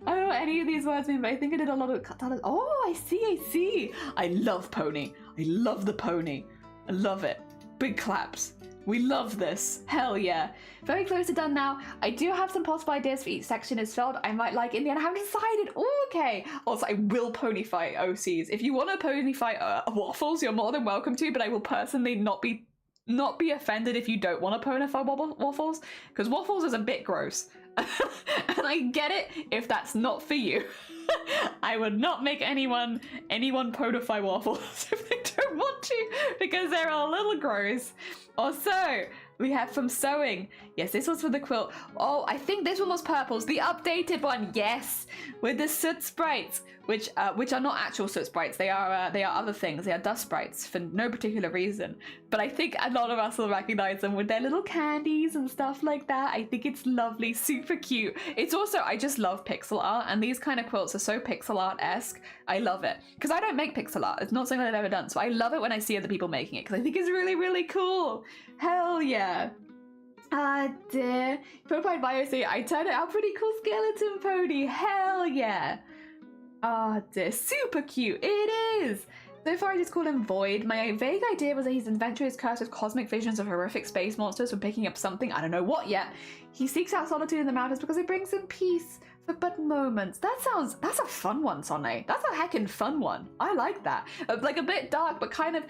I don't know what any of these words mean, but I think I did a lot of. Oh, I see. I love Pony. I love the pony. I love it. Big claps. We love this. Hell yeah. Very close to done now. I do have some possible ideas for each section is filled. I might like in the end. I haven't decided. Oh, okay. Also, I will pony fight OCs. If you want to pony fight waffles, you're more than welcome to, but I will personally not be offended if you don't want to pony fight waffles, because waffles is a bit gross. And I get it if that's not for you. I would not make anyone podify waffles if they don't want to, because they're a little gross. Also, we have from sewing. Yes, this was for the quilt. Oh, I think this one was purples. The updated one, yes, with the soot sprites, which are not actual soot sprites. They are other things. They are dust sprites for no particular reason. But I think a lot of us will recognize them with their little candies and stuff like that. I think it's lovely, super cute. It's also, I just love pixel art, and these kind of quilts are so pixel art-esque. I love it because I don't make pixel art. It's not something I've ever done, so I love it when I see other people making it because I think it's really, really cool. Hell yeah. Dear. Profile bio say I turned out pretty cool skeleton pony. Hell yeah. Dear. Super cute. It is. So far I just call him Void. My vague idea was that his adventure is cursed with cosmic visions of horrific space monsters from picking up something, I don't know what yet. He seeks out solitude in the mountains because it brings him peace for but moments. That's a fun one, Sonne. That's a heckin' fun one. I like that. Like a bit dark, but kind of,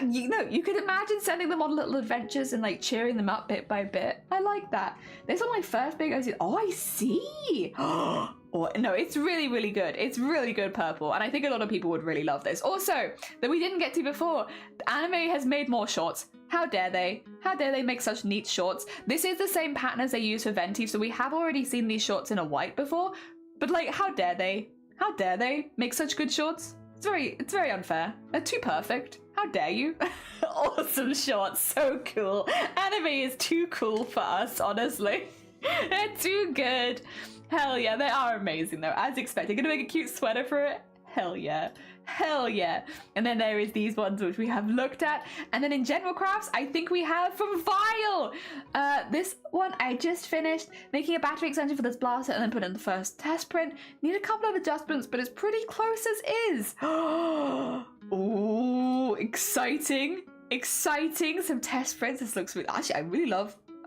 you know, you could imagine sending them on little adventures and like cheering them up bit by bit. I like that. This one, my first big, oh, I see. Or, no, it's really, really good. It's really good purple, and I think a lot of people would really love this. Also, that we didn't get to before, anime has made more shorts. How dare they? How dare they make such neat shorts? This is the same pattern as they use for Venti, so we have already seen these shorts in a white before, but like, how dare they? How dare they make such good shorts? It's very unfair. They're too perfect. How dare you? Awesome shorts, so cool. Anime is too cool for us, honestly. They're too good. Hell yeah, they are amazing though, as expected. Gonna make a cute sweater for it? Hell yeah. Hell yeah. And then there is these ones which we have looked at. And then in general crafts, I think we have from Vile. This one I just finished making a battery extension for this blaster and then put in the first test print. Need a couple of adjustments, but it's pretty close as is. Ooh, exciting. Exciting. Some test prints. This looks really, actually, I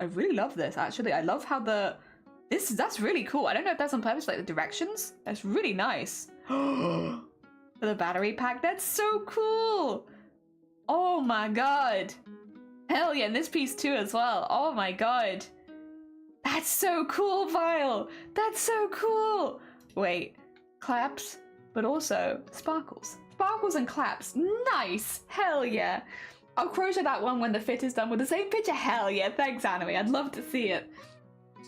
really love this, actually. I love how that's really cool. I don't know if that's on purpose, like the directions. That's really nice. For the battery pack, that's so cool. Oh my god. Hell yeah, and this piece too as well. Oh my god. That's so cool, Vile. That's so cool. Wait, claps, but also sparkles. Sparkles and claps. Nice. Hell yeah. I'll crochet that one when the fit is done with the same picture. Hell yeah. Thanks, Anime. I'd love to see it.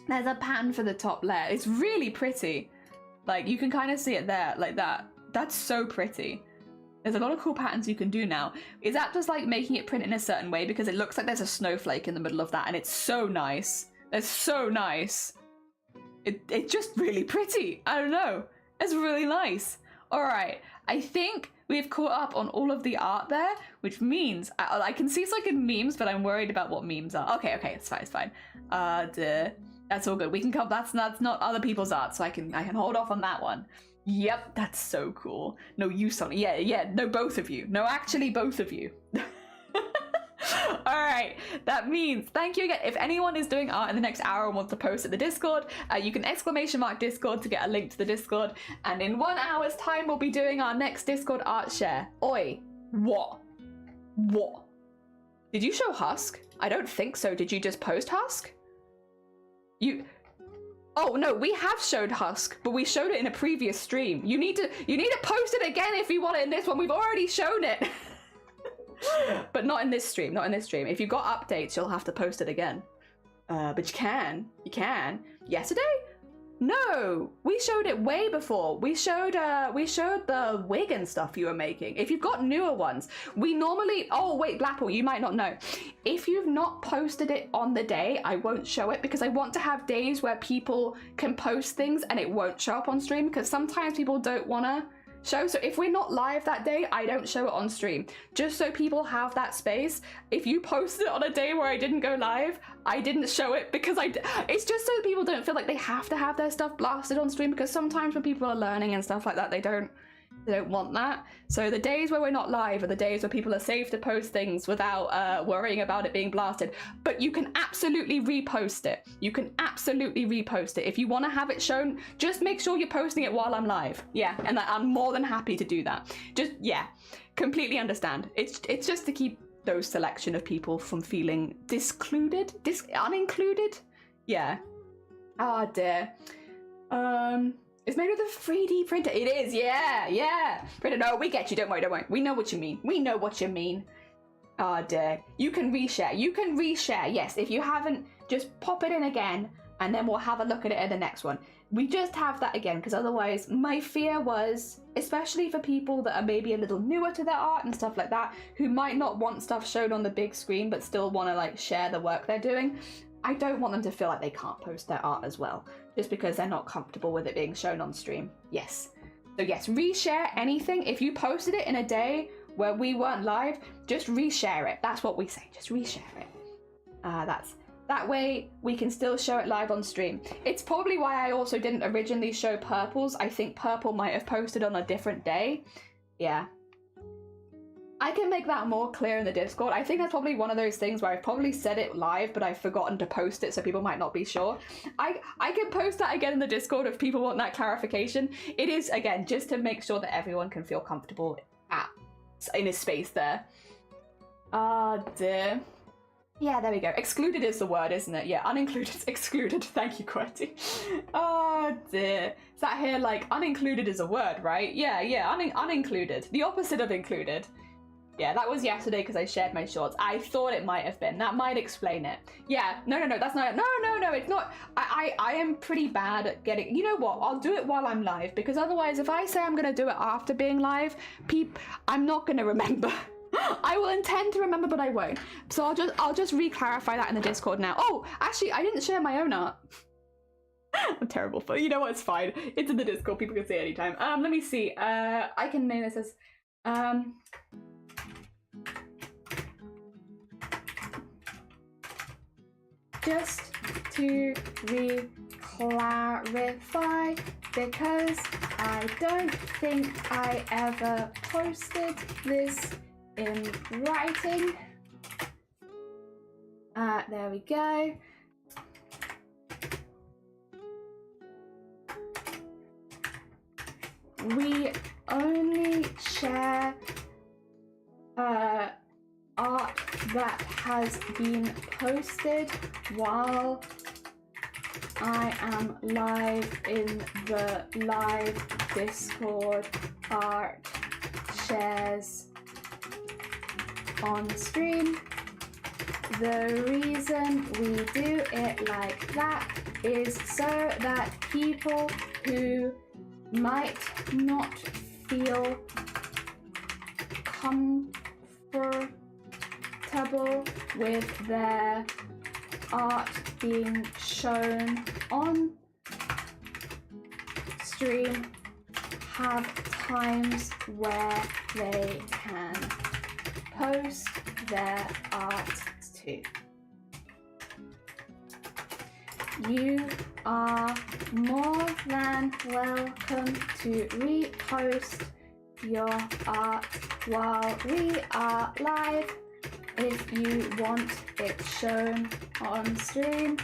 There's a pattern for the top layer. It's really pretty. Like, you can kind of see it there, like that. That's so pretty. There's a lot of cool patterns you can do now. Is that just like making it print in a certain way? Because it looks like there's a snowflake in the middle of that and it's so nice. It's so nice. It's just really pretty. I don't know. It's really nice. All right. I think we've caught up on all of the art there, which means I can see it's like in memes, but I'm worried about what memes are. Okay, it's fine. That's all good. We can come. That's not other people's art, so I can hold off on that one. Yep, that's so cool. No, you, Sonny. Yeah. No, both of you. No, actually, both of you. All right, that means thank you again. If anyone is doing art in the next hour and wants to post at the Discord, you can !mark Discord to get a link to the Discord. And in 1 hour's time, we'll be doing our next Discord art share. Oi, what? Did you show Husk? I don't think so. Did you just post Husk? Oh no, we have showed Husk, but we showed it in a previous stream. You need to post it again if you want it in this one. We've already shown it. But not in this stream, If you got updates, you'll have to post it again. But you can. Yesterday? No, we showed it way before. We showed the wig and stuff you were making. If you've got newer ones, we normally, oh wait, Blapple, you might not know. If you've not posted it on the day, I won't show it because I want to have days where people can post things and it won't show up on stream because sometimes people don't wanna show. So if we're not live that day, I don't show it on stream. Just so people have that space. If you posted it on a day where I didn't go live, I didn't show it because it's just so people don't feel like they have to have their stuff blasted on stream because sometimes when people are learning and stuff like that, they don't want that. So the days where we're not live are the days where people are safe to post things without worrying about it being blasted. But you can absolutely repost it. If you want to have it shown, just make sure you're posting it while I'm live. Yeah, and I'm more than happy to do that. Completely understand. It's just to keep those selection of people from feeling unincluded. Yeah. Ah, dear. It's made with a 3D printer. It is, yeah. Printer, no, we get you, don't worry. We know what you mean. Oh dear. You can reshare, yes. If you haven't, just pop it in again, and then we'll have a look at it at the next one. We just have that again, because otherwise, my fear was, especially for people that are maybe a little newer to their art and stuff like that, who might not want stuff shown on the big screen, but still want to like share the work they're doing. I don't want them to feel like they can't post their art as well, just because they're not comfortable with it being shown on stream. Yes. So yes, reshare anything. If you posted it in a day where we weren't live, just reshare it. That's what we say, just reshare it. That way we can still show it live on stream. It's probably why I also didn't originally show Purple's. I think Purple might have posted on a different day. Yeah. I can make that more clear in the Discord. I think that's probably one of those things where I've probably said it live, but I've forgotten to post it, so people might not be sure. I can post that again in the Discord if people want that clarification. It is, again, just to make sure that everyone can feel comfortable in his space there. Ah, dear. Yeah, there we go. Excluded is the word, isn't it? Yeah, unincluded is excluded. Thank you, Quetty. Oh, dear. Is that here, like, unincluded is a word, right? Yeah, unincluded. The opposite of included. Yeah, that was yesterday because I shared my shorts. I thought it might have been. That might explain it. Yeah, no, that's not it. No, it's not. I am pretty bad at getting... You know what? I'll do it while I'm live, because otherwise, if I say I'm going to do it after being live, I'm not going to remember. I will intend to remember, but I won't. So I'll just re-clarify that in the Discord now. Oh, actually, I didn't share my own art. I'm terrible for, you know what, it's fine. It's in the Discord, people can see it anytime. Let me see. I can name this as just to re-clarify, because I don't think I ever posted this in writing. There we go. We only share art that has been posted while I am live in the live Discord. Art shares on stream. The reason we do it like that is so that people who might not feel comfortable with their art being shown on stream have times where they can post their art too. You are more than welcome to repost your art while we are live if you want it shown on stream.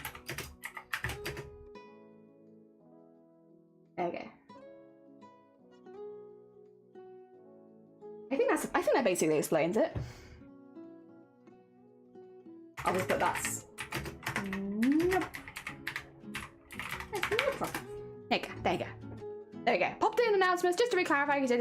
Okay. I think that basically explains it. I'll just put that's nope. There you go. There we go. Popped in announcements just to re-clarify, because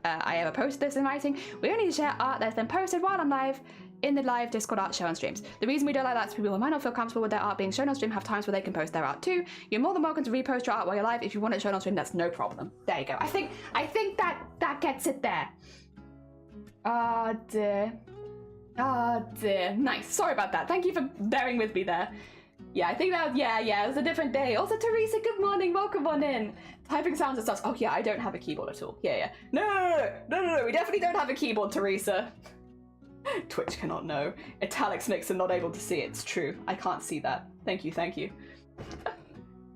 I ever posted this in writing. We only share art that's been posted while I'm live in the live Discord art show on streams. The reason we don't like that is people who might not feel comfortable with their art being shown on stream have times where they can post their art too. You're more than welcome to repost your art while you're live. If you want it shown on stream, that's no problem. There you go. I think that gets it there. Ah dear. Ah dear. Nice. Sorry about that. Thank you for bearing with me there. Yeah, I think that, yeah, it was a different day. Also, Teresa, good morning, welcome on in. Typing sounds and stuff. Oh yeah, I don't have a keyboard at all. Yeah. No, we definitely don't have a keyboard, Teresa. Twitch cannot know. Italics makes them not able to see it. It's true. I can't see that. Thank you.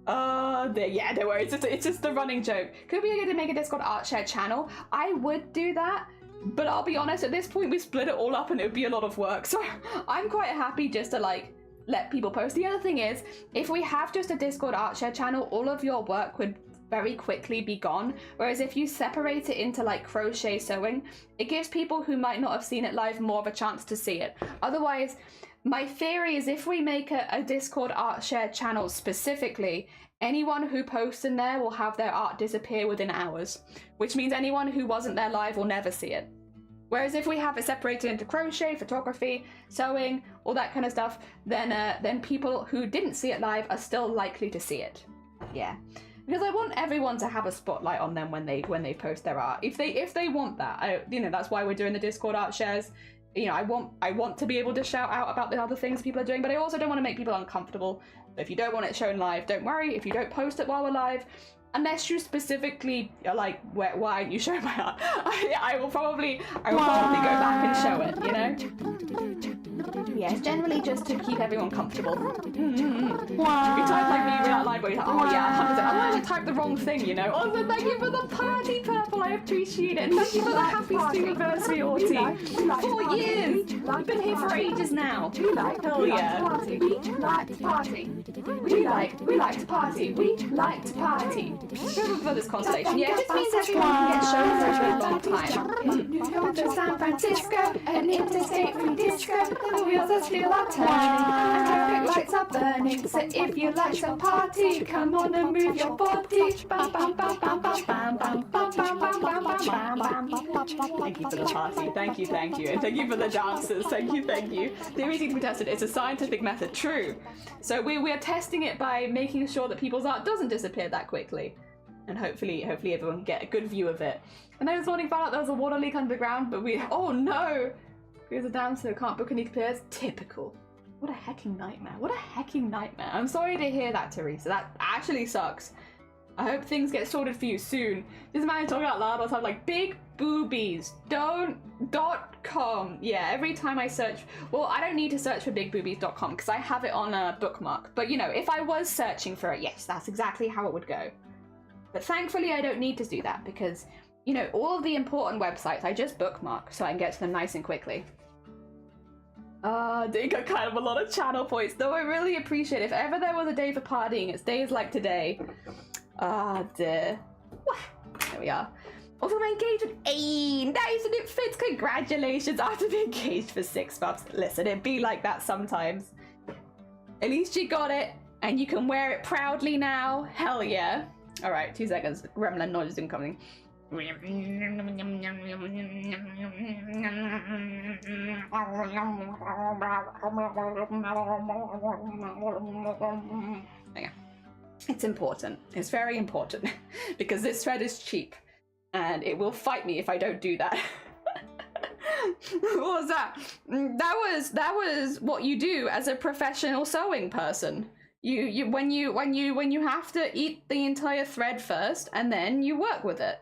Yeah, don't worry, it's just a running joke. Could we get to make a Discord art share channel? I would do that, but I'll be honest, at this point we split it all up and it would be a lot of work. So I'm quite happy just to like let people post. The other thing is, if we have just a Discord art share channel, all of your work would very quickly be gone. Whereas if you separate it into like crochet sewing, it gives people who might not have seen it live more of a chance to see it. Otherwise, my theory is if we make a Discord art share channel specifically, anyone who posts in there will have their art disappear within hours, which means anyone who wasn't there live will never see it. Whereas if we have it separated into crochet, photography, sewing, all that kind of stuff, then people who didn't see it live are still likely to see it. Yeah, because I want everyone to have a spotlight on them when they post their art. If they want that, that's why we're doing the Discord art shares. I want to be able to shout out about the other things people are doing, but I also don't want to make people uncomfortable. So if you don't want it shown live, don't worry. If you don't post it while we're live, unless you specifically are like, why aren't you showing my art? I will probably go back and show it, Yeah, it's generally just to keep everyone comfortable. If you type like me without live, where you're like, oh yeah, 100%. Otherwise you type the wrong thing, Also, thank you for the party purple, I appreciate it. Thank you for the happy Streamaversary, Arty. 4 years! You've been here for ages now. Hell yeah. We like to party. We like to party. For this constellation. Yeah, it just means everyone can get shown for a really long time. New York to San Francisco, an interstate from disco, the wheels are still are turning, and traffic lights are burning. So if you like some party, come on and move your body. Bam bam bam bam bam bam bam bam bam bam bam bam bam. Thank you for the party. Thank you, and thank you for the dancers. Thank you. The reason to be tested. It's a scientific method. True. So we are testing it by making sure that people's art doesn't disappear that quickly. And hopefully everyone can get a good view of it. And then this morning found out there was a water leak underground, but oh no! There's a down, so can't book any players. Typical. What a hecking nightmare. What a hecking nightmare. I'm sorry to hear that, Teresa. That actually sucks. I hope things get sorted for you soon. This man is talking out loud all the time, like, big boobies. .com. Yeah, every time I search, well, I don't need to search for bigboobies.com because I have it on a bookmark. But, you know, if I was searching for it, yes, that's exactly how it would go. But thankfully, I don't need to do that because, you know, all of the important websites, I just bookmark so I can get to them nice and quickly. They got kind of a lot of channel points, though I really appreciate it. If ever there was a day for partying, it's days like today. Dear. There we are. Also, my engagement. Hey, nice and it fits. Congratulations after being engaged for 6 months. Listen, it'd be like that sometimes. At least you got it, and you can wear it proudly now. Hell yeah. Alright, 2 seconds. Gremlin noise is incoming. Okay. It's important. It's very important because this thread is cheap and it will fight me if I don't do that. What was that? That was what you do as a professional sewing person. When you have to eat the entire thread first and then you work with it.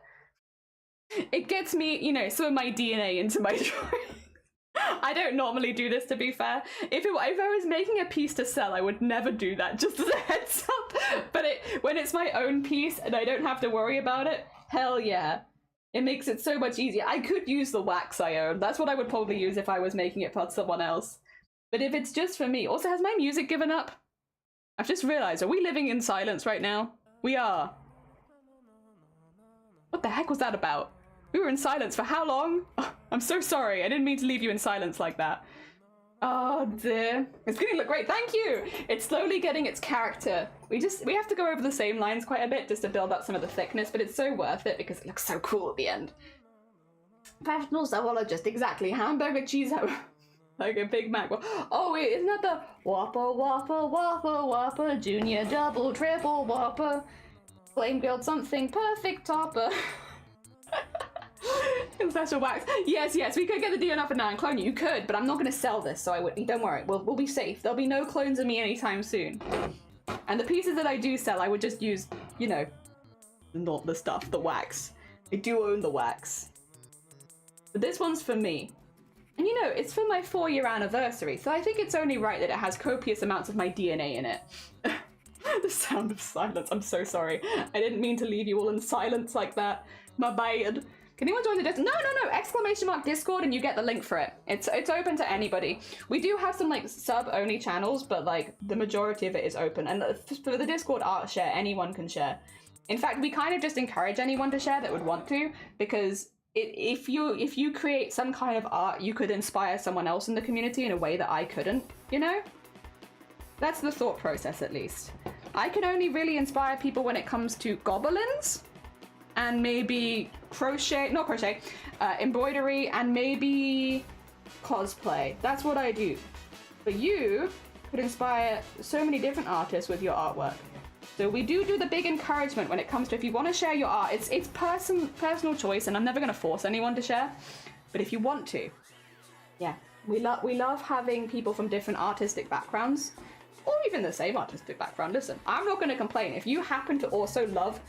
It gets me, you know, some of my DNA into my drawing. I don't normally do this, to be fair. If I was making a piece to sell, I would never do that, just as a heads up. But when it's my own piece and I don't have to worry about it, hell yeah. It makes it so much easier. I could use the wax I own. That's what I would probably use if I was making it for someone else. But if it's just for me... Also, has my music given up? I've just realized, are we living in silence right now? We are. What the heck was that about? We were in silence for how long? Oh, I'm so sorry. I didn't mean to leave you in silence like that. Oh dear. It's gonna look great. Thank you. It's slowly getting its character. We have to go over the same lines quite a bit just to build up some of the thickness, but it's so worth it because it looks so cool at the end. Professional zoologist, exactly. Hamburger cheese. Like a Big Mac. Oh wait, isn't that the Whopper, Whopper, Whopper, Whopper, Junior, Double, Triple, Whopper, Flame Grilled something, Perfect Topper. Special wax. Yes, we could get the DNF and now and clone you. You could, but I'm not going to sell this, so I would. Don't worry, we'll be safe. There'll be no clones of me anytime soon. And the pieces that I do sell, I would just use, you know, not the stuff, the wax. I do own the wax. But this one's for me. And you know, it's for my 4-year anniversary, so I think it's only right that it has copious amounts of my DNA in it. The sound of silence. I'm so sorry. I didn't mean to leave you all in silence like that. My bad. Can anyone join the Discord? No! Exclamation mark Discord and you get the link for it. It's open to anybody. We do have some like sub-only channels, but like the majority of it is open. And for the Discord art share, anyone can share. In fact, we kind of just encourage anyone to share that would want to, because if you create some kind of art, you could inspire someone else in the community in a way that I couldn't, you know? That's the thought process, at least. I can only really inspire people when it comes to goblins and maybe embroidery and maybe cosplay. That's what I do. But you could inspire so many different artists with your artwork. So we do the big encouragement when it comes to if you want to share your art. It's personal choice, and I'm never going to force anyone to share. But if you want to, yeah, we love having people from different artistic backgrounds, or even the same artistic background. Listen, I'm not going to complain if you happen to also love.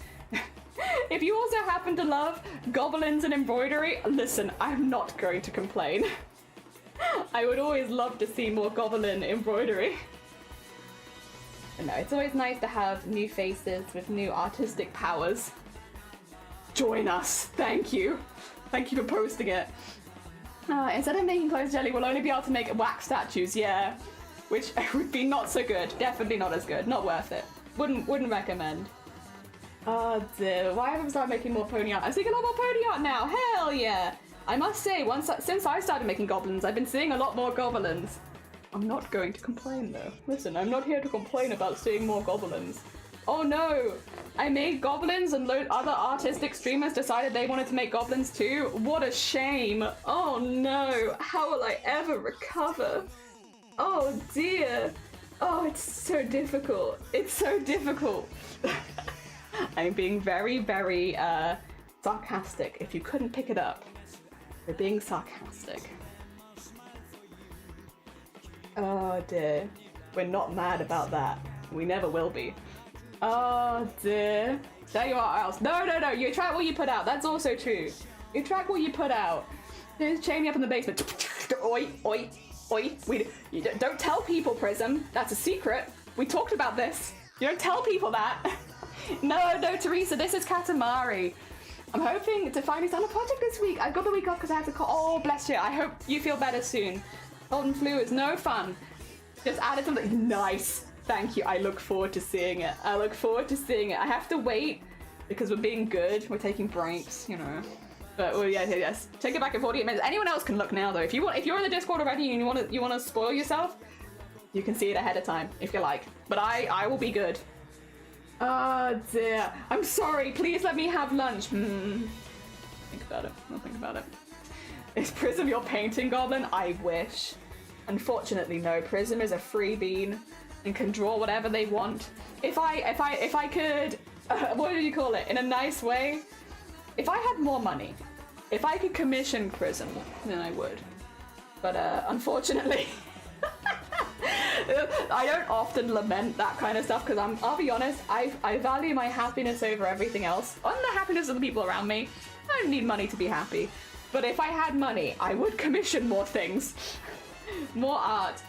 If you also happen to love goblins and embroidery, listen, I'm not going to complain. I would always love to see more goblin embroidery. But no, it's always nice to have new faces with new artistic powers. Join us. Thank you. Thank you for posting it. Instead of making clothes jelly, we'll only be able to make wax statues, yeah. Which would be not so good. Definitely not as good. Not worth it. Wouldn't recommend. Oh dear, why haven't I started making more pony art? I'm seeing a lot more pony art now, hell yeah! I must say, since I started making goblins, I've been seeing a lot more goblins. I'm not going to complain though. Listen, I'm not here to complain about seeing more goblins. Oh no! I made goblins and other artistic streamers decided they wanted to make goblins too? What a shame! Oh no! How will I ever recover? Oh dear! Oh, it's so difficult. It's so difficult. I'm being very, very sarcastic. If you couldn't pick it up, we're being sarcastic. Oh dear. We're not mad about that. We never will be. Oh dear. There you are, Isles. No, no, no. You attract what you put out. That's also true. You attract what you put out. Just chain me up in the basement. Oi, oi, oi. Don't tell people, Prism. That's a secret. We talked about this. You don't tell people that. No, no, Teresa. This is Katamari. I'm hoping to finally start a project this week. I've got the week off because I have to call. Oh, bless you. I hope you feel better soon. Cold and flu is no fun. Just added something nice. Thank you. I look forward to seeing it. I look forward to seeing it. I have to wait because we're being good. We're taking breaks, you know. But well, yeah, yes. Take it back in 48 minutes. Anyone else can look now though. If you're in the Discord already and you want to spoil yourself, you can see it ahead of time if you like. But I will be good. Oh dear. I'm sorry. Please let me have lunch. Think about it. I'll think about it. Is Prism your painting goblin? I wish. Unfortunately, no. Prism is a free bean and can draw whatever they want. If I could, what do you call it? In a nice way. If I had more money, if I could commission Prism, then I would. But unfortunately, I don't often lament that kind of stuff because I'll be honest, I value my happiness over everything else. And the happiness of the people around me. I don't need money to be happy. But if I had money, I would commission more things. More art.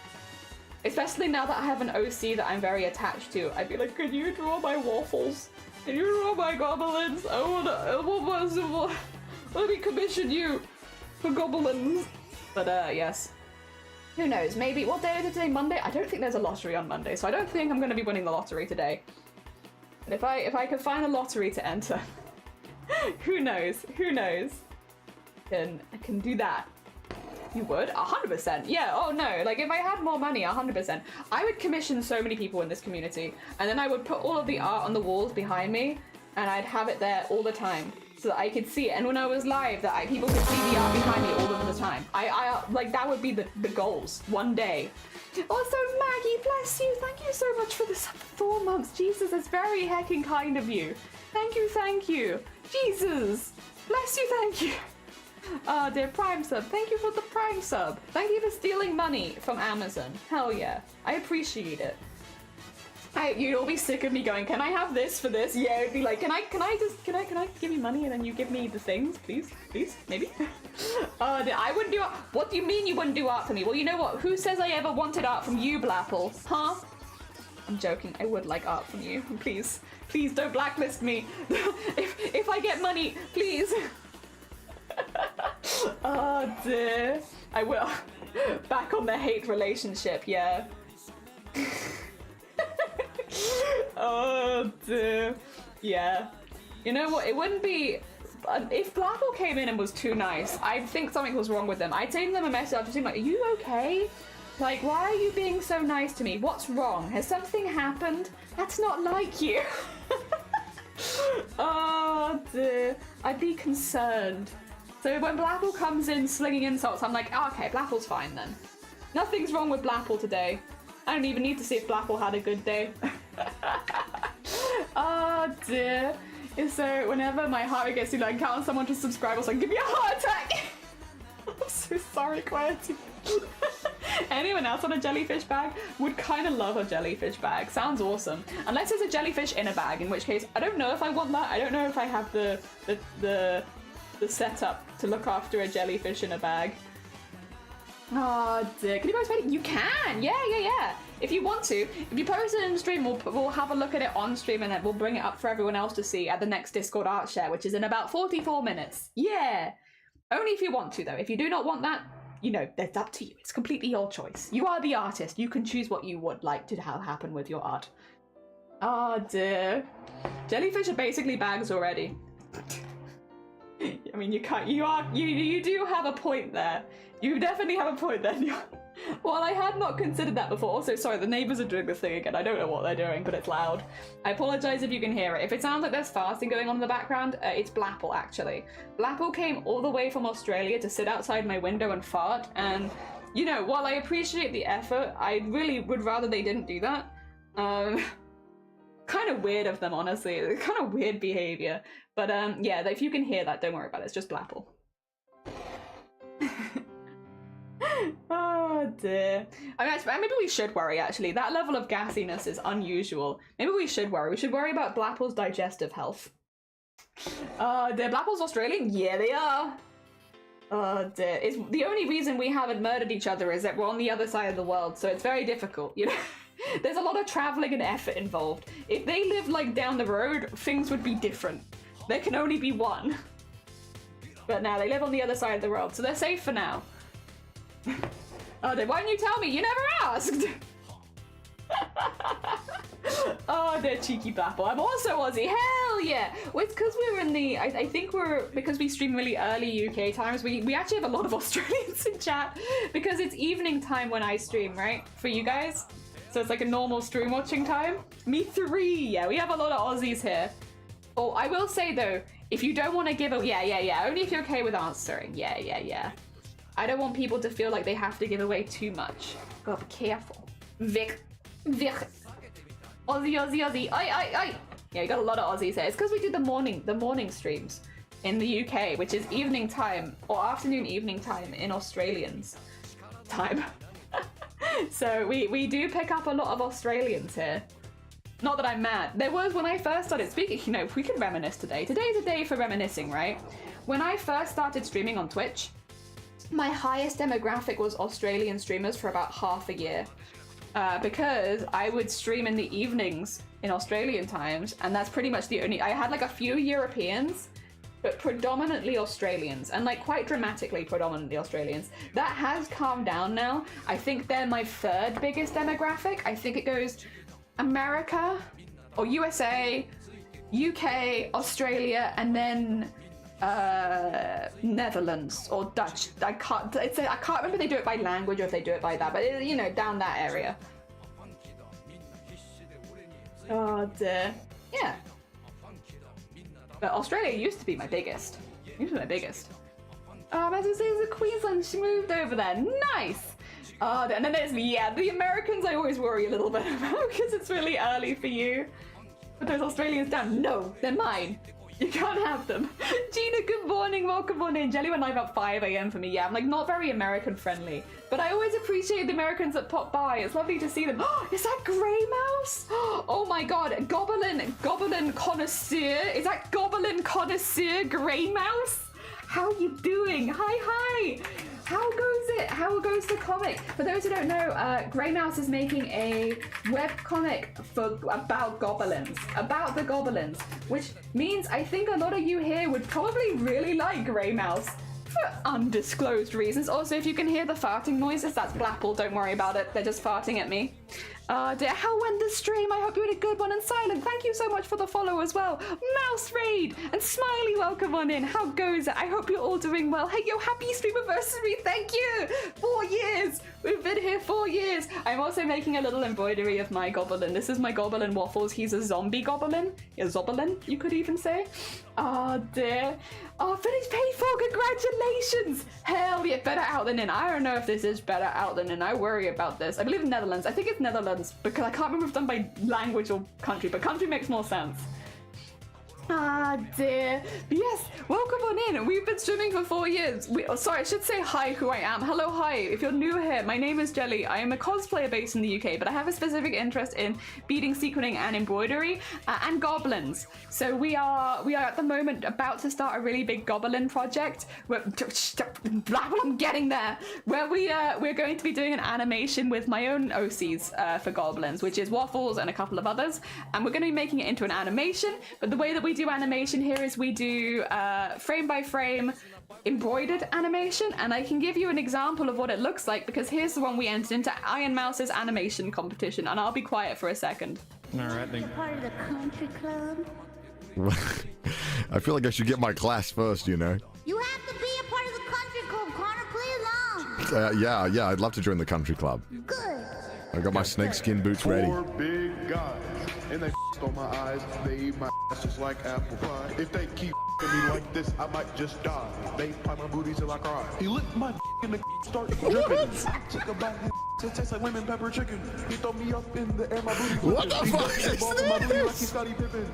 Especially now that I have an OC that I'm very attached to. I'd be like, could you draw my waffles? Can you draw my goblins? Let me commission you for goblins. But yes. Who knows? Maybe, what day is it today? Monday? I don't think there's a lottery on Monday, so I don't think I'm going to be winning the lottery today. But if I could find a lottery to enter, who knows? Who knows? I can do that. You would? 100%. Yeah, oh no. Like, if I had more money, 100%. I would commission so many people in this community, and then I would put all of the art on the walls behind me, and I'd have it there all the time, so that I could see it. And when I was live, people could see the art behind me all of the time. Like, that would be the goals, one day. Also, Maggie, bless you. Thank you so much for this 4 months. Jesus, that's very heckin' kind of you. Thank you, thank you. Jesus. Bless you, thank you. Oh dear, Prime sub. Thank you for the Prime sub. Thank you for stealing money from Amazon. Hell yeah. I appreciate it. You'd all be sick of me going, can I have this for this? Yeah, it'd be like, can I give you money and then you give me the things? Please? Please? Maybe? I wouldn't do art. What do you mean you wouldn't do art for me? Well, you know what? Who says I ever wanted art from you, Blapple? Huh? I'm joking. I would like art from you. Please. Please don't blacklist me. if I get money, please. Oh dear. I will. Back on the hate relationship, yeah. Oh dear. Yeah. You know what? It wouldn't be... if Blapple came in and was too nice, I'd think something was wrong with them. I'd send them a message after saying, like, are you okay? Like, why are you being so nice to me? What's wrong? Has something happened? That's not like you. Oh dear. I'd be concerned. So when Blapple comes in slinging insults, I'm like, oh, okay, Blapple's fine then. Nothing's wrong with Blapple today. I don't even need to see if Blapple had a good day. Oh dear. So whenever my heart rate gets too low, I can count on someone to subscribe or something. Give me a heart attack! I'm so sorry, Quiety. Anyone else on a jellyfish bag? Would kind of love a jellyfish bag. Sounds awesome. Unless there's a jellyfish in a bag, in which case I don't know if I want that. I don't know if I have the setup to look after a jellyfish in a bag. Oh dear. Can you post it? You can! Yeah. If you want to. If you post it in stream, we'll have a look at it on stream and then we'll bring it up for everyone else to see at the next Discord art share, which is in about 44 minutes. Yeah! Only if you want to, though. If you do not want that, you know, that's up to you. It's completely your choice. You are the artist. You can choose what you would like to have happen with your art. Oh dear. Jellyfish are basically bags already. I mean, you do have a point there. You definitely have a point there. Well, I had not considered that before. Also, sorry, the neighbors are doing this thing again. I don't know what they're doing, but it's loud. I apologize if you can hear it. If it sounds like there's fasting going on in the background, it's Blapple, actually. Blapple came all the way from Australia to sit outside my window and fart, and, you know, while I appreciate the effort, I really would rather they didn't do that. Kind of weird of them, honestly. Kind of weird behavior. But, yeah, if you can hear that, don't worry about it. It's just Blapple. Oh Oh dear. I mean, maybe we should worry, actually. That level of gassiness is unusual. Maybe we should worry. We should worry about Blapple's digestive health. Dear, Blapple's Australian? Yeah, they are. Oh dear. It's the only reason we haven't murdered each other is that we're on the other side of the world, so it's very difficult, you know? There's a lot of traveling and effort involved. If they lived, like, down the road, things would be different. There can only be one. But now they live on the other side of the world, so they're safe for now. Oh, then why didn't you tell me? You never asked! Oh, they're cheeky Blapple. I'm also Aussie. Hell yeah! Well, it's because we're in the... I think because we stream really early UK times, we actually have a lot of Australians in chat because it's evening time when I stream, right? For you guys? So it's like a normal stream watching time. Me 3! Yeah, we have a lot of Aussies here. Oh, I will say though, if you don't want to give a... Yeah. Only if you're okay with answering. Yeah. I don't want people to feel like they have to give away too much. Gotta be careful. Vic. Aussie. Oi. Yeah, you got a lot of Aussies here. It's because we do the morning streams in the UK, which is evening time or afternoon evening time in Australians time. So we do pick up a lot of Australians here. Not that I'm mad. There was, when I first started speaking, you know, we can reminisce today. Today's a day for reminiscing, right? When I first started streaming on Twitch, my highest demographic was Australian streamers for about half a year. Because I would stream in the evenings in Australian times, and that's pretty much the only... I had like a few Europeans, but predominantly Australians, and like quite dramatically predominantly Australians. That has calmed down now. I think they're my third biggest demographic. I think it goes America, or USA, UK, Australia, and then Netherlands or Dutch. I can't remember if they do it by language or if they do it by that, but you know, down that area. Oh dear. Yeah. But Australia used to be my biggest. I was gonna say there's a Queensland. She moved over there. Nice. And then there's the Americans. I always worry a little bit about because it's really early for you. But those Australians down. No, they're mine. You can't have them. Gina, good morning. Welcome on in. Jelly went live at 5 a.m. for me. Yeah, I'm like not very American friendly, but I always appreciate the Americans that pop by. It's lovely to see them. Is that Grey Mouse? Oh my god, Goblin Connoisseur. Is that Goblin Connoisseur Grey Mouse? How you doing? Hi. How goes it? How goes the comic? For those who don't know, Grey Mouse is making a webcomic about the goblins, which means I think a lot of you here would probably really like Grey Mouse for undisclosed reasons. Also, if you can hear the farting noises, that's Blapple. Don't worry about it. They're just farting at me. Dear, how went the stream? I hope you had a good one. And Silent, thank you so much for the follow as well. Mouse Raid and Smiley, welcome on in. How goes it? I hope you're all doing well. Hey, yo, happy Streamaversary. Thank you. 4 years. We've been here 4 years. I'm also making a little embroidery of my goblin. This is my goblin Waffles. He's a zombie goblin. A zoblin, you could even say. Oh, dear. Oh, finished paid for. Congratulations. Hell yeah, better out than in. I don't know if this is better out than in. I worry about this. I believe in Netherlands. I think it's Netherlands because I can't remember if it's done by language or country, but country makes more sense. Ah, dear. But yes, welcome on in. We've been streaming for 4 years. Sorry, I should say hi who I am. Hello, hi. If you're new here, my name is Jelly. I am a cosplayer based in the UK, but I have a specific interest in beading, sequinning, and embroidery, and goblins. So we are at the moment about to start a really big goblin project. I'm getting there. Where we're going to be doing an animation with my own OCs for goblins, which is Waffles and a couple of others, and we're going to be making it into an animation. But the way that we do animation here is we do frame by frame embroidered animation, and I can give you an example of what it looks like because here's the one we entered into Iron Mouse's animation competition, and I'll be quiet for a second. All right, then. Part of the country club. I feel like I should get my class first, you know. You have to be a part of the country club, Connor. Play along. Yeah, I'd love to join the country club. Good. I got my snakeskin boots ready. 4 big guys, and they on my eyes. They eat my ass just like apple pie. If they keep me like this, I might just die. They pie my booty till I cry. He licked my and the start dripping. Took a bite, it tastes like lemon pepper chicken. He throw me up in the air, my booty flipping. What the fuck is this? Like Scottie Pippen.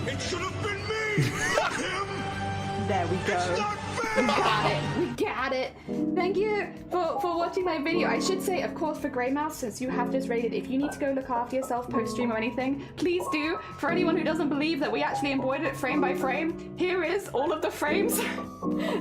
It should have been me, not him. There we go. We got it. We got it. Thank you for watching my video. I should say, of course, for Grey Mouse, since you have just rated, if you need to go look after yourself post-stream or anything, please do. For anyone who doesn't believe that we actually embroidered it frame by frame, here is all of the frames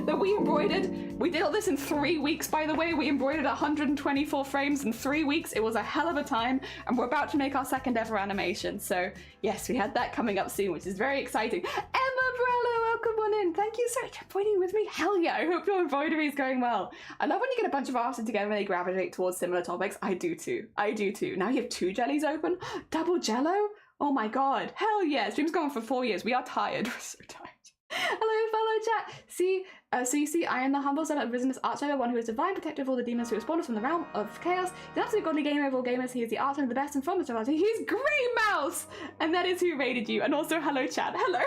that we embroidered. We did all this in 3 weeks, by the way. We embroidered 124 frames in 3 weeks. It was a hell of a time, and we're about to make our second ever animation. So yes, we had that coming up soon, which is very exciting. Emma Brella, welcome on in. Thank you so much for embroidering with me. Hell yeah, I hope your embroidery is going well. I love when you get a bunch of artists together and they gravitate towards similar topics. I do too. I do too. Now you have 2 jellies open. Double jello? Oh my god. Hell yeah. Stream's gone on for 4 years. We are tired. We're so tired. Hello, fellow chat. See, so you see, I am the humble son of Business Archer, one who is divine protector of all the demons who have spawned us from the realm of chaos. The absolute godly gamer of all gamers. He is the archer of the best and foremost of archer. He's Grey Mouse, and that is who rated you. And also, hello, chat. Hello.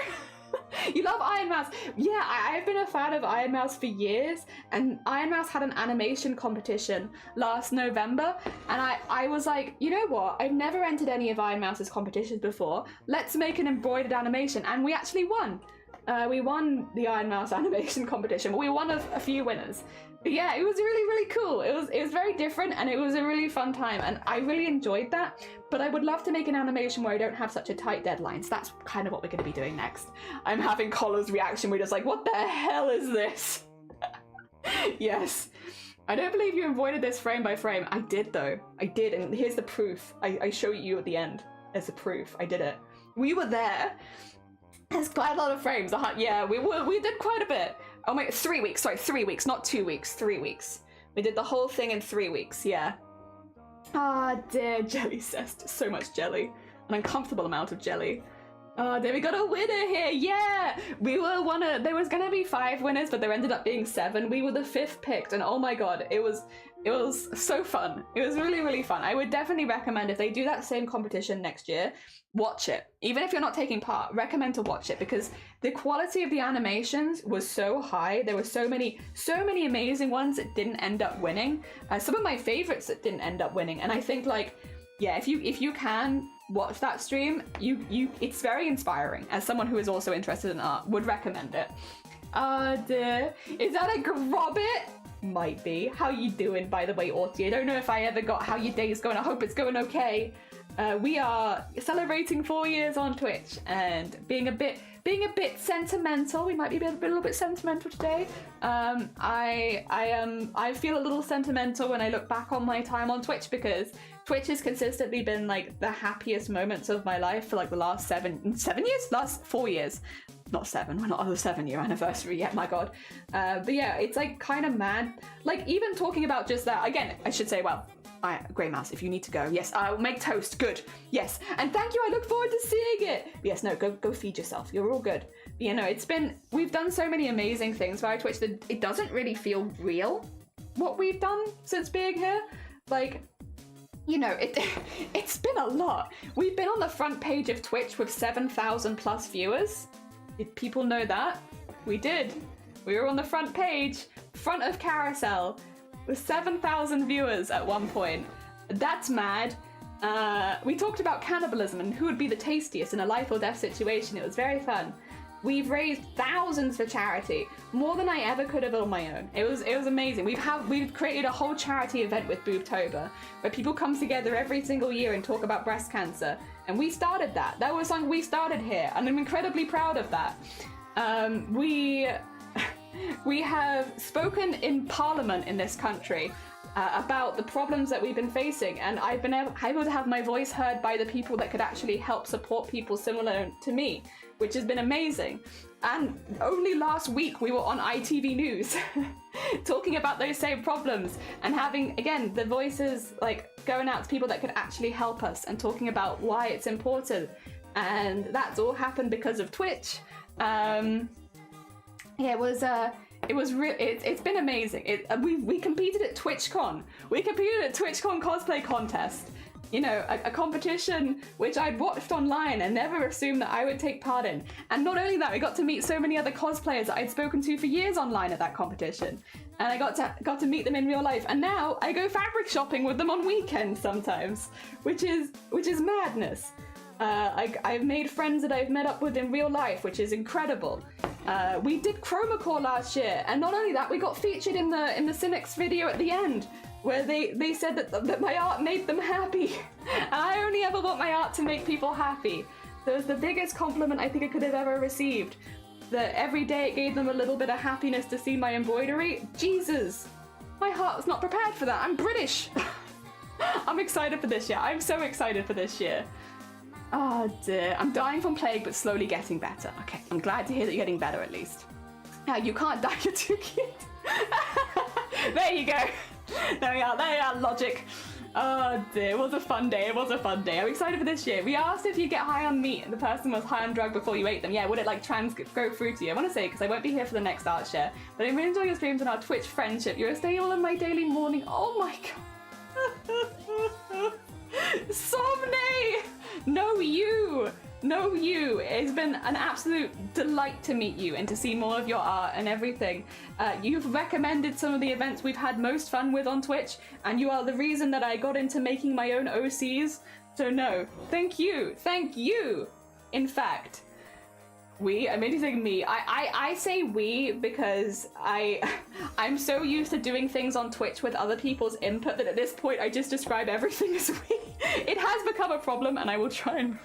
You love Iron Mouse. Yeah, I've been a fan of Iron Mouse for years, and Iron Mouse had an animation competition last November, and I was like, you know what? I've never entered any of Iron Mouse's competitions before. Let's make an embroidered animation, and we actually won. We won the Iron Mouse animation competition, but we were one of a few winners. But yeah, it was really, really cool. It was very different, and it was a really fun time, and I really enjoyed that. But I would love to make an animation where I don't have such a tight deadline, so that's kind of what we're going to be doing next. I'm having Colla's reaction. We're just like, what the hell is this? Yes. I don't believe you embroidered this frame by frame. I did, though. I did, and here's the proof. I show you at the end as the proof. I did it. We were there. There's quite a lot of frames. Yeah, we did quite a bit. Oh my, 3 weeks. Sorry, 3 weeks, not 2 weeks. 3 weeks. We did the whole thing in 3 weeks. Yeah. Ah, dear, jelly cest. So much jelly. An uncomfortable amount of jelly. Oh, there we got a winner here. Yeah, we were one of. There was gonna be 5 winners, but there ended up being 7. We were the 5th picked, and oh my god, it was so fun. It was really, really fun. I would definitely recommend if they do that same competition next year, watch it. Even if you're not taking part, recommend to watch it, because the quality of the animations was so high. There were so many amazing ones that didn't end up winning. Some of my favorites that didn't end up winning, and I think, like, yeah, if you can watch that stream, it's very inspiring. As someone who is also interested in art, would recommend it. Dear. Is that a grobbit? Might be. How you doing, by the way, Arty? I don't know if I ever got how your day's going. I hope it's going okay. We are celebrating 4 years on Twitch and being a bit sentimental. We might be a little bit sentimental today. I feel a little sentimental when I look back on my time on Twitch, because Twitch has consistently been like the happiest moments of my life for like the last 7 years, last 4 years. Not 7, we're not on the 7-year anniversary yet, my god. But yeah, it's like kind of mad. Like, even talking about just that, again, I should say, well, Grey Mouse, if you need to go, yes, I'll make toast, good, yes, and thank you, I look forward to seeing it. But yes, no, go feed yourself, you're all good. But, you know, we've done so many amazing things via Twitch that it doesn't really feel real, what we've done since being here. Like, you know, it's been a lot. We've been on the front page of Twitch with 7,000 plus viewers. Did people know that? We did. We were on the front page, front of carousel, with 7,000 viewers at one point. That's mad. We talked about cannibalism and who would be the tastiest in a life or death situation. It was very fun. We've raised thousands for charity, more than I ever could have on my own. It was amazing. We've created a whole charity event with Boobtober, where people come together every single year and talk about breast cancer. And we started that. That was something we started here, and I'm incredibly proud of that. We have spoken in Parliament in this country about the problems that we've been facing, and I've been able to have my voice heard by the people that could actually help support people similar to me, which has been amazing. And only last week we were on ITV News talking about those same problems and having, again, the voices like going out to people that could actually help us and talking about why it's important. And that's all happened because of Twitch. Yeah, it's been amazing. We competed at TwitchCon. We competed at TwitchCon cosplay contest. You know, a competition which I'd watched online and never assumed that I would take part in. And not only that, we got to meet so many other cosplayers that I'd spoken to for years online at that competition. And I got to meet them in real life. And now I go fabric shopping with them on weekends sometimes, which is madness. I've made friends that I've met up with in real life, which is incredible. We did chroma core last year, and not only that, we got featured in the Cynics video at the end, where they said that my art made them happy. And I only ever want my art to make people happy. So it was the biggest compliment I think I could have ever received. That every day it gave them a little bit of happiness to see my embroidery. Jesus, my heart was not prepared for that. I'm British. I'm excited for this year. I'm so excited for this year. Oh dear, I'm dying from plague, but slowly getting better. Okay, I'm glad to hear that you're getting better at least. You can't die, you're too cute. There you go. There we are, logic. Oh dear, it was a fun day, I'm excited for this year. We asked if you get high on meat and the person was high on drug before you ate them. Yeah, would it like go through to you? I want to say, because I won't be here for the next art share, but I really enjoy your streams and our Twitch friendship. You're a staple in my daily morning. Oh my god. Somne! No you! It's been an absolute delight to meet you and to see more of your art and everything. You've recommended some of the events we've had most fun with on Twitch, and you are the reason that I got into making my own OCs. So no, thank you. In fact, I'm only saying me. I say we because I'm so used to doing things on Twitch with other people's input that at this point I just describe everything as we. It has become a problem, and I will try and.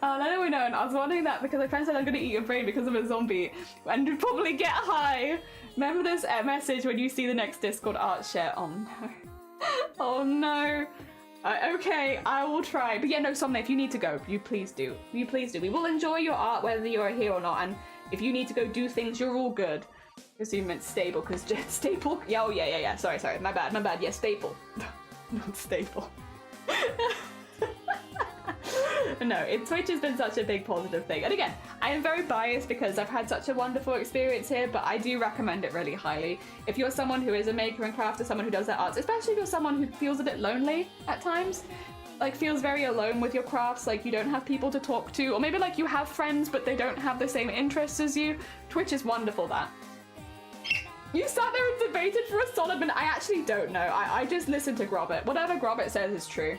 Let it be known, I was wondering that because my friend said I'm gonna eat your brain because I'm a zombie and you'd probably get high. Remember this message when you see the next Discord art share. Oh no. Oh no. Okay, I will try. But yeah, no, Somna, if you need to go, you please do. We will enjoy your art whether you're here or not, and if you need to go do things, you're all good. I assume you meant stable, because staple? Yeah, oh yeah. Sorry, my bad. Yeah, staple. Not staple. No, Twitch has been such a big positive thing. And again, I am very biased because I've had such a wonderful experience here, but I do recommend it really highly. If you're someone who is a maker and crafter, someone who does their arts, especially if you're someone who feels a bit lonely at times, like feels very alone with your crafts, like you don't have people to talk to, or maybe like you have friends but they don't have the same interests as you, Twitch is wonderful that. You sat there and debated for a solid minute. I actually don't know. I just listened to Grobbit. Whatever Grobbit says is true.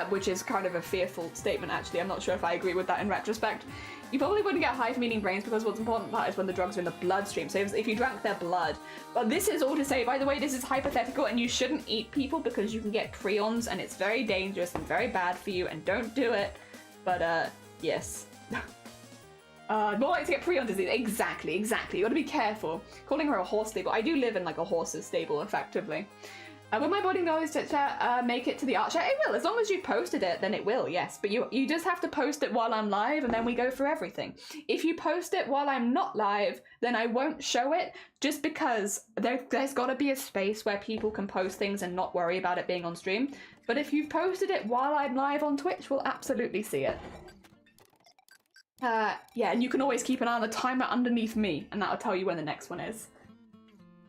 Which is kind of a fearful statement, actually. I'm not sure if I agree with that in retrospect. You probably wouldn't get high from eating brains because what's important about it is when the drugs are in the bloodstream. So if you drank their blood. But this is all to say, by the way, this is hypothetical and you shouldn't eat people because you can get prions and it's very dangerous and very bad for you and don't do it. But, yes. More like to get prion disease. Exactly. You gotta be careful. Calling her a horse stable. I do live in like a horse's stable, effectively. Will my boarding goes to make it to the art share? It will, as long as you posted it, then it will, yes. But you just have to post it while I'm live, and then we go through everything. If you post it while I'm not live, then I won't show it, just because there's got to be a space where people can post things and not worry about it being on stream. But if you've posted it while I'm live on Twitch, we'll absolutely see it. Yeah, and you can always keep an eye on the timer underneath me, and that'll tell you when the next one is.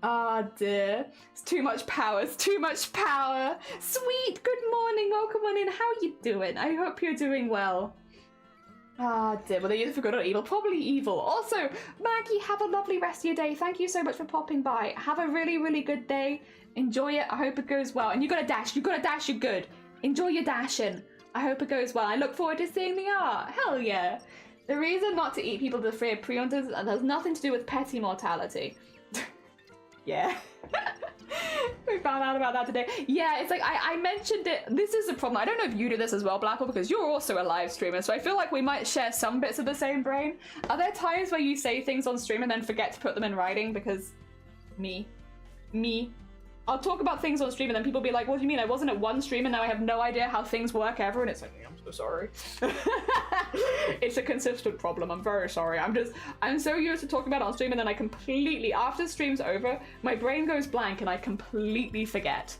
Ah, dear. It's too much power. Sweet, good morning. Welcome on in. How you doing? I hope you're doing well. Ah, dear. Well, they either for good or evil. Probably evil. Also, Maggie, have a lovely rest of your day. Thank you so much for popping by. Have a really, really good day. Enjoy it. I hope it goes well. And you gotta dash. You're good. Enjoy your dashing. I hope it goes well. I look forward to seeing the art. Hell yeah. The reason not to eat people to free of preons has nothing to do with petty mortality. Yeah. We found out about that today. Yeah, it's like I mentioned it. This is a problem. I don't know if you do this as well, Blackwell, because you're also a live streamer, so I feel like we might share some bits of the same brain. Are there times where you say things on stream and then forget to put them in writing? Because me. I'll talk about things on stream and then people be like, what do you mean? I wasn't at one stream and now I have no idea how things work ever. And it's like, I'm so sorry. It's a consistent problem. I'm very sorry. I'm so used to talking about it on stream and then I completely, after stream's over, my brain goes blank and I completely forget.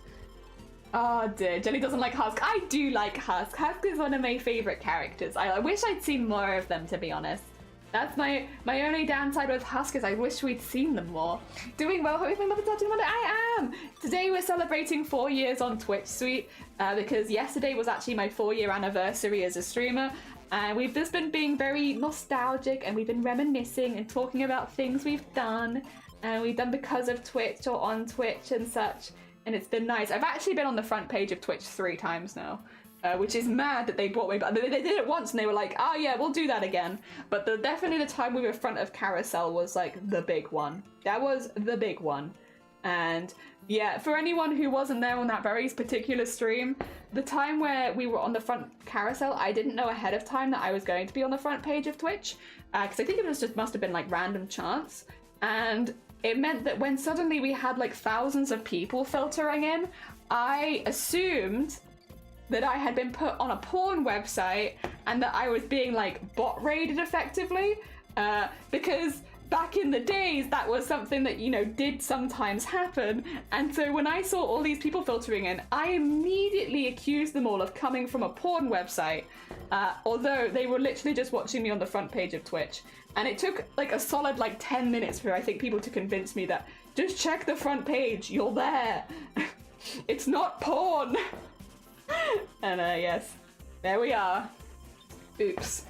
Oh dear, Jelly doesn't like Husk. I do like Husk. Husk is one of my favorite characters. I wish I'd seen more of them, to be honest. That's my only downside with Husk is I wish we'd seen them more. Doing well, hope my mother's touching Monday. I am! Today we're celebrating 4 years on Twitch, sweet, because yesterday was actually my 4-year anniversary as a streamer, and we've just been being very nostalgic, and we've been reminiscing and talking about things we've done, and we've done because of Twitch or on Twitch and such, and it's been nice. I've actually been on the front page of Twitch 3 times now. which is mad that they brought me back. They did it once and they were like, oh yeah, we'll do that again. But definitely the time we were in front of Carousel was like the big one. That was the big one. And yeah, for anyone who wasn't there on that very particular stream, the time where we were on the front Carousel, I didn't know ahead of time that I was going to be on the front page of Twitch, because I think it was just must have been like random chance. And it meant that when suddenly we had like thousands of people filtering in, I assumed that I had been put on a porn website and that I was being like bot raided effectively, because back in the days that was something that, you know, did sometimes happen. And so when I saw all these people filtering in, I immediately accused them all of coming from a porn website, although they were literally just watching me on the front page of Twitch. And it took like a solid like 10 minutes for, I think, people to convince me that just check the front page, you're there. It's not porn. And yes, there we are. Oops.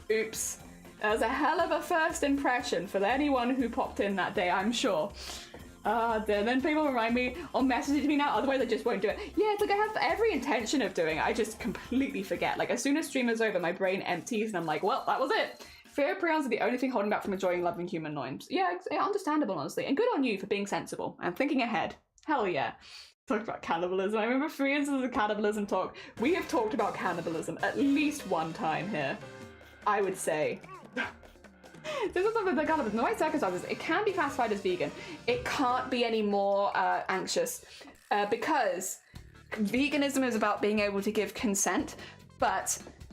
That was a hell of a first impression for anyone who popped in that day, I'm sure. Then people remind me or message me now, otherwise I just won't do it. Yeah, it's like I have every intention of doing it, I just completely forget. Like as soon as stream is over, my brain empties and I'm like, well, that was it. Fear of prions are the only thing holding back from enjoying loving human noise. Yeah, understandable, honestly. And good on you for being sensible and thinking ahead. Hell yeah. Talk about cannibalism. I remember 3 instances of cannibalism talk. We have talked about cannibalism at least one time here, I would say. This is something that cannibalism, in the right circumstances, it can be classified as vegan. It can't be any more anxious, because veganism is about being able to give consent,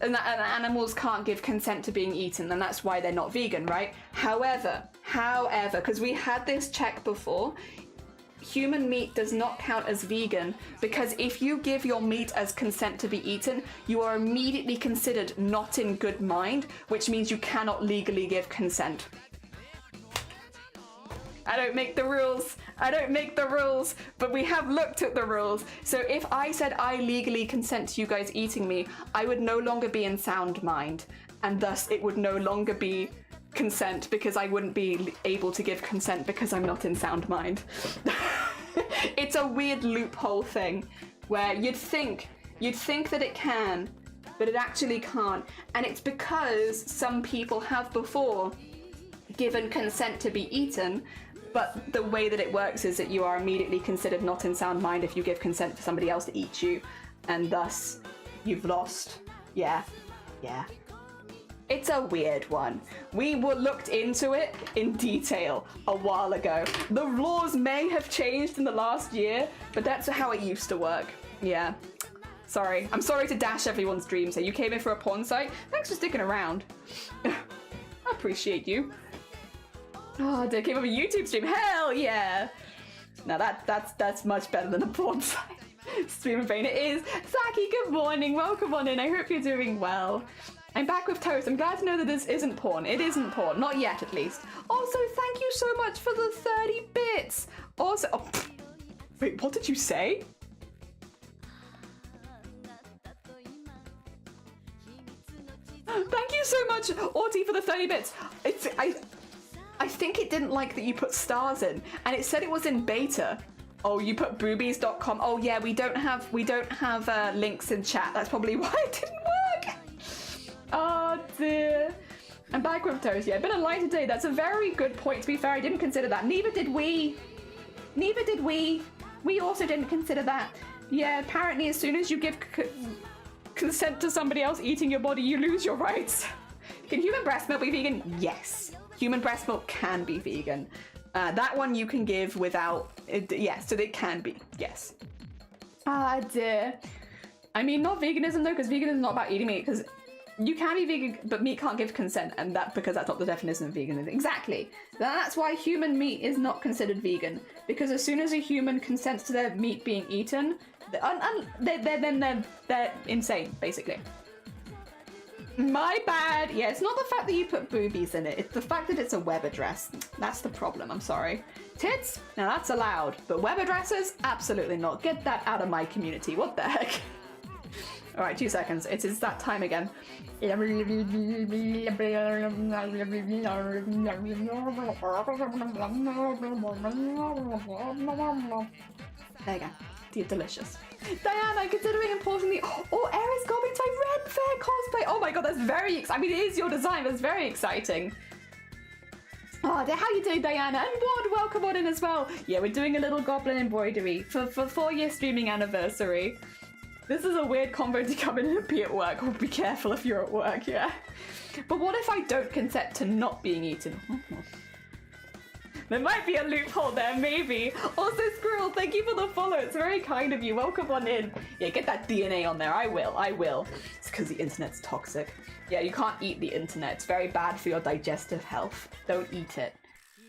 and animals can't give consent to being eaten, and that's why they're not vegan, right? However, because we had this check before, human meat does not count as vegan, because if you give your meat as consent to be eaten, you are immediately considered not in good mind, which means you cannot legally give consent. I don't make the rules, but we have looked at the rules. So if I said I legally consent to you guys eating me, I would no longer be in sound mind, and thus it would no longer be consent, because I wouldn't be able to give consent because I'm not in sound mind. It's a weird loophole thing where you'd think that it can, but it actually can't. And it's because some people have before given consent to be eaten, but the way that it works is that you are immediately considered not in sound mind if you give consent for somebody else to eat you, and thus you've lost. Yeah. It's a weird one. We looked into it in detail a while ago. The laws may have changed in the last year, but that's how it used to work. Yeah. Sorry. I'm sorry to dash everyone's dreams here. You came in for a porn site? Thanks for sticking around. I appreciate you. Oh, they came up a YouTube stream. Hell yeah. Now that's much better than a porn site. Stream of Vain it is. Saki, good morning. Welcome on in. I hope you're doing well. I'm back with toast. I'm glad to know that this isn't porn. It isn't porn. Not yet, at least. Also, thank you so much for the 30 bits. Also, wait, what did you say? Thank you so much, Arty, for the 30 bits. I think it didn't like that you put stars in, and it said it was in beta. Oh, you put boobies.com. Oh yeah, we don't have links in chat. That's probably why it didn't work. Oh dear. I'm back with toast. Yeah, been a lighter day. That's a very good point. To be fair, I didn't consider that. Neither did we. We also didn't consider that. Yeah, apparently as soon as you give consent to somebody else eating your body, you lose your rights. Can human breast milk be vegan? Yes. Human breast milk can be vegan. That one you can give without... yes, so it can be. Yes. Ah, dear. I mean, not veganism though, because veganism is not about eating meat, because you can be vegan, but meat can't give consent, and because that's not the definition of veganism. Exactly. That's why human meat is not considered vegan, because as soon as a human consents to their meat being eaten, they're insane, basically. My bad. Yeah, it's not the fact that you put boobies in it. It's the fact that it's a web address. That's the problem. I'm sorry. Tits? Now that's allowed. But web addresses? Absolutely not. Get that out of my community. What the heck? All right, 2 seconds. It is that time again. There you go. dear, delicious. Diana, considering importing the Aries Goblin to my Red Fair cosplay. Oh my god, that's very exciting. I mean, it is your design, that's very exciting. Oh, how you doing, Diana? And Ward, welcome on in as well. Yeah, we're doing a little goblin embroidery for 4-year streaming anniversary. This is a weird combo to come in and be at work. Oh, be careful if you're at work, yeah. But what if I don't consent to not being eaten? There might be a loophole there, maybe. Also, Squirrel, thank you for the follow. It's very kind of you. Welcome on in. Yeah, get that DNA on there. I will. It's because the internet's toxic. Yeah, you can't eat the internet. It's very bad for your digestive health. Don't eat it.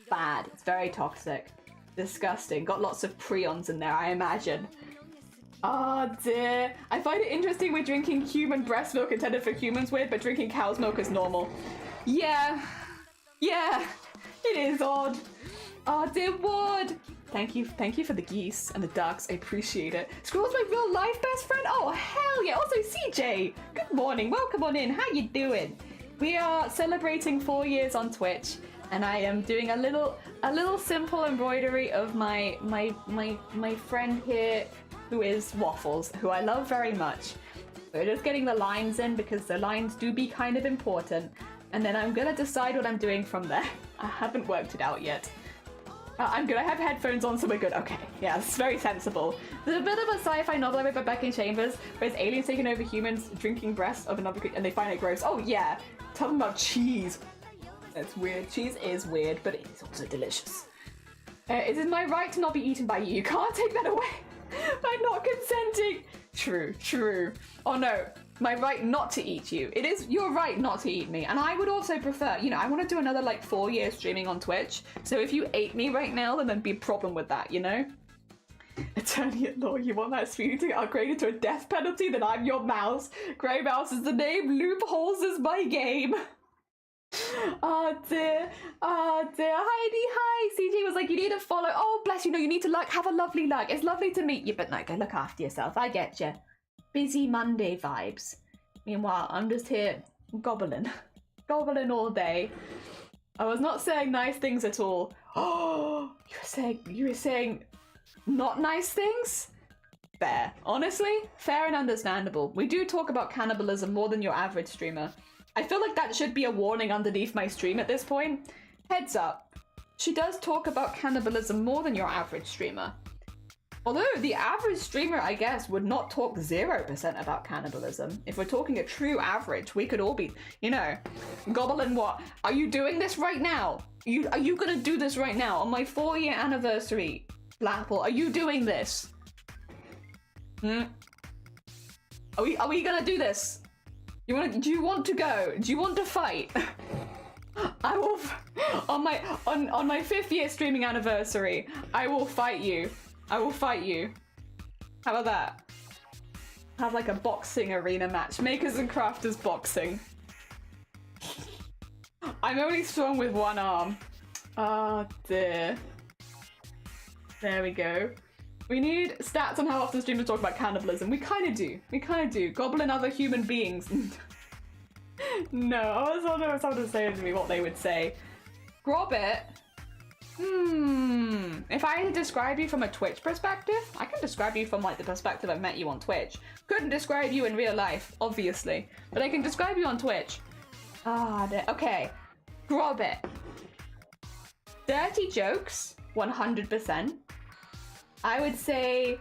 Bad. It's very toxic. Disgusting. Got lots of prions in there, I imagine. Oh dear. I find it interesting we're drinking human breast milk intended for humans weird, but drinking cow's milk is normal. Yeah. It is odd. Oh dear Ward. Thank you for the geese and the ducks. I appreciate it. Squirrel's my real life best friend. Oh hell yeah. Also CJ. Good morning. Welcome on in. How you doing? We are celebrating 4 years on Twitch, and I am doing a little simple embroidery of my friend here, who is Waffles, who I love very much. We're just getting the lines in because the lines do be kind of important, and then I'm gonna decide what I'm doing from there. I haven't worked it out yet. I'm gonna have headphones on so we're good. Okay, yeah, it's very sensible. There's a bit of a sci-fi novel I read by Becky Chambers, where it's aliens taking over humans, drinking breasts of another creature, and they find it gross. Oh yeah, tell them about cheese. That's weird. Cheese is weird, but it's also delicious. It is my right to not be eaten by you. You can't take that away by not consenting. True. Oh no, my right not to eat you. It is your right not to eat me. And I would also prefer, I want to do another 4 years streaming on Twitch. So if you ate me right now, then there'd be a problem with that, Attorney at law, you want that speeding to get upgraded to a death penalty? Then I'm your mouse. Grey Mouse is the name, loopholes is my game. Oh dear. Heidi, hi. CJ was like, you need to follow. Oh, bless you. No, you need to have a lovely look. It's lovely to meet you, but no, go look after yourself. I get you. Busy Monday vibes. Meanwhile, I'm just here gobbling all day. I was not saying nice things at all. Oh, you were saying not nice things? Fair. Honestly, fair and understandable. We do talk about cannibalism more than your average streamer. I feel like that should be a warning underneath my stream at this point. Heads up. She does talk about cannibalism more than your average streamer. Although the average streamer, I guess, would not talk 0% about cannibalism. If we're talking a true average, we could all be, gobbling what? Are you doing this right now? Are you gonna do this right now? On my 4-year anniversary, Blapple, are you doing this? Are we gonna do this? Do you want to go? Do you want to fight? I will on my 5th year streaming anniversary. I will fight you. How about that? Have a boxing arena match. Makers and crafters boxing. I'm only strong with one arm. Oh dear. There we go. We need stats on how often streamers talk about cannibalism. We kind of do. Goblin other human beings. No, I was wondering if someone was saying to me what they would say. Grobbit? If I had to describe you from a Twitch perspective, I can describe you from the perspective I've met you on Twitch. Couldn't describe you in real life, obviously. But I can describe you on Twitch. Okay. Grobbit. Dirty jokes, 100%. I would say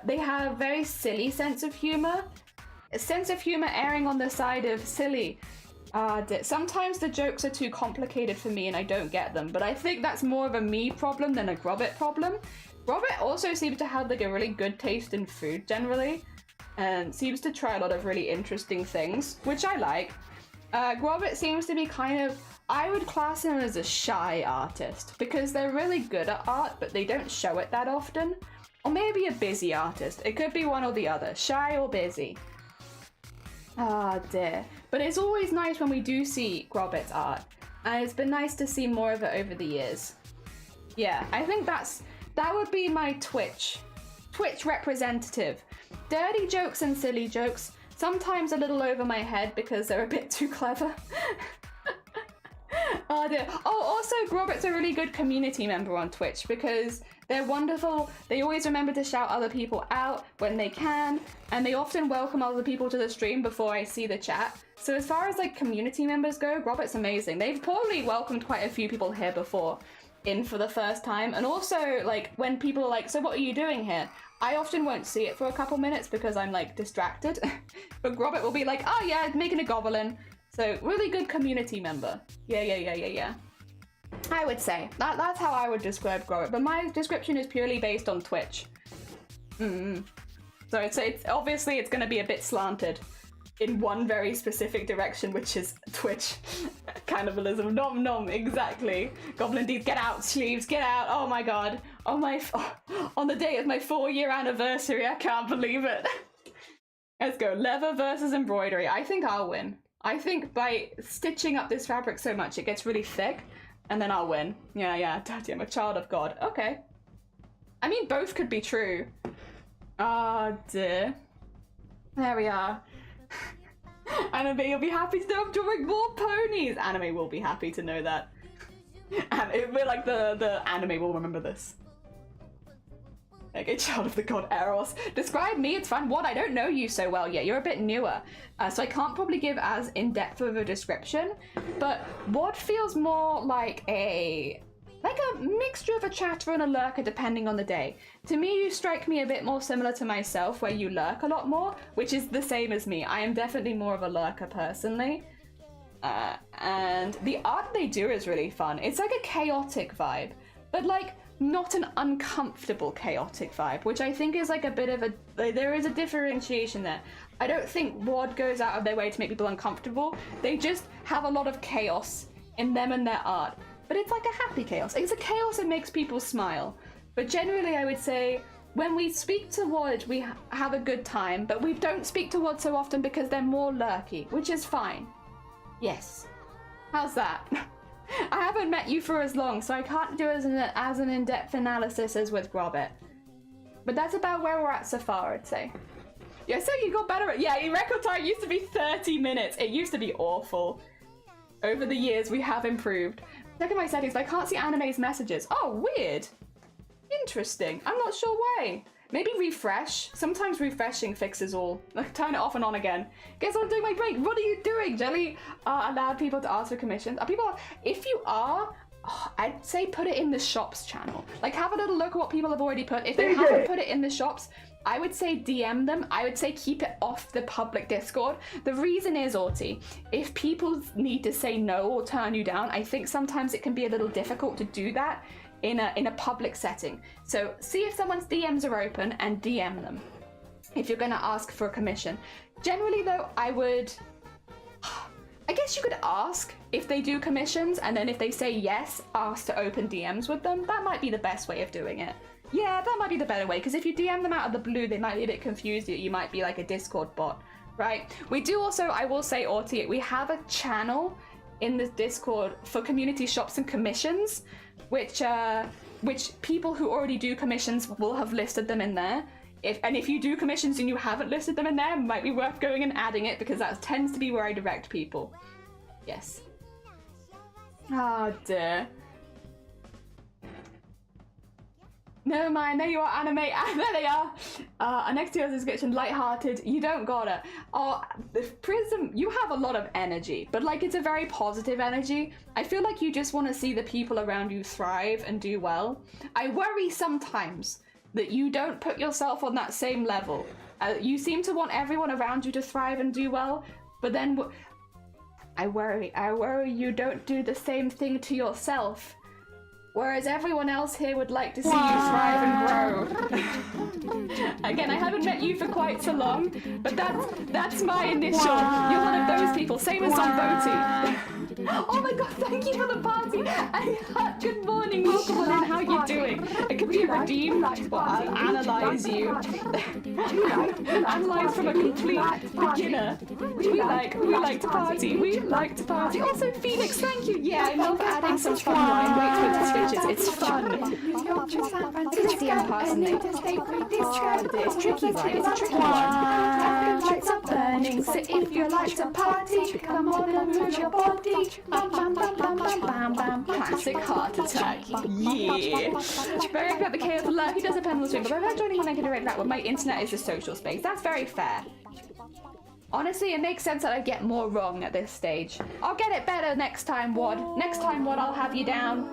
they have a very silly sense of humor. A sense of humor erring on the side of silly. Sometimes the jokes are too complicated for me and I don't get them, but I think that's more of a me problem than a Grobbit problem. Grobbit also seems to have a really good taste in food generally, and seems to try a lot of really interesting things, which I like. Grobbit seems to be I would class him as a shy artist, because they're really good at art, but they don't show it that often. Or maybe a busy artist. It could be one or the other, shy or busy. Ah dear. But it's always nice when we do see Grobbit's art, and it's been nice to see more of it over the years. Yeah, I think that would be my Twitch representative. Dirty jokes and silly jokes, sometimes a little over my head because they're a bit too clever. Oh dear. Oh, also, Robert's a really good community member on Twitch because they're wonderful. They always remember to shout other people out when they can, and they often welcome other people to the stream before I see the chat. So as far as like community members go, Robert's amazing. They've probably welcomed quite a few people here before in for the first time, and also like when people are like, so what are you doing here? I often won't see it for a couple minutes because I'm like distracted, but Robert will be like, oh yeah, making a goblin. So really good community member. Yeah. I would say that's how I would describe Robert, but my description is purely based on Twitch. So it's obviously it's going to be a bit slanted in one very specific direction, which is Twitch. Cannibalism, nom, exactly. Goblin Deeds, get out, sleeves, get out. Oh my god. On the day of my 4-year anniversary, I can't believe it. Let's go, leather versus embroidery. I think I'll win. I think by stitching up this fabric so much, it gets really thick, and then I'll win. Yeah, Daddy, I'm a child of God. Okay. I mean, both could be true. Oh dear. There we are. Anime, you'll be happy to know I'm drawing more ponies. Anime will be happy to know that. And we're like the anime will remember this. Okay, child of the god Eros. Describe me, it's fun. What? I don't know you so well yet. You're a bit newer. So I can't probably give as in-depth of a description. But what feels more like a mixture of a chatterer and a lurker depending on the day. To me, you strike me a bit more similar to myself, where you lurk a lot more, which is the same as me. I am definitely more of a lurker personally. And the art they do is really fun. It's like a chaotic vibe, but like not an uncomfortable chaotic vibe, which I think is like a bit of a, there is a differentiation there. I don't think WOD goes out of their way to make people uncomfortable. They just have a lot of chaos in them and their art. But it's like a happy chaos. It's a chaos that makes people smile. But generally, I would say, when we speak to WOD, we have a good time, but we don't speak to WOD so often because they're more lurky, which is fine. Yes. How's that? I haven't met you for as long, so I can't do as an in-depth analysis as with Robert. But that's about where we're at so far, I'd say. Yeah, so you got better at, yeah, your record time used to be 30 minutes. It used to be awful. Over the years, we have improved. Look at my settings, I can't see anime's messages. Oh, weird. Interesting. I'm not sure why. Maybe refresh. Sometimes refreshing fixes all. Like, turn it off and on again. Guess I'm doing my break. What are you doing, Jelly? Allowed people to ask for commissions. Are people, if you are, I'd say put it in the shops channel. Like, have a little look at what people have already put. If they haven't put it in the shops, I would say DM them. I would say keep it off the public Discord. The reason is, Arty, if people need to say no or turn you down, I think sometimes it can be a little difficult to do that in a public setting. So see if someone's DMs are open and DM them if you're gonna ask for a commission. Generally though, I guess you could ask if they do commissions, and then if they say yes, ask to open DMs with them. That might be the best way of doing it. Yeah, that might be the better way, because if you DM them out of the blue, they might be a bit confused. You might be like a Discord bot, right? We do also, I will say, Arty, we have a channel in the Discord for community shops and commissions, which people who already do commissions will have listed them in there. If you do commissions and you haven't listed them in there, it might be worth going and adding it, because that tends to be where I direct people. Yes. Oh dear. Never mind, there you are, anime. There they are. Next to your description, lighthearted. You don't gotta. Prism, you have a lot of energy, but like it's a very positive energy. I feel like you just want to see the people around you thrive and do well. I worry sometimes that you don't put yourself on that same level. You seem to want everyone around you to thrive and do well, but then I worry you don't do the same thing to yourself. Whereas everyone else here would like to see you thrive and grow. Again, I haven't met you for quite so long, but that's my initial. You're one of those people, same as on Voti. Oh my god, thank you for the party. Good morning, welcome on in, how are you doing? Can we redeem? Well, I'll analyze you. Analyze from a complete beginner. We like to party. We like to party. Also, Phoenix, thank you. Yeah, I love adding some fun line weights with the challenges. It's fun. I can see him personally. It's tricky, right? It's a tricky one. Lights are burning, so if you like to party, come on and move your body. Bam, bam, bam, bam, bam, bam, bam. Classic heart attack. Yeah. Very happy about the chaos alert. He does a pendulum stream, but I'm not joining when I can direct that one. My internet is a social space. That's very fair. Honestly, it makes sense that I get more wrong at this stage. I'll get it better next time, Wad. Next time, Wad, I'll have you down.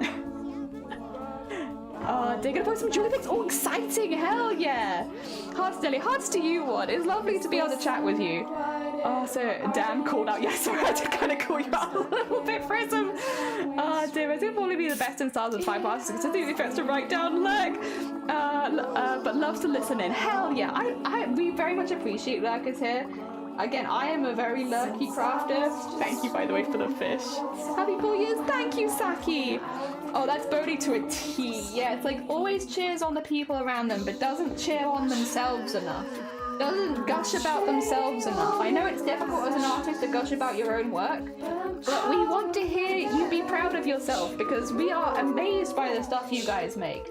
They're gonna post some jewelry pics. Oh, exciting! Hell yeah! Hearts, Dilly. Hearts to you, Wad. It's lovely to be able to chat with you. Oh, so Dan called out. Yes, sorry, I had to kind of call you out a little bit, Prism. Oh, dear. It's gonna probably be the best in styles and 5 artists. It's a thing defense to write down leg. But loves to listen in. Hell yeah! We very much appreciate lurkers here. Again, I am a very lurky crafter. Thank you, by the way, for the fish. Happy 4 years. Thank you, Saki. Oh, that's Bodhi to a T. Yeah, it's like always cheers on the people around them, but doesn't cheer on themselves enough. Doesn't gush about themselves enough. I know it's difficult as an artist to gush about your own work, but we want to hear you be proud of yourself because we are amazed by the stuff you guys make.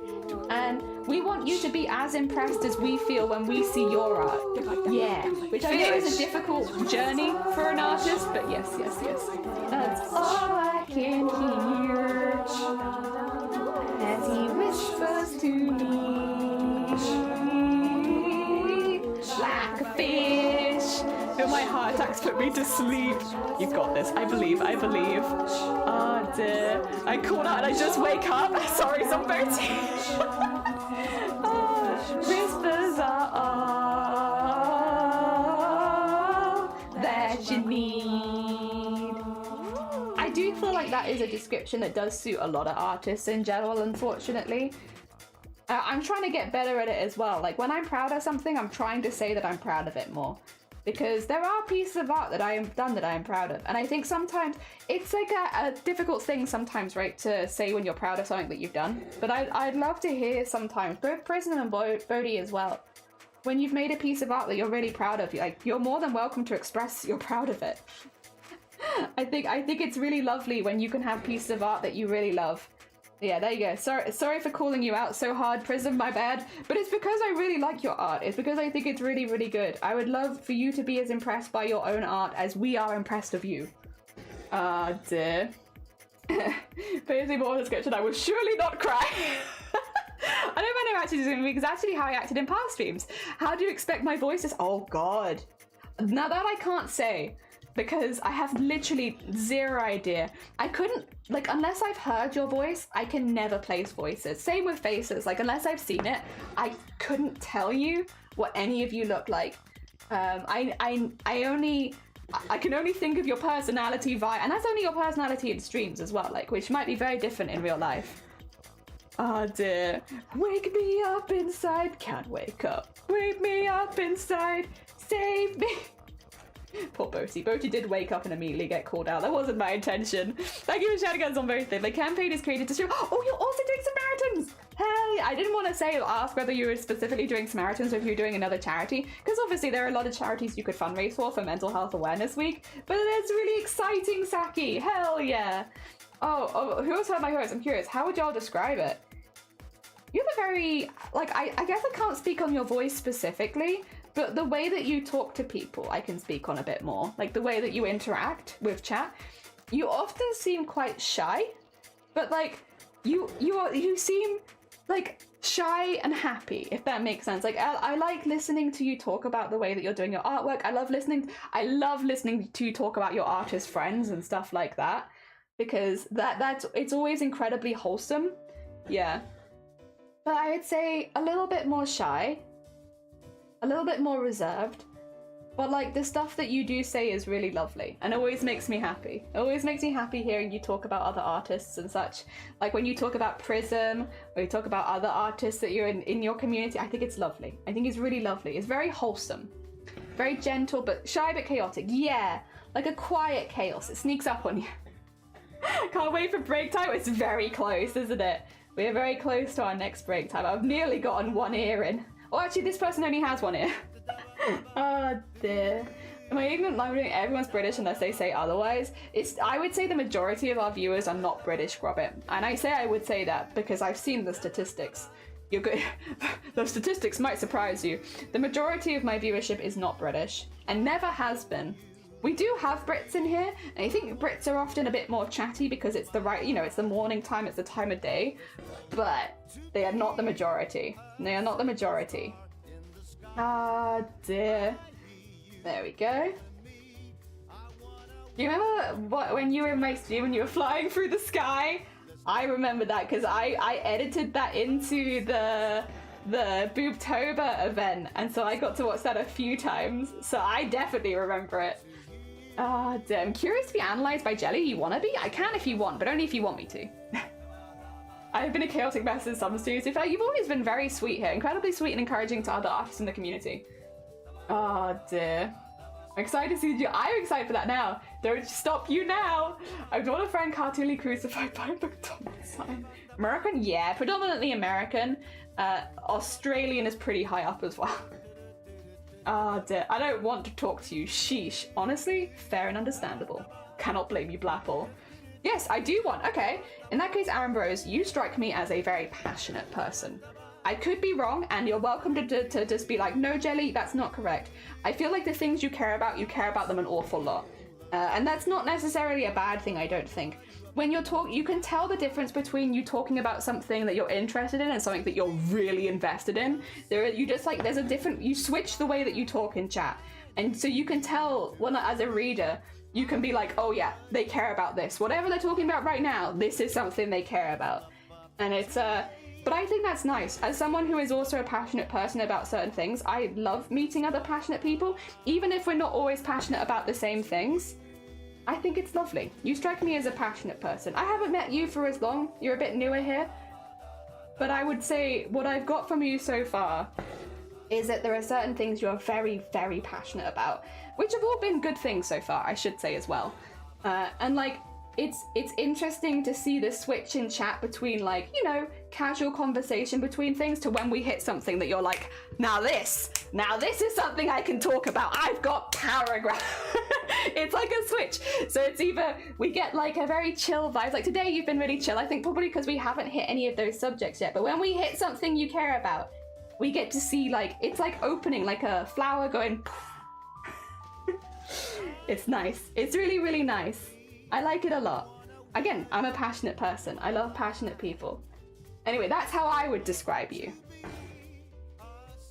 And we want you to be as impressed as we feel when we see your art. Yeah, which I know is a difficult journey for an artist, but yes. That's all I can hear as he whispers to me like a fish. Feel my heart attacks put me to sleep. You've got this. I believe. Oh dear. I called out and I just wake up. Sorry, somebody. Whispers are all that you need. I do feel like that is a description that does suit a lot of artists in general, unfortunately. I'm trying to get better at it as well. Like when I'm proud of something, I'm trying to say that I'm proud of it more. Because there are pieces of art that I have done that I am proud of. And I think sometimes it's like a difficult thing sometimes, right, to say when you're proud of something that you've done. But I'd love to hear sometimes, both Prison and Bodhi as well, when you've made a piece of art that you're really proud of, you're more than welcome to express you're proud of it. I think it's really lovely when you can have pieces of art that you really love. Yeah, there you go. Sorry for calling you out so hard, Prism, my bad. But it's because I really like your art. It's because I think it's really, really good. I would love for you to be as impressed by your own art as we are impressed of you. Ah, dear. Paisley Morton sketch and I will surely not cry. I know my name actually is going to be exactly how I acted in past streams. How do you expect my voice is? Oh, God. Now that I can't say. Because I have literally zero idea. I couldn't, unless I've heard your voice, I can never place voices. Same with faces. Unless I've seen it, I couldn't tell you what any of you look like. I can only think of your personality via, and that's only your personality in streams as well, which might be very different in real life. Oh dear. Wake me up inside. Can't wake up. Wake me up inside. Save me. Poor Boaty. Boaty did wake up and immediately get called out. That wasn't my intention. Thank you for shouting guns on both things. The campaign is created to show. Oh, you're also doing Samaritans! Hey, I didn't want to ask whether you were specifically doing Samaritans or if you were doing another charity, because obviously there are a lot of charities you could fundraise for Mental Health Awareness Week, but it's really exciting, Saki. Hell yeah. Oh, who else heard my voice? I'm curious. How would y'all describe it? You have a very, I guess I can't speak on your voice specifically, but the way that you talk to people, I can speak on a bit more. The way that you interact with chat, you often seem quite shy, but you seem shy and happy, if that makes sense. I like listening to you talk about the way that you're doing your artwork. I love listening to you talk about your artist friends and stuff like that, because it's always incredibly wholesome. Yeah. But I would say a little bit more shy. A little bit more reserved, but the stuff that you do say is really lovely and always makes me happy. It always makes me happy hearing you talk about other artists and such. When you talk about Prism or you talk about other artists that you're in your community, I think it's lovely. I think it's really lovely. It's very wholesome, very gentle, but shy but chaotic. Yeah, like a quiet chaos. It sneaks up on you. Can't wait for break time. It's very close, isn't it? We are very close to our next break time. I've nearly gotten one ear in. Oh, actually, this person only has one ear. Oh, dear. Am I ignorant? Everyone's British unless they say otherwise. I would say the majority of our viewers are not British, Robert. And I would say that because I've seen the statistics. You're good. Those statistics might surprise you. The majority of my viewership is not British and never has been. We do have Brits in here, and I think Brits are often a bit more chatty because it's the right, it's the morning time, it's the time of day, but they are not the majority. They are not the majority. Ah, dear. There we go. Do you remember when you were in my stream when you were flying through the sky? I remember that because I edited that into the Boobtober event, and so I got to watch that a few times, so I definitely remember it. Ah, damn. I'm curious to be analysed by Jelly. You want to be? I can if you want, but only if you want me to. I've been a chaotic mess in some streams. In fact, you've always been very sweet here. Incredibly sweet and encouraging to other artists in the community. Oh dear. I'm excited to see you. I'm excited for that now. Don't stop you now. I don't want a friend cartoonly crucified by a McDonald's sign. American? Yeah, predominantly American. Australian is pretty high up as well. Ah, dear. I don't want to talk to you. Sheesh. Honestly, fair and understandable. Cannot blame you, Blapple. Yes, I do want. Okay. In that case, Ambrose, you strike me as a very passionate person. I could be wrong, and you're welcome to just be like, no, Jelly, that's not correct. I feel like the things you care about them an awful lot. And that's not necessarily a bad thing, I don't think. When you're you can tell the difference between you talking about something that you're interested in and something that you're really invested in. You switch the way that you talk in chat. And so you can tell, as a reader, you can be like, oh yeah, they care about this. Whatever they're talking about right now, this is something they care about. And it's, but I think that's nice. As someone who is also a passionate person about certain things, I love meeting other passionate people, even if we're not always passionate about the same things. I think it's lovely. You strike me as a passionate person. I haven't met you for as long. You're a bit newer here. But I would say what I've got from you so far is that there are certain things you're very, very passionate about, which have all been good things so far, I should say as well. And like, it's interesting to see the switch in chat between, like, casual conversation between things to when we hit something that you're like, now this is something I can talk about. I've got paragraph. It's like a switch. So it's either we get like a very chill vibe. Like today you've been really chill. I think probably because we haven't hit any of those subjects yet. But when we hit something you care about, we get to see, like, it's like opening, like a flower going. It's nice. It's really, really nice. I like it a lot. Again, I'm a passionate person. I love passionate people. Anyway, that's how I would describe you.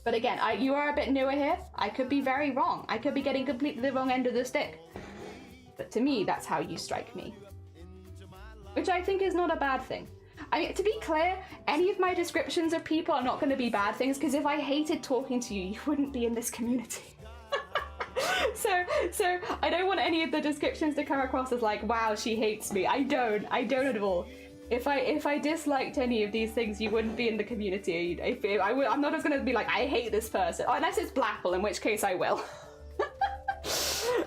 But again, you are a bit newer here. I could be very wrong. I could be getting completely the wrong end of the stick. But to me, that's how you strike me. Which I think is not a bad thing. I mean, to be clear, any of my descriptions of people are not going to be bad things, because if I hated talking to you, you wouldn't be in this community. So I don't want any of the descriptions to come across as like, wow, she hates me. I don't at all. If I disliked any of these things, you wouldn't be in the community. I'm not just gonna be like, I hate this person, unless it's Blapple, in which case I will.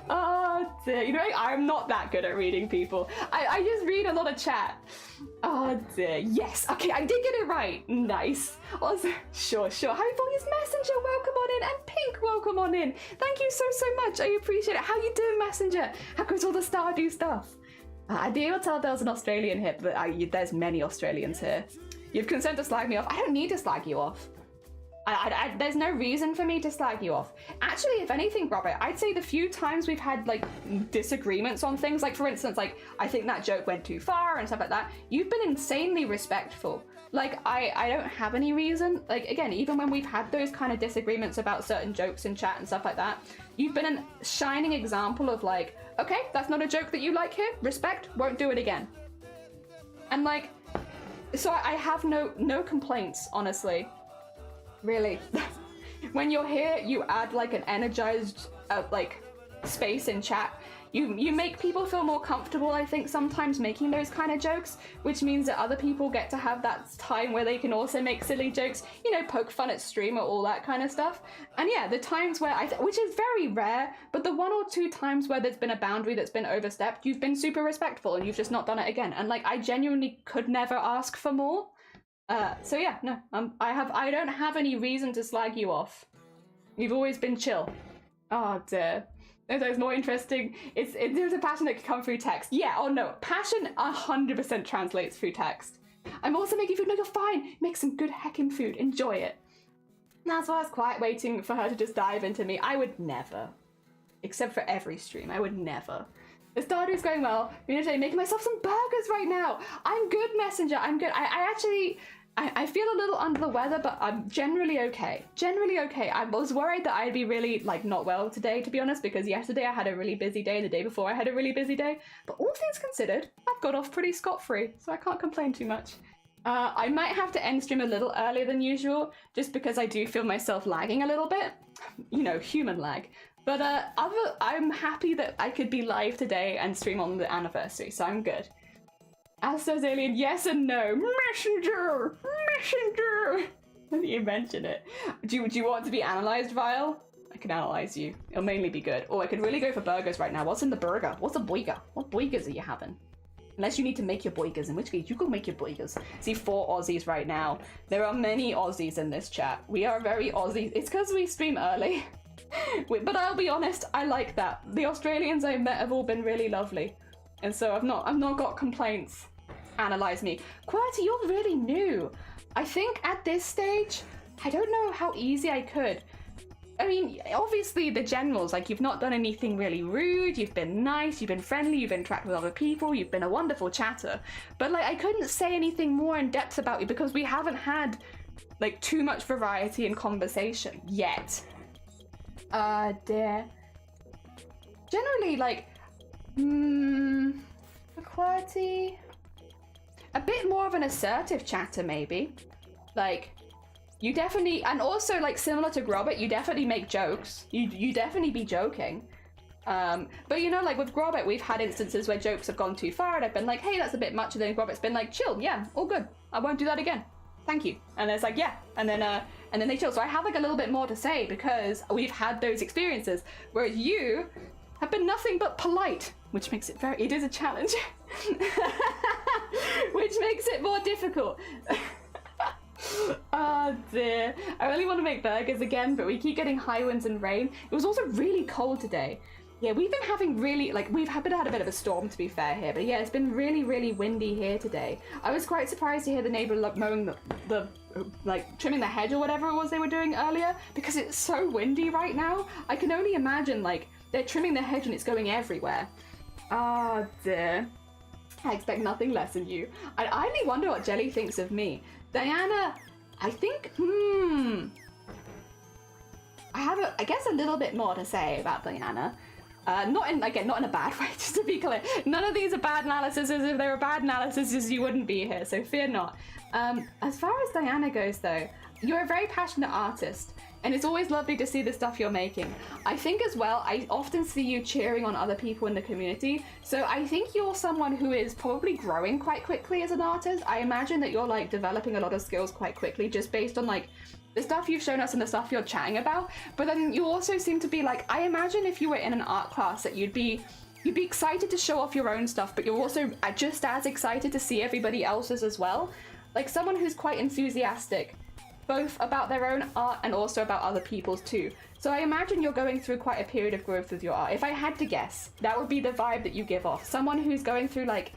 Oh dear, I'm not that good at reading people. I just read a lot of chat. Oh dear, yes, okay, I did get it right. Nice. Also, sure. Hi Boys Messenger, welcome on in, and Pink, welcome on in. Thank you so much, I appreciate it. How you doing, Messenger? How goes all the Stardew stuff? I'd be able to tell if there was an Australian here, but there's many Australians here. You've consent to slag me off. I don't need to slag you off. There's no reason for me to slag you off. Actually, if anything, Robert, I'd say the few times we've had like disagreements on things, like for instance, like I think that joke went too far and stuff like that, you've been insanely respectful. Like I don't have any reason, like again, even when we've had those kind of disagreements about certain jokes in chat and stuff like that, you've been a shining example of like, okay, that's not a joke that you like here, respect, won't do it again. And like, so I have no complaints, honestly. Really. When you're here, you add like an energized like space in chat. You make people feel more comfortable, I think, sometimes making those kind of jokes, which means that other people get to have that time where they can also make silly jokes, poke fun at stream or all that kind of stuff. And yeah, the times where which is very rare, but the 1 or 2 times where there's been a boundary that's been overstepped, you've been super respectful and you've just not done it again. And like, I genuinely could never ask for more. So yeah, no, I don't have any reason to slag you off. You've always been chill. Oh dear. It's more interesting. There's a passion that can come through text. Yeah, oh no, passion 100% translates through text. I'm also making food. No, you're fine. Make some good heckin' food. Enjoy it. That's why I was quiet waiting for her to just dive into me. I would never. Except for every stream, I would never. The Stardew's going well. I'm making myself some burgers right now. I'm good, Messenger. I'm good. I feel a little under the weather, but I'm generally okay. Generally okay. I was worried that I'd be really, like, not well today, to be honest, because yesterday I had a really busy day, and the day before I had a really busy day. But all things considered, I've got off pretty scot-free, so I can't complain too much. I might have to end stream a little earlier than usual, just because I do feel myself lagging a little bit. You know, human lag. But I'm happy that I could be live today and stream on the anniversary, so I'm good. Astos Alien, yes and no. Messenger! Messenger! When you mention it. Do you want to be analysed, Vile? I can analyse you. It'll mainly be good. Oh, I could really go for burgers right now. What's in the burger? What's a boiga? What boigas are you having? Unless you need to make your boigas, in which case you go make your boigas. See, 4 Aussies right now. There are many Aussies in this chat. We are very Aussie. It's because we stream early. But I'll be honest, I like that. The Australians I've met have all been really lovely. And so I've not got complaints. Analyze me. QWERTY, you're really new. I think at this stage, I don't know how easy I could. I mean, obviously the generals, like, you've not done anything really rude, you've been nice, you've been friendly, you've interacted with other people, you've been a wonderful chatter. But, like, I couldn't say anything more in depth about you because we haven't had, like, too much variety in conversation yet. Dear. Generally, like, QWERTY, a bit more of an assertive chatter, maybe. Like, you definitely, and also, like, similar to Grobert, you definitely make jokes. You definitely be joking. But, you know, like, with Grobert, we've had instances where jokes have gone too far, and I've been like, hey, that's a bit much, and then Grobert's been like, chill, yeah, all good. I won't do that again. Thank you. And it's like, yeah. And then they chill. So I have, like, a little bit more to say because we've had those experiences, whereas you have been nothing but polite, which makes it it is a challenge. Which makes it more difficult. Oh dear. I really want to make burgers again, but we keep getting high winds and rain. It was also really cold today. Yeah, we've been having really, like, we've had a bit of a storm, to be fair, here. But yeah, it's been really, really windy here today. I was quite surprised to hear the neighbour, like, mowing like, trimming the hedge or whatever it was they were doing earlier, because it's so windy right now. I can only imagine, like, they're trimming the hedge and it's going everywhere. Oh dear. I expect nothing less than you. I only wonder what Jelly thinks of me. Diana, I think, I have, I guess, a little bit more to say about Diana. Not in a bad way, just to be clear. None of these are bad analyses. If they were bad analyses, you wouldn't be here, so fear not. As far as Diana goes, though, you're a very passionate artist, and it's always lovely to see the stuff you're making. I think as well, I often see you cheering on other people in the community, so I think you're someone who is probably growing quite quickly as an artist. I imagine that you're, like, developing a lot of skills quite quickly, just based on, like, the stuff you've shown us and the stuff you're chatting about. But then you also seem to be, like, I imagine if you were in an art class that you'd be excited to show off your own stuff, but you're also just as excited to see everybody else's as well. Like, someone who's quite enthusiastic, both about their own art and also about other people's too. So I imagine you're going through quite a period of growth with your art. If I had to guess, that would be the vibe that you give off. Someone who's going through, like,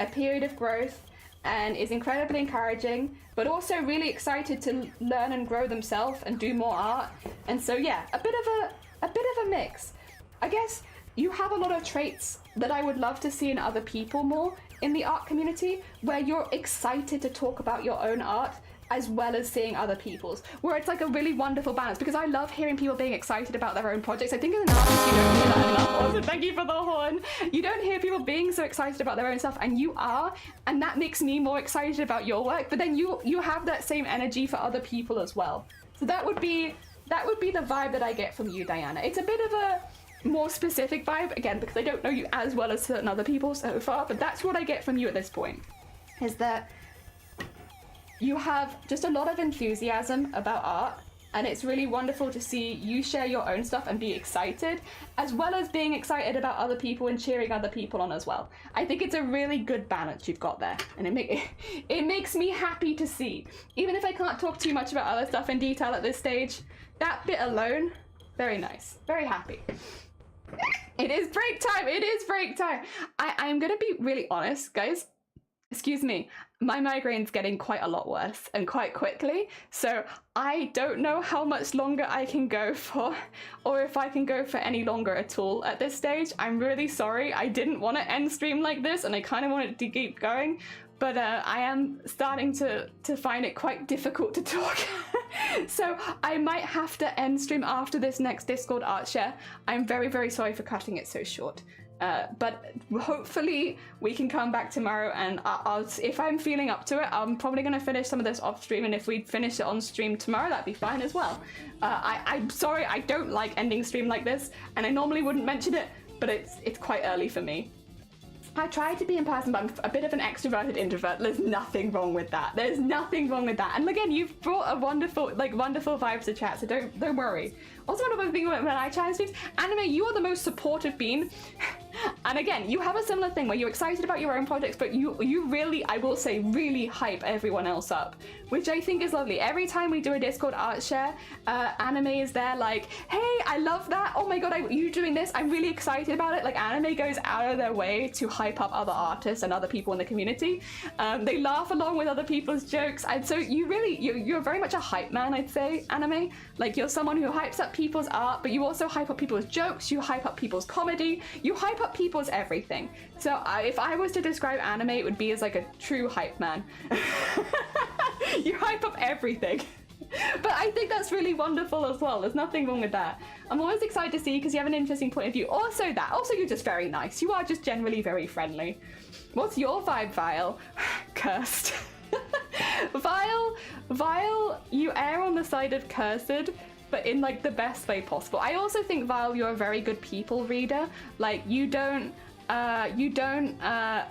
a period of growth and is incredibly encouraging, but also really excited to learn and grow themselves and do more art. And so yeah, a bit of a mix. I guess you have a lot of traits that I would love to see in other people more in the art community, where you're excited to talk about your own art as well as seeing other people's, where it's like a really wonderful balance, because I love hearing people being excited about their own projects. I think as an artist you don't hear that enough. Also, thank you for the horn. You don't hear people being so excited about their own stuff, and you are, and that makes me more excited about your work, but then you have that same energy for other people as well. So that would be the vibe that I get from you, Diana. It's a bit of a more specific vibe, again, because I don't know you as well as certain other people so far, but that's what I get from you at this point, is that you have just a lot of enthusiasm about art, and it's really wonderful to see you share your own stuff and be excited, as well as being excited about other people and cheering other people on as well. I think it's a really good balance you've got there, and it makes me happy to see. Even if I can't talk too much about other stuff in detail at this stage, that bit alone, very nice, very happy. It is break time. It is break time. I'm gonna be really honest, guys. Excuse me. My migraine's getting quite a lot worse and quite quickly, so I don't know how much longer I can go for, or if I can go for any longer at all at this stage. I'm really sorry. I didn't want to end stream like this, and I kind of wanted to keep going, but I am starting to find it quite difficult to talk. So I might have to end stream after this next Discord art share. I'm very, very sorry for cutting it so short. But hopefully we can come back tomorrow, and if I'm feeling up to it, I'm probably going to finish some of this off stream, and if we finish it on stream tomorrow, that'd be fine as well. I'm sorry, I don't like ending stream like this, and I normally wouldn't mention it, but it's quite early for me. I try to be in person, but I'm a bit of an extroverted introvert. There's nothing wrong with that. There's nothing wrong with that. And again, you've brought a wonderful vibes to chat, so don't worry. Also, one other thing when I chat in streams, Anime, you are the most supportive bean. And again, you have a similar thing where you're excited about your own projects, but you really, I will say, really hype everyone else up, which I think is lovely. Every time we do a Discord art share, Anime is there like, hey, I love that. Oh my god, you doing this? I'm really excited about it. Like, Anime goes out of their way to hype up other artists and other people in the community. They laugh along with other people's jokes. And so you're very much a hype man, I'd say, Anime. Like, you're someone who hypes up people's art, but you also hype up people's jokes, you hype up people's comedy, you hype up people's everything. So if I was to describe Anime, it would be as like a true hype man. You hype up everything. But I think that's really wonderful as well. There's nothing wrong with that. I'm always excited to see because you have an interesting point of view. Also you're just very nice. You are just generally very friendly. What's your vibe, Vile? Cursed. Vile, you err on the side of cursed, but in like the best way possible. I also think, Vile, you're a very good people reader. Like, you don't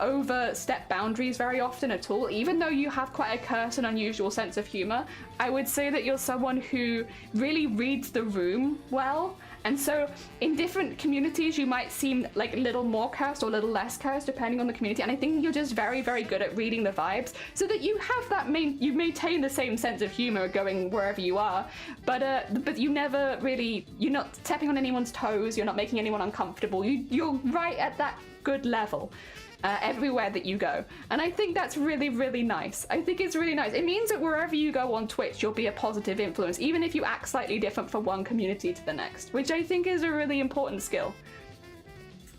overstep boundaries very often at all. Even though you have quite a cursed and unusual sense of humor, I would say that you're someone who really reads the room well. And so in different communities, you might seem like a little more cursed or a little less cursed depending on the community. And I think you're just very, very good at reading the vibes so that you have that you maintain the same sense of humor going wherever you are. But you never really, you're not stepping on anyone's toes. You're not making anyone uncomfortable. You're right at that good level. Everywhere that you go. And I think that's really, really nice. I think it's really nice. It means that wherever you go on Twitch, you'll be a positive influence, even if you act slightly different from one community to the next, which I think is a really important skill.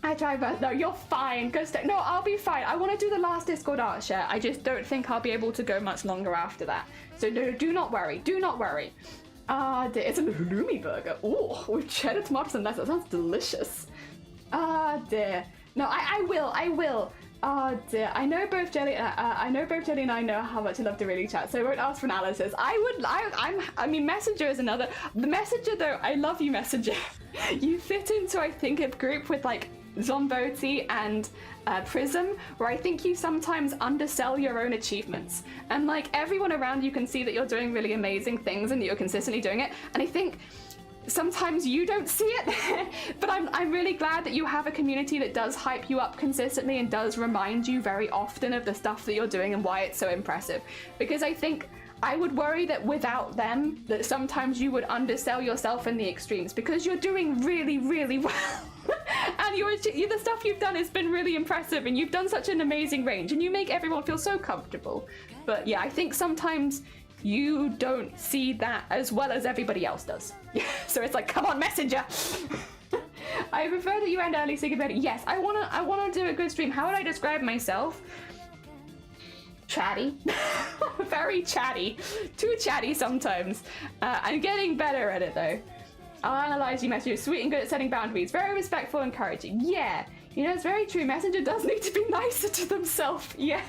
I try, but no, you're fine. Go stay. No, I'll be fine. I want to do the last Discord art share. I just don't think I'll be able to go much longer after that. So no, do not worry. Do not worry. It's a halloumi burger. Oh, with cheddar, tomatoes, and lettuce. That sounds delicious. Dear. No, I will. Oh dear. I know both Jelly and I know how much I love to really chat, so I won't ask for analysis. I mean, Messenger is another. The Messenger though, I love you, Messenger. You fit into, I think, a group with like Zomboti and Prism, where I think you sometimes undersell your own achievements. And like everyone around you can see that you're doing really amazing things and that you're consistently doing it. And I think sometimes you don't see it, but I'm really glad that you have a community that does hype you up consistently and does remind you very often of the stuff that you're doing and why it's so impressive. Because I think I would worry that without them, that sometimes you would undersell yourself in the extremes because you're doing really, really well. And the stuff you've done has been really impressive, and you've done such an amazing range, and you make everyone feel so comfortable. But yeah, I think sometimes you don't see that as well as everybody else does. So it's like, come on, Messenger. I prefer that you end early so you can better. Yes, I wanna do a good stream. How would I describe myself? Chatty. Very chatty. Too chatty sometimes. I'm getting better at it though. I'll analyze you, Messenger. Sweet and good at setting boundaries. Very respectful, encouraging. Yeah, you know, it's very true. Messenger does need to be nicer to themselves. Yeah.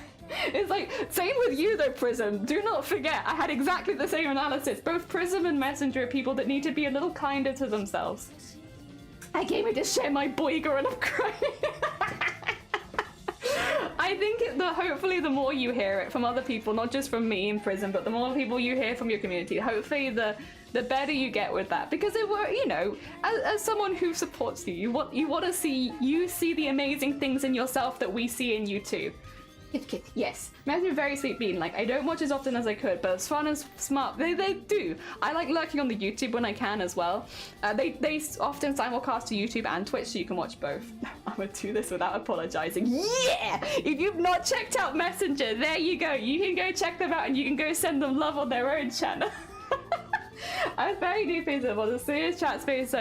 It's like, same with you though, Prism. Do not forget, I had exactly the same analysis. Both Prism and Messenger are people that need to be a little kinder to themselves. I came here to share my boiger and I'm crying. I think hopefully the more you hear it from other people, not just from me and Prism, but the more people you hear from your community, hopefully the better you get with that. Because it were, you know, as someone who supports you, you want to see the amazing things in yourself that we see in you too. Kit, yes. Messenger very sweet being like, I don't watch as often as I could, but as fun as smart, they do. I like lurking on the YouTube when I can as well. They often simulcast to YouTube and Twitch, so you can watch both. I'm gonna do this without apologizing. Yeah! If you've not checked out Messenger, there you go. You can go check them out and you can go send them love on their own channel. I was very deep into it. Well, the serious chat space,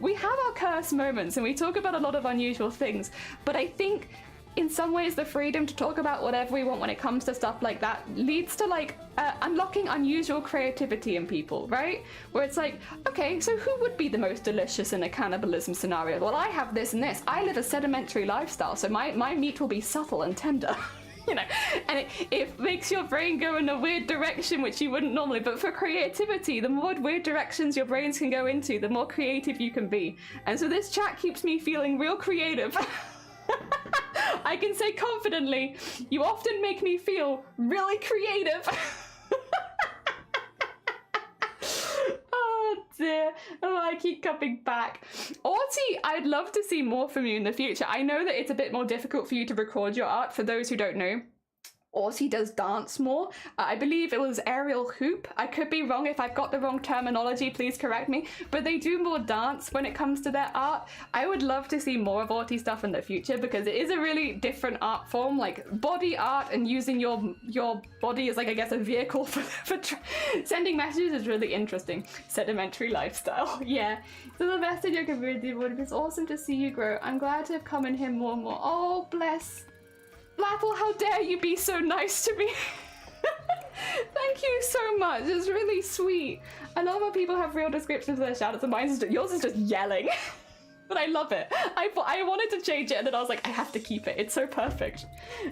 we have our curse moments and we talk about a lot of unusual things, but I think in some ways the freedom to talk about whatever we want when it comes to stuff like that leads to like unlocking unusual creativity in people, right? Where it's like, okay, so who would be the most delicious in a cannibalism scenario? Well, I have this and this. I live a sedimentary lifestyle, so my meat will be subtle and tender. You know, and it makes your brain go in a weird direction which you wouldn't normally. But for creativity, the more weird directions your brains can go into, the more creative you can be. And so this chat keeps me feeling real creative. I can say confidently, you often make me feel really creative. Oh dear, oh, I keep coming back. Arty, I'd love to see more from you in the future. I know that it's a bit more difficult for you to record your art. For those who don't know, Arty does dance more. I believe it was aerial hoop. I could be wrong. If I've got the wrong terminology, please correct me. But they do more dance when it comes to their art. I would love to see more of Arty stuff in the future because it is a really different art form, like body art and using your body as like, I guess, a vehicle for sending messages is really interesting. Sedimentary lifestyle. Yeah. So the best in your community, would it's awesome to see you grow. I'm glad to have come in here more and more. Oh, bless. Lapple, how dare you be so nice to me? Thank you so much. It's really sweet. I love when people have real descriptions of their shoutouts and yours is just yelling. But I love it. I wanted to change it and then I was like, I have to keep it. It's so perfect.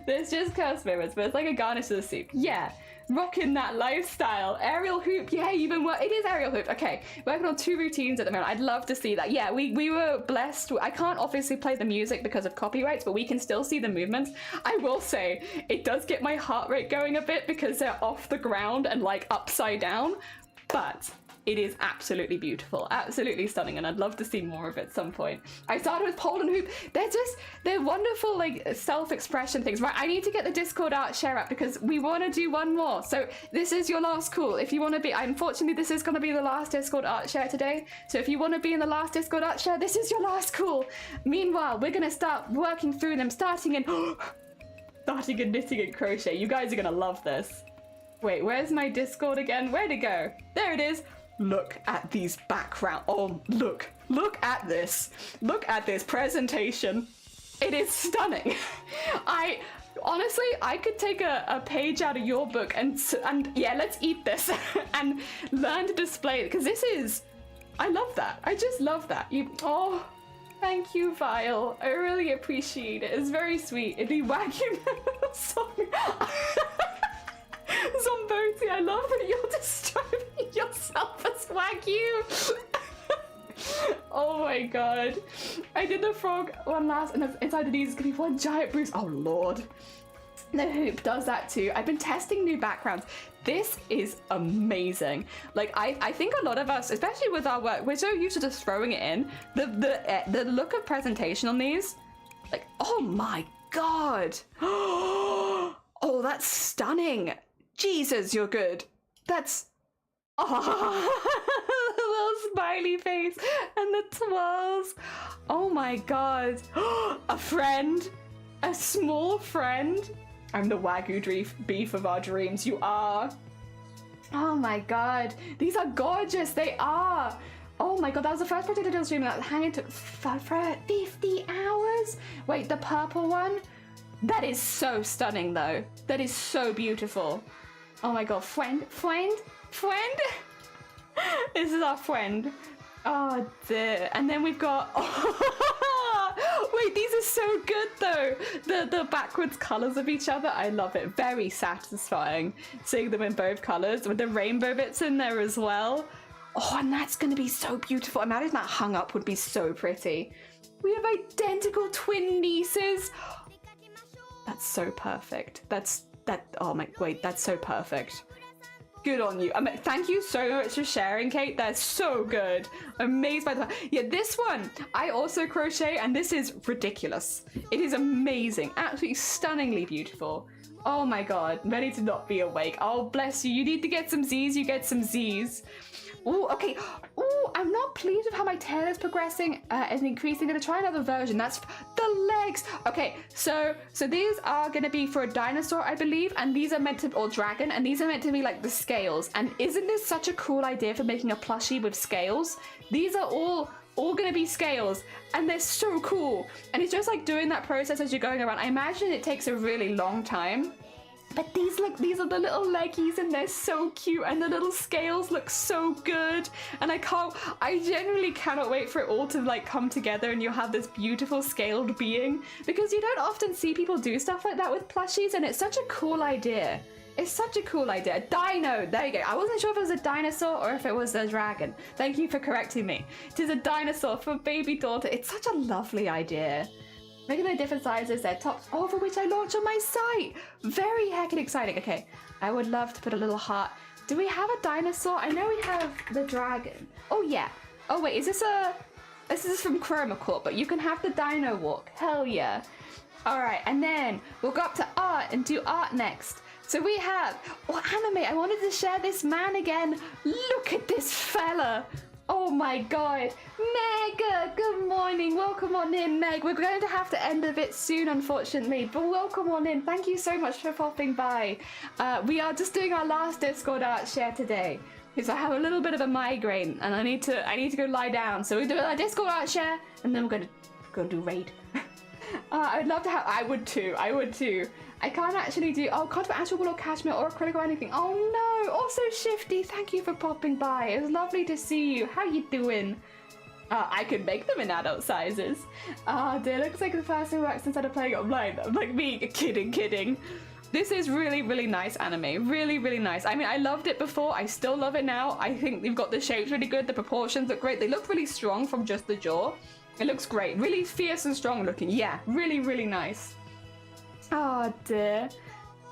There's just curse moments, but it's like a garnish to the soup. Yeah. Rocking that lifestyle. Aerial hoop, yeah, you've been it is aerial hoop. Okay, working on 2 routines at the moment. I'd love to see that. Yeah, we were blessed. I can't obviously play the music because of copyrights, but we can still see the movements. I will say, it does get my heart rate going a bit because they're off the ground and like upside down, but it is absolutely beautiful, absolutely stunning, and I'd love to see more of it at some point. I started with pole and hoop. They're wonderful like self-expression things, right? I need to get the Discord art share up because we want to do one more. So this is your last call. If you want to be, unfortunately this is going to be the last Discord art share today. So if you want to be in the last Discord art share, this is your last call. Meanwhile, we're going to start working through them, starting in knitting and crochet. You guys are going to love this. Wait, where's my Discord again? Where'd it go? There it is. Look at these background. Oh, look at this. Look at this presentation. It is stunning. Honestly, I could take a page out of your book and yeah, let's eat this and learn to display it because this is, I love that. I just love that. Oh, thank you, Vile. I really appreciate it. It's very sweet. The Wagyu song. Zomboti, I love that you're describing yourself as Wagyu. Oh my god. I did the frog one last, and inside of these is gonna be one giant bruise. Oh lord. The hoop does that too. I've been testing new backgrounds. This is amazing. Like I think a lot of us, especially with our work, we're so used to just throwing it in. The look of presentation on these, like, oh my god. Oh, that's stunning. Jesus, you're good. That's... Oh, the little smiley face and the twirls. Oh my god. A friend. A small friend. I'm the Wagyu beef of our dreams. You are. Oh my god. These are gorgeous. They are. Oh my god, that was the first project I did stream that hanging took for 50 hours. Wait, the purple one? That is so stunning though. That is so beautiful. Oh my god, friend? This is our friend. Oh dear. And then we've got, wait, these are so good though. The backwards colors of each other. I love it. Very satisfying seeing them in both colors with the rainbow bits in there as well. Oh, and that's gonna be so beautiful. Imagine that hung up would be so pretty. We have identical twin nieces. That's so perfect. Oh my, wait, that's so perfect. Good on you. Thank you so much for sharing, Kate. That's so good. Amazed by the... Yeah, this one, I also crochet, and this is ridiculous. It is amazing. Absolutely stunningly beautiful. Oh my god. Ready to not be awake. Oh, bless you. You need to get some Z's. You get some Z's. Oh, okay. Oh, I'm not pleased with how my tail is progressing and increasing. I'm gonna try another version. That's the legs. Okay, so these are gonna be for a dinosaur, I believe, and these are meant to, or dragon, and these are meant to be like the scales. And isn't this such a cool idea for making a plushie with scales? These are all gonna be scales, and they're so cool. And it's just like doing that process as you're going around. I imagine it takes a really long time. But these are the little leggies, and they're so cute, and the little scales look so good. And I genuinely cannot wait for it all to like come together and you'll have this beautiful scaled being, because you don't often see people do stuff like that with plushies, and it's such a cool idea. It's such a cool idea. Dino, there you go. I wasn't sure if it was a dinosaur or if it was a dragon. Thank you for correcting me. It is a dinosaur for baby daughter. It's such a lovely idea. Making the different sizes, their tops, over which I launch on my site. Very heckin' exciting. Okay, I would love to put a little heart. Do we have a dinosaur? I know we have the dragon. Oh yeah. Oh wait, is this is from Chroma Corp, but you can have the dino walk. Hell yeah. All right, and then we'll go up to art and do art next. So we have, anime. I wanted to share this man again. Look at this fella. Oh my god. Meg, good morning. Welcome on in, Meg. We're going to have to end a bit soon, unfortunately, but welcome on in. Thank you so much for popping by. We are just doing our last Discord art share today because I have a little bit of a migraine and I need to go lie down. So we're doing our Discord art share and then we're going to go do raid. I would love to have, I would too. I can't actually do, can't do actual wool or cashmere or acrylic or anything. Oh no, also Shifty, thank you for popping by. It was lovely to see you. How you doing? I could make them in adult sizes. Dear, looks like the first thing works instead of playing online. I'm like me, kidding. This is really, really nice anime. Really, really nice. I mean, I loved it before. I still love it now. I think you've got the shapes really good. The proportions look great. They look really strong from just the jaw. It looks great. Really fierce and strong looking. Yeah, really, really nice. Oh dear.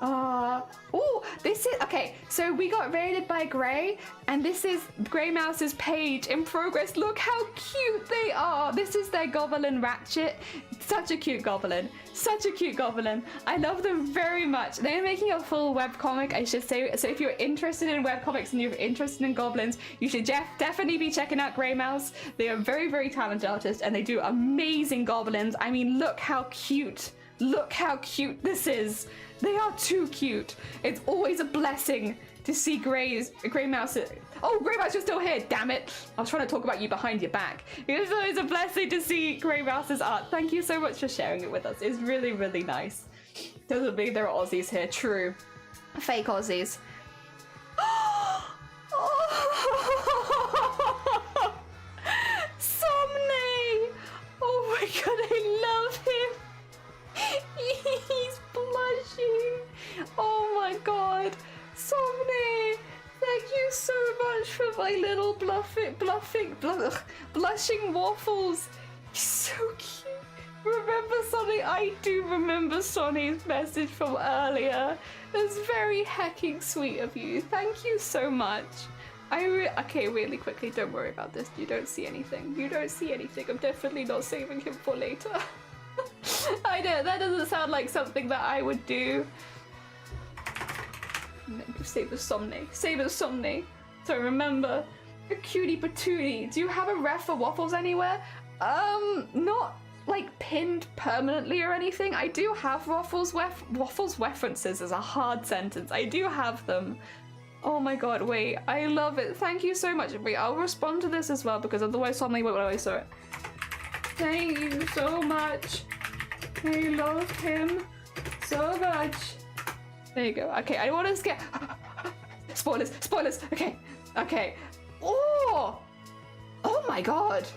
Oh, this is, okay, so we got raided by Grey, and this is Grey Mouse's page in progress. Look how cute they are. This is their goblin Ratchet. Such a cute goblin. Such a cute goblin. I love them very much. They're making a full webcomic, I should say. So if you're interested in webcomics and you're interested in goblins, you should definitely be checking out Grey Mouse. They are very, very talented artists, and they do amazing goblins. I mean, look how cute. Look how cute this is. They are too cute. It's always a blessing to see Grey Mouse. Oh, Grey Mouse, you're still here. Damn it. I was trying to talk about you behind your back. It's always a blessing to see Grey Mouse's art. Thank you so much for sharing it with us. It's really, really nice. Doesn't mean there are Aussies here. True. Fake Aussies. Somnay. Oh my god, I love him. He's blushing. Oh my god. Somnay, thank you so much for my little blushing waffles. He's so cute. Remember Sonny? I do remember Sonny's message from earlier. It was very hecking sweet of you. Thank you so much. Okay, really quickly, don't worry about this. You don't see anything. I'm definitely not saving him for later. I know, that doesn't sound like something that I would do. Save the Somnay. So remember, a cutie patootie. Do you have a ref for waffles anywhere? Not like pinned permanently or anything. I do have waffles references as a hard sentence. I do have them. Oh my god, wait, I love it. Thank you so much. Wait, I'll respond to this as well because otherwise Somnay won't always saw it. Thank you so much. I love him so much. There you go. Okay, I don't want to scare. Spoilers. Okay. Oh my god.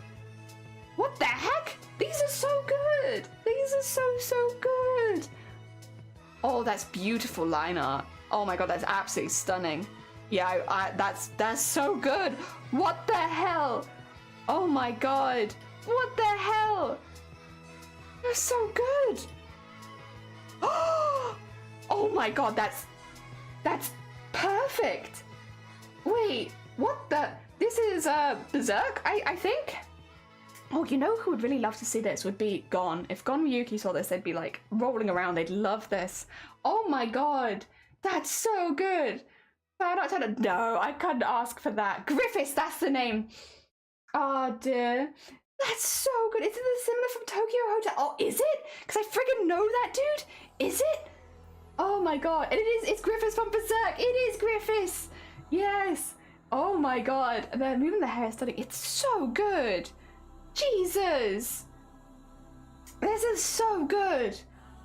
What the heck? These are so good. These are so good. Oh, that's beautiful line art. Oh my god, that's absolutely stunning. Yeah, that's so good. What the hell? Oh my god. What the hell? They're so good. Oh my god, that's perfect. Wait, what the? This is Berserk, I think. Oh, you know who would really love to see this would be Gon. If Gon Miyuki saw this, they'd be like rolling around. They'd love this. Oh my god, that's so good. No, I couldn't ask for that. Griffiths, that's the name. Oh dear. That's so good. Is it the similar from Tokyo Hotel? Oh, is it? Because I friggin' know that dude. Is it? Oh my god. And it's Griffiths from Berserk. It is Griffiths. Yes. Oh my god. And they're moving the hair study. It's so good. Jesus. This is so good.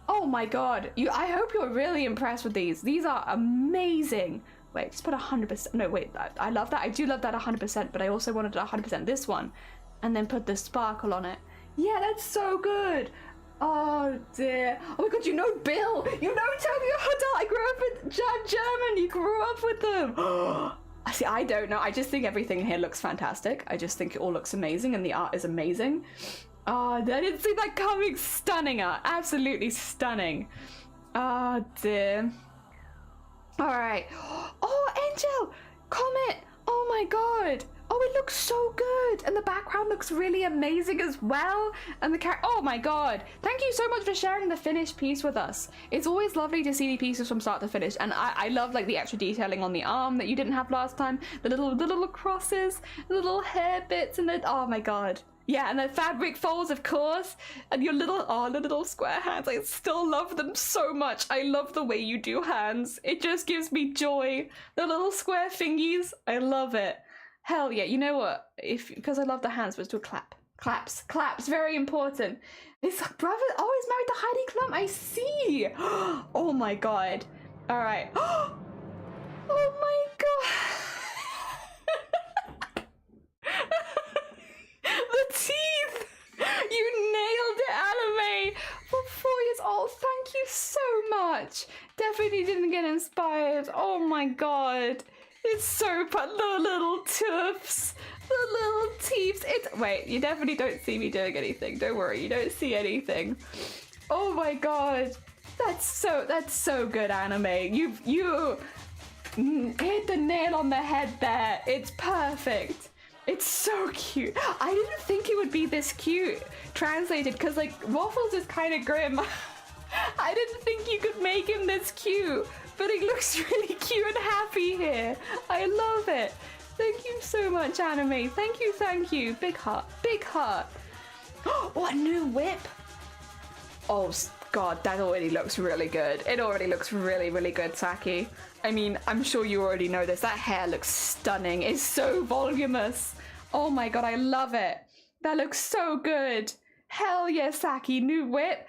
Oh my god. I hope you're really impressed with these. These are amazing. Wait, just put 100%. No, wait. I love that. I do love that 100%, but I also wanted 100% this one. And then put the sparkle on it. Yeah, that's so good. Oh dear. Oh my god, you know Bill. You know Tokyo Hotel. I grew up with German. You grew up with them. See, I don't know. I just think everything here looks fantastic. I just think it all looks amazing and the art is amazing. Oh, I didn't see that coming. Stunning art. Absolutely stunning. Oh dear. Alright. Oh, Angel! Comet! Oh my god! Oh, it looks so good! And the background looks really amazing as well. And the oh my god! Thank you so much for sharing the finished piece with us. It's always lovely to see the pieces from start to finish. And I love like the extra detailing on the arm that you didn't have last time. The little crosses, the little hair bits, and the oh my god. Yeah, and the fabric folds, of course, and your the little square hands. I still love them so much. I love the way you do hands. It just gives me joy. The little square fingies, I love it. Hell yeah, you know what? Because I love the hands, let's do a clap. Claps, very important. His brother, he's married to Heidi Klum, I see. Oh my god. All right. Oh my god. The teeth! You nailed it, anime! For 4 years old, thank you so much! Definitely didn't get inspired. Oh my god. It's so fun. The little tufts. The little teeths. Wait, you definitely don't see me doing anything. Don't worry, you don't see anything. Oh my god. That's so good, anime. You hit the nail on the head there. It's perfect. It's so cute. I didn't think it would be this cute translated because like Waffles is kind of grim. I didn't think you could make him this cute, but he looks really cute and happy here. I love it. Thank you so much, anime. Thank you. Big heart. What, new whip? Oh god, that already looks really good. It already looks really, really good, Saki. I mean, I'm sure you already know this. That hair looks stunning. It's so voluminous. Oh my god, I love it. That looks so good. Hell yeah, Saki. New whip.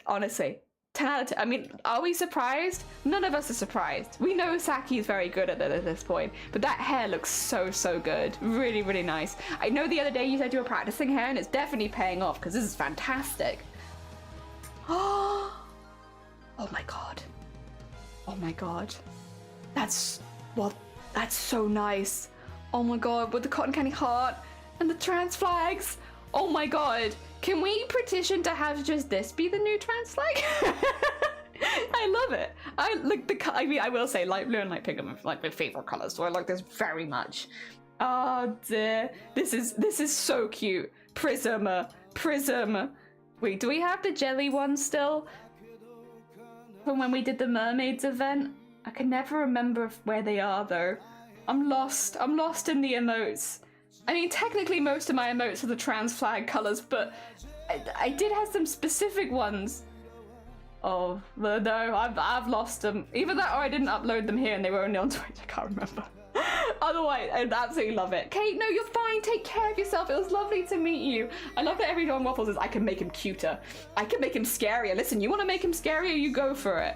Honestly, 10 out of 10. I mean, are we surprised? None of us are surprised. We know Saki is very good at it at this point, but that hair looks so good. Really, really nice. I know the other day you said you were practicing hair, and it's definitely paying off because this is fantastic. Oh my god. Oh my god. That's so nice. Oh my god, with the cotton candy heart and the trans flags. Oh my god. Can we petition to have just this be the new trans flag? I love it. I will say light blue and light pink are like my favorite colors, so I like this very much. Oh dear. This is so cute. Prism. Wait, do we have the jelly one still? From when we did the mermaids event? I can never remember where they are though. I'm lost in the emotes. I mean, technically most of my emotes are the trans flag colors, but I did have some specific ones. Oh, no, I've lost them. Either that or I didn't upload them here and they were only on Twitch, I can't remember. Otherwise, I'd absolutely love it. Kate, no, you're fine. Take care of yourself. It was lovely to meet you. I love that every day on Waffles is I can make him cuter. I can make him scarier. Listen, you want to make him scarier? You go for it.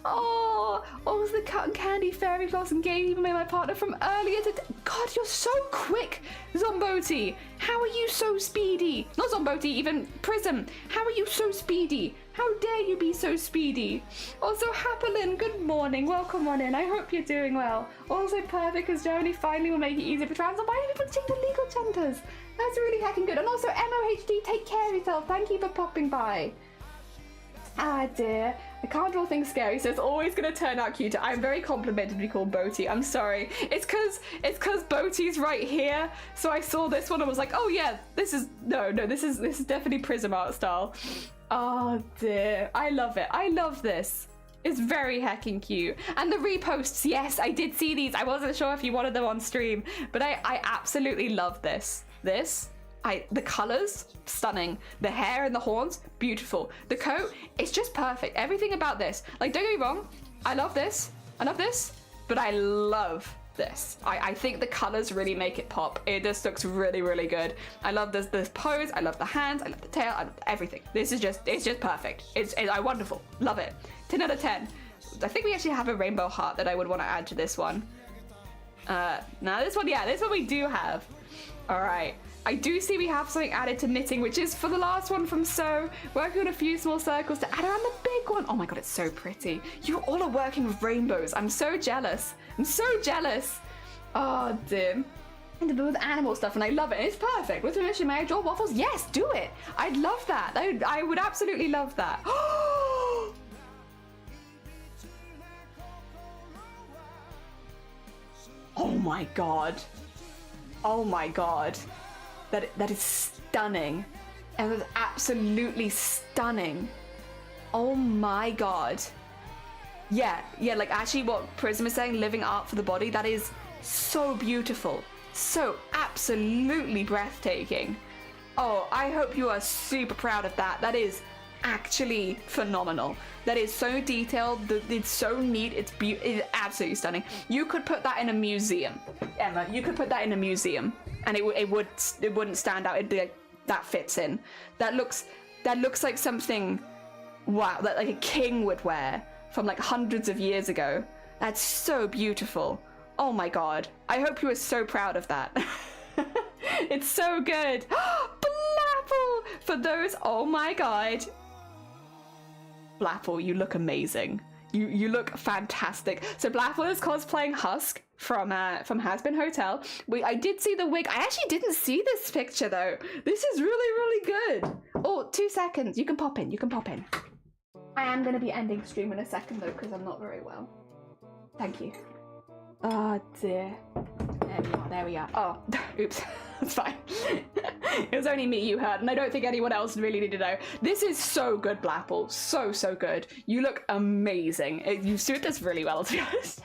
Oh, was the cotton candy fairy floss and gave even my partner from earlier today. God, you're so quick, Zomboti. How are you so speedy? Not Zomboti, even Prism. How are you so speedy? How dare you be so speedy? Also, Happelin, good morning. Welcome on in. I hope you're doing well. Also, perfect because Germany finally will make it easier for trans. Why did people change the legal genders? That's really heckin' good. And also, MOHD, take care of yourself. Thank you for popping by. Ah dear, I can't draw things scary, so it's always gonna turn out cuter. I'm very complimented to be called Boaty. I'm sorry. It's cause Boaty's right here. So I saw this one and was like, oh yeah, this is definitely Prism art style. Oh dear, I love it. I love this. It's very heckin' cute. And the reposts, yes, I did see these. I wasn't sure if you wanted them on stream, but I absolutely love this. The colors, stunning. The hair and the horns, beautiful. The coat, it's just perfect. Everything about this. Like, don't get me wrong, I love this, but I love this. I think the colors really make it pop. It just looks really, really good. I love this pose, I love the hands, I love the tail, I love everything. This is just, it's just perfect. It's wonderful, love it. 10 out of 10. I think we actually have a rainbow heart that I would want to add to this one. Now this one, yeah, this one we do have. All right. I do see we have something added to knitting, which is for the last one from So, working on a few small circles to add around the big one. Oh my god, it's so pretty. You all are working with rainbows. I'm so jealous. I'm so jealous. Oh, dear. And with animal stuff, and I love it. It's perfect. With permission, may I draw waffles? Yes, do it. I'd love that. I would absolutely love that. Oh my god. Oh my god. That is stunning. And that's absolutely stunning. Oh my god. Yeah, like actually what Prism is saying, living art for the body, that is so beautiful. So absolutely breathtaking. Oh, I hope you are super proud of that. That is actually phenomenal. That is so detailed, it's so neat, it's absolutely stunning. You could put that in a museum, Emma. You could put that in a museum and it wouldn't stand out. It'd be like, that fits in. That looks like something, wow, that like a king would wear from like hundreds of years ago. That's so beautiful. Oh my god, I hope you are so proud of that. It's so good. Blapple for those. Oh my god, Blapple, you look amazing. You look fantastic. So Blapple is cosplaying Husk from Has Been Hotel. I did see the wig. I actually didn't see this picture though. This is really, really good. Oh, 2 seconds. You can pop in. I am going to be ending stream in a second though, because I'm not very well. Thank you. Oh dear. There we are. Oh, oops. It's fine. It was only me you heard, and I don't think anyone else really needed to know. This is so good, Blapple. So good. You look amazing. You suit this really well, to be honest.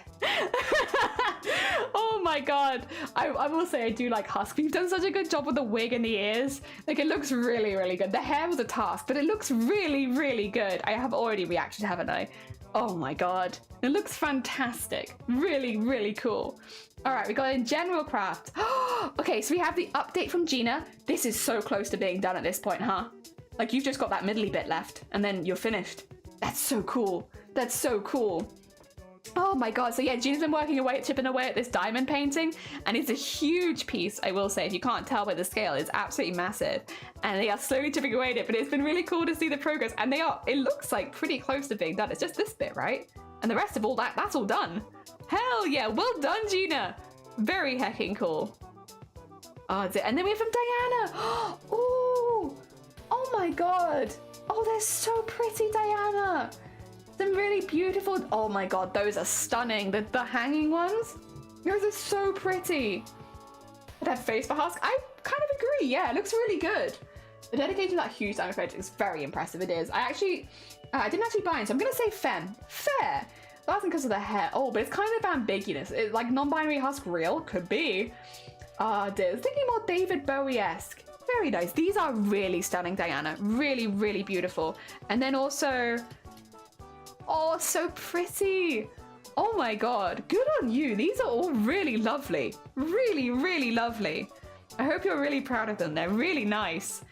Oh my god. I will say I do like Husk. You've done such a good job with the wig and the ears. Like, it looks really, really good. The hair was a task, but it looks really, really good. I have already reacted, haven't I? Oh my god. It looks fantastic. Really, really cool. All right, we got in general craft. Okay, so we have the update from Gina. This is so close to being done at this point, huh? Like, you've just got that middly bit left and then you're finished. That's so cool. That's so cool. Oh my god. So yeah, Gina's been chipping away at this diamond painting, and it's a huge piece, I will say. If you can't tell by the scale, it's absolutely massive. And they are slowly chipping away at it, but it's been really cool to see the progress. And it looks like pretty close to being done. It's just this bit, right? And the rest of all that's all done. Hell yeah, well done, Gina. Very heckin' cool. Oh, and then we have from Diana. Ooh, oh my god. Oh, they're so pretty, Diana. Some really beautiful, oh my god, those are stunning. The hanging ones, those are so pretty. It had face for Husk. I kind of agree, yeah, it looks really good. The dedication to that huge diamond effect is very impressive, it is. I didn't actually buy it, so I'm gonna say femme. Fair. That's because of the hair. Oh, but it's kind of ambiguous. It's like non-binary Husk real? Could be. Dear. Thinking more David Bowie-esque. Very nice. These are really stunning, Diana. Really, really beautiful. And then also, oh, so pretty. Oh my god. Good on you. These are all really lovely. Really, really lovely. I hope you're really proud of them. They're really nice.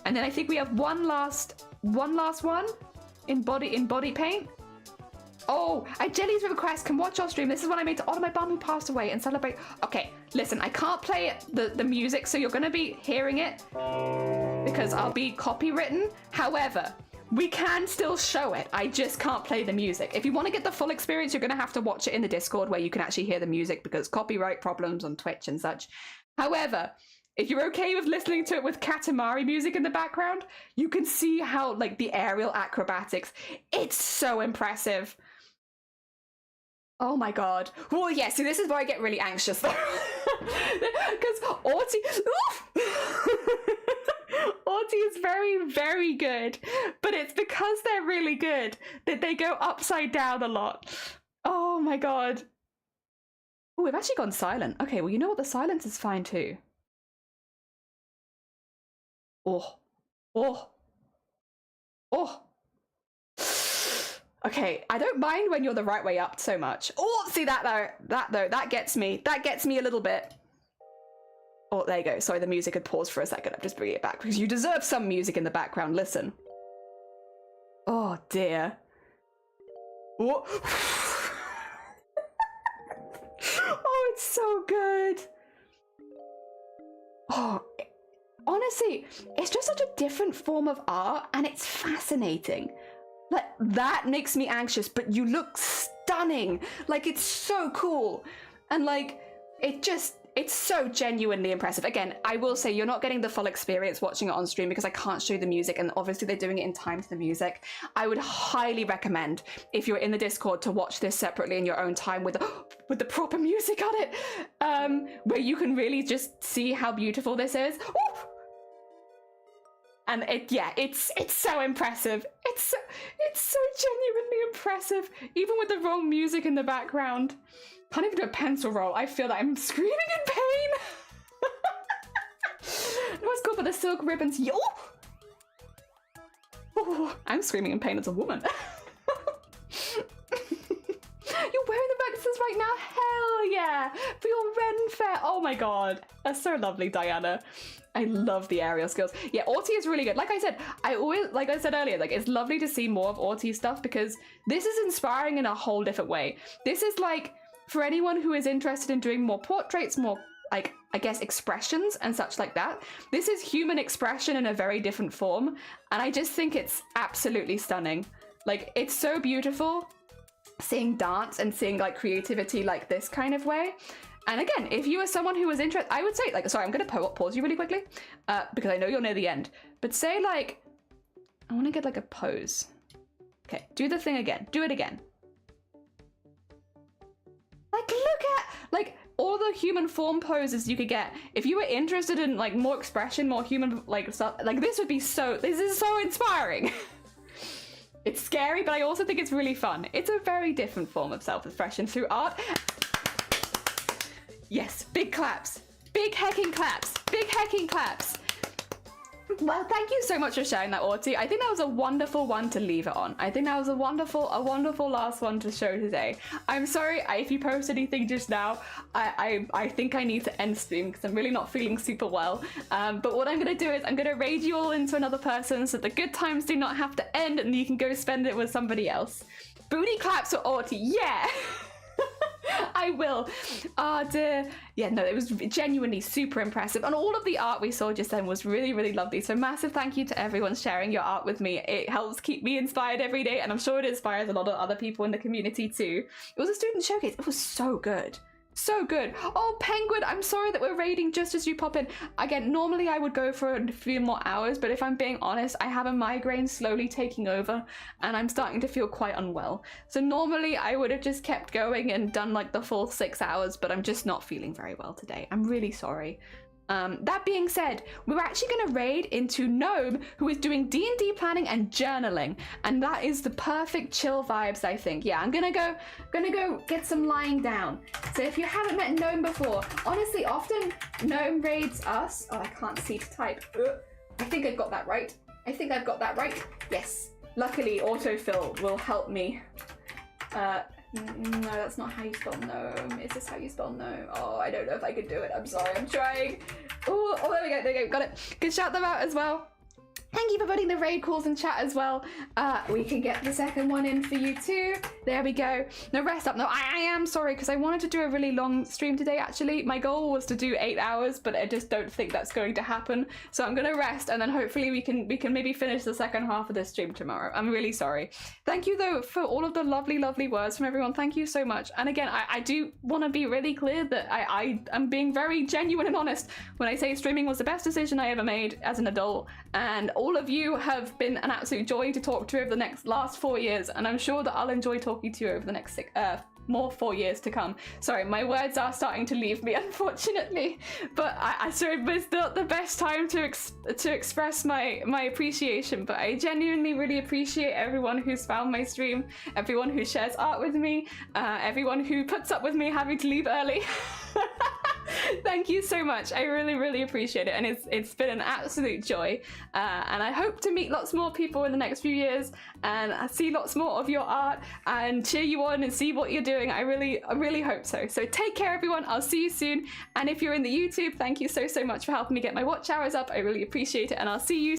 And then I think we have one last one in body paint. Oh, Jelly's request can watch our stream. This is one I made to honor my mum who passed away and celebrate. Okay, listen, I can't play the music, so you're gonna be hearing it because I'll be copywritten. However, we can still show it. I just can't play the music. If you want to get the full experience, you're gonna have to watch it in the Discord where you can actually hear the music because copyright problems on Twitch and such. However, if you're okay with listening to it with Katamari music in the background, you can see how, like, the aerial acrobatics, it's so impressive. Oh my god. Well, yeah, see, this is where I get really anxious, though. Because Arty... Arty is very, very good. But it's because they're really good that they go upside down a lot. Oh my god. Oh, we've actually gone silent. Okay, well, you know what? The silence is fine, too. Oh. Oh. Oh. Okay, I don't mind when you're the right way up so much. Oh, see that though, that gets me. That gets me a little bit. Oh, there you go. Sorry, the music had paused for a second. I'm just bringing it back because you deserve some music in the background. Listen. Oh dear. Oh, oh, it's so good. Oh, honestly, it's just such a different form of art, and it's fascinating. Like, that makes me anxious, but you look stunning. Like, it's so cool. And, like, it's so genuinely impressive. Again, I will say you're not getting the full experience watching it on stream because I can't show you the music, and obviously they're doing it in time to the music. I would highly recommend, if you're in the Discord, to watch this separately in your own time with the proper music on it, where you can really just see how beautiful this is. Ooh! And it's so impressive. It's so genuinely impressive, even with the wrong music in the background. Can't even do a pencil roll. I feel that I'm screaming in pain. What's cool for the silk ribbons? Yo! Oh, I'm screaming in pain as a woman. You're wearing the necklaces right now? Hell yeah! For your Ren Fair. Oh my god. That's so lovely, Diana. I love the aerial skills. Yeah, Arty is really good. Like I said, like I said earlier, like, it's lovely to see more of Arty's stuff because this is inspiring in a whole different way. This is like, for anyone who is interested in doing more portraits, more, like, I guess, expressions and such like that. This is human expression in a very different form. And I just think it's absolutely stunning. Like, it's so beautiful seeing dance and seeing, like, creativity like this kind of way. And again, if you are someone who is interested, I would say, like, sorry, I'm going to pause you really quickly because I know you're near the end. But say, like, I want to get, like, a pose. Okay, do the thing again. Do it again. Like, look at, like, all the human form poses you could get. If you were interested in, like, more expression, more human, like, stuff, like, this would be so, this is so inspiring. It's scary, but I also think it's really fun. It's a very different form of self-expression through art. Yes, big claps. Big hecking claps. Big hecking claps. Well, thank you so much for sharing that, Arty. I think that was a wonderful one to leave it on. I think that was a wonderful last one to show today. I'm sorry if you post anything just now. I think I need to end stream because I'm really not feeling super well. But what I'm going to do is I'm going to raid you all into another person so the good times do not have to end and you can go spend it with somebody else. Booty claps for Arty. Yeah! I will. Oh dear. Yeah, no, it was genuinely super impressive. And all of the art we saw just then was really, really lovely. So massive thank you to everyone sharing your art with me. It helps keep me inspired every day. And I'm sure it inspires a lot of other people in the community too. It was a student showcase. It was so good. So good. Oh, Penguin, I'm sorry that we're raiding just as you pop in. Again, normally I would go for a few more hours, but if I'm being honest, I have a migraine slowly taking over and I'm starting to feel quite unwell. So normally I would have just kept going and done like the full 6 hours, but I'm just not feeling very well today. I'm really sorry. That being said, we're actually going to raid into Gnome, who is doing D&D planning and journaling, and that is the perfect chill vibes, I think. Yeah, I'm gonna go get some lying down. So if you haven't met Gnome before, honestly, often Gnome raids us. Oh, I can't see to type. I think I've got that right. I think I've got that right. Yes. Luckily, autofill will help me. No, that's not how you spell gnome. Is this how you spell gnome? Oh, I don't know if I can do it. I'm sorry, I'm trying. Oh, there we go, got it. Can shout them out as well. Thank you for putting the raid calls in chat as well. We can get the second one in for you too. There we go. No, rest up. No, I am sorry because I wanted to do a really long stream today actually. My goal was to do 8 hours, but I just don't think that's going to happen. So I'm gonna rest and then hopefully we can maybe finish the second half of this stream tomorrow. I'm really sorry. Thank you though for all of the lovely words from everyone. Thank you so much. And again, I do want to be really clear that I am being very genuine and honest when I say streaming was the best decision I ever made as an adult, and all of you have been an absolute joy to talk to over the last 4 years, and I'm sure that I'll enjoy talking to you over the next more 4 years to come. Sorry, my words are starting to leave me, unfortunately, but I sort of was not the best time to express my appreciation, but I genuinely really appreciate everyone who's found my stream, everyone who shares art with me, everyone who puts up with me having to leave early. Thank you so much. I really appreciate it, and it's been an absolute joy, and I hope to meet lots more people in the next few years and see lots more of your art and cheer you on and see what you're doing. I really hope so. So take care everyone, I'll see you soon, and if you're in the YouTube, thank you so much for helping me get my watch hours up. I really appreciate it, and I'll see you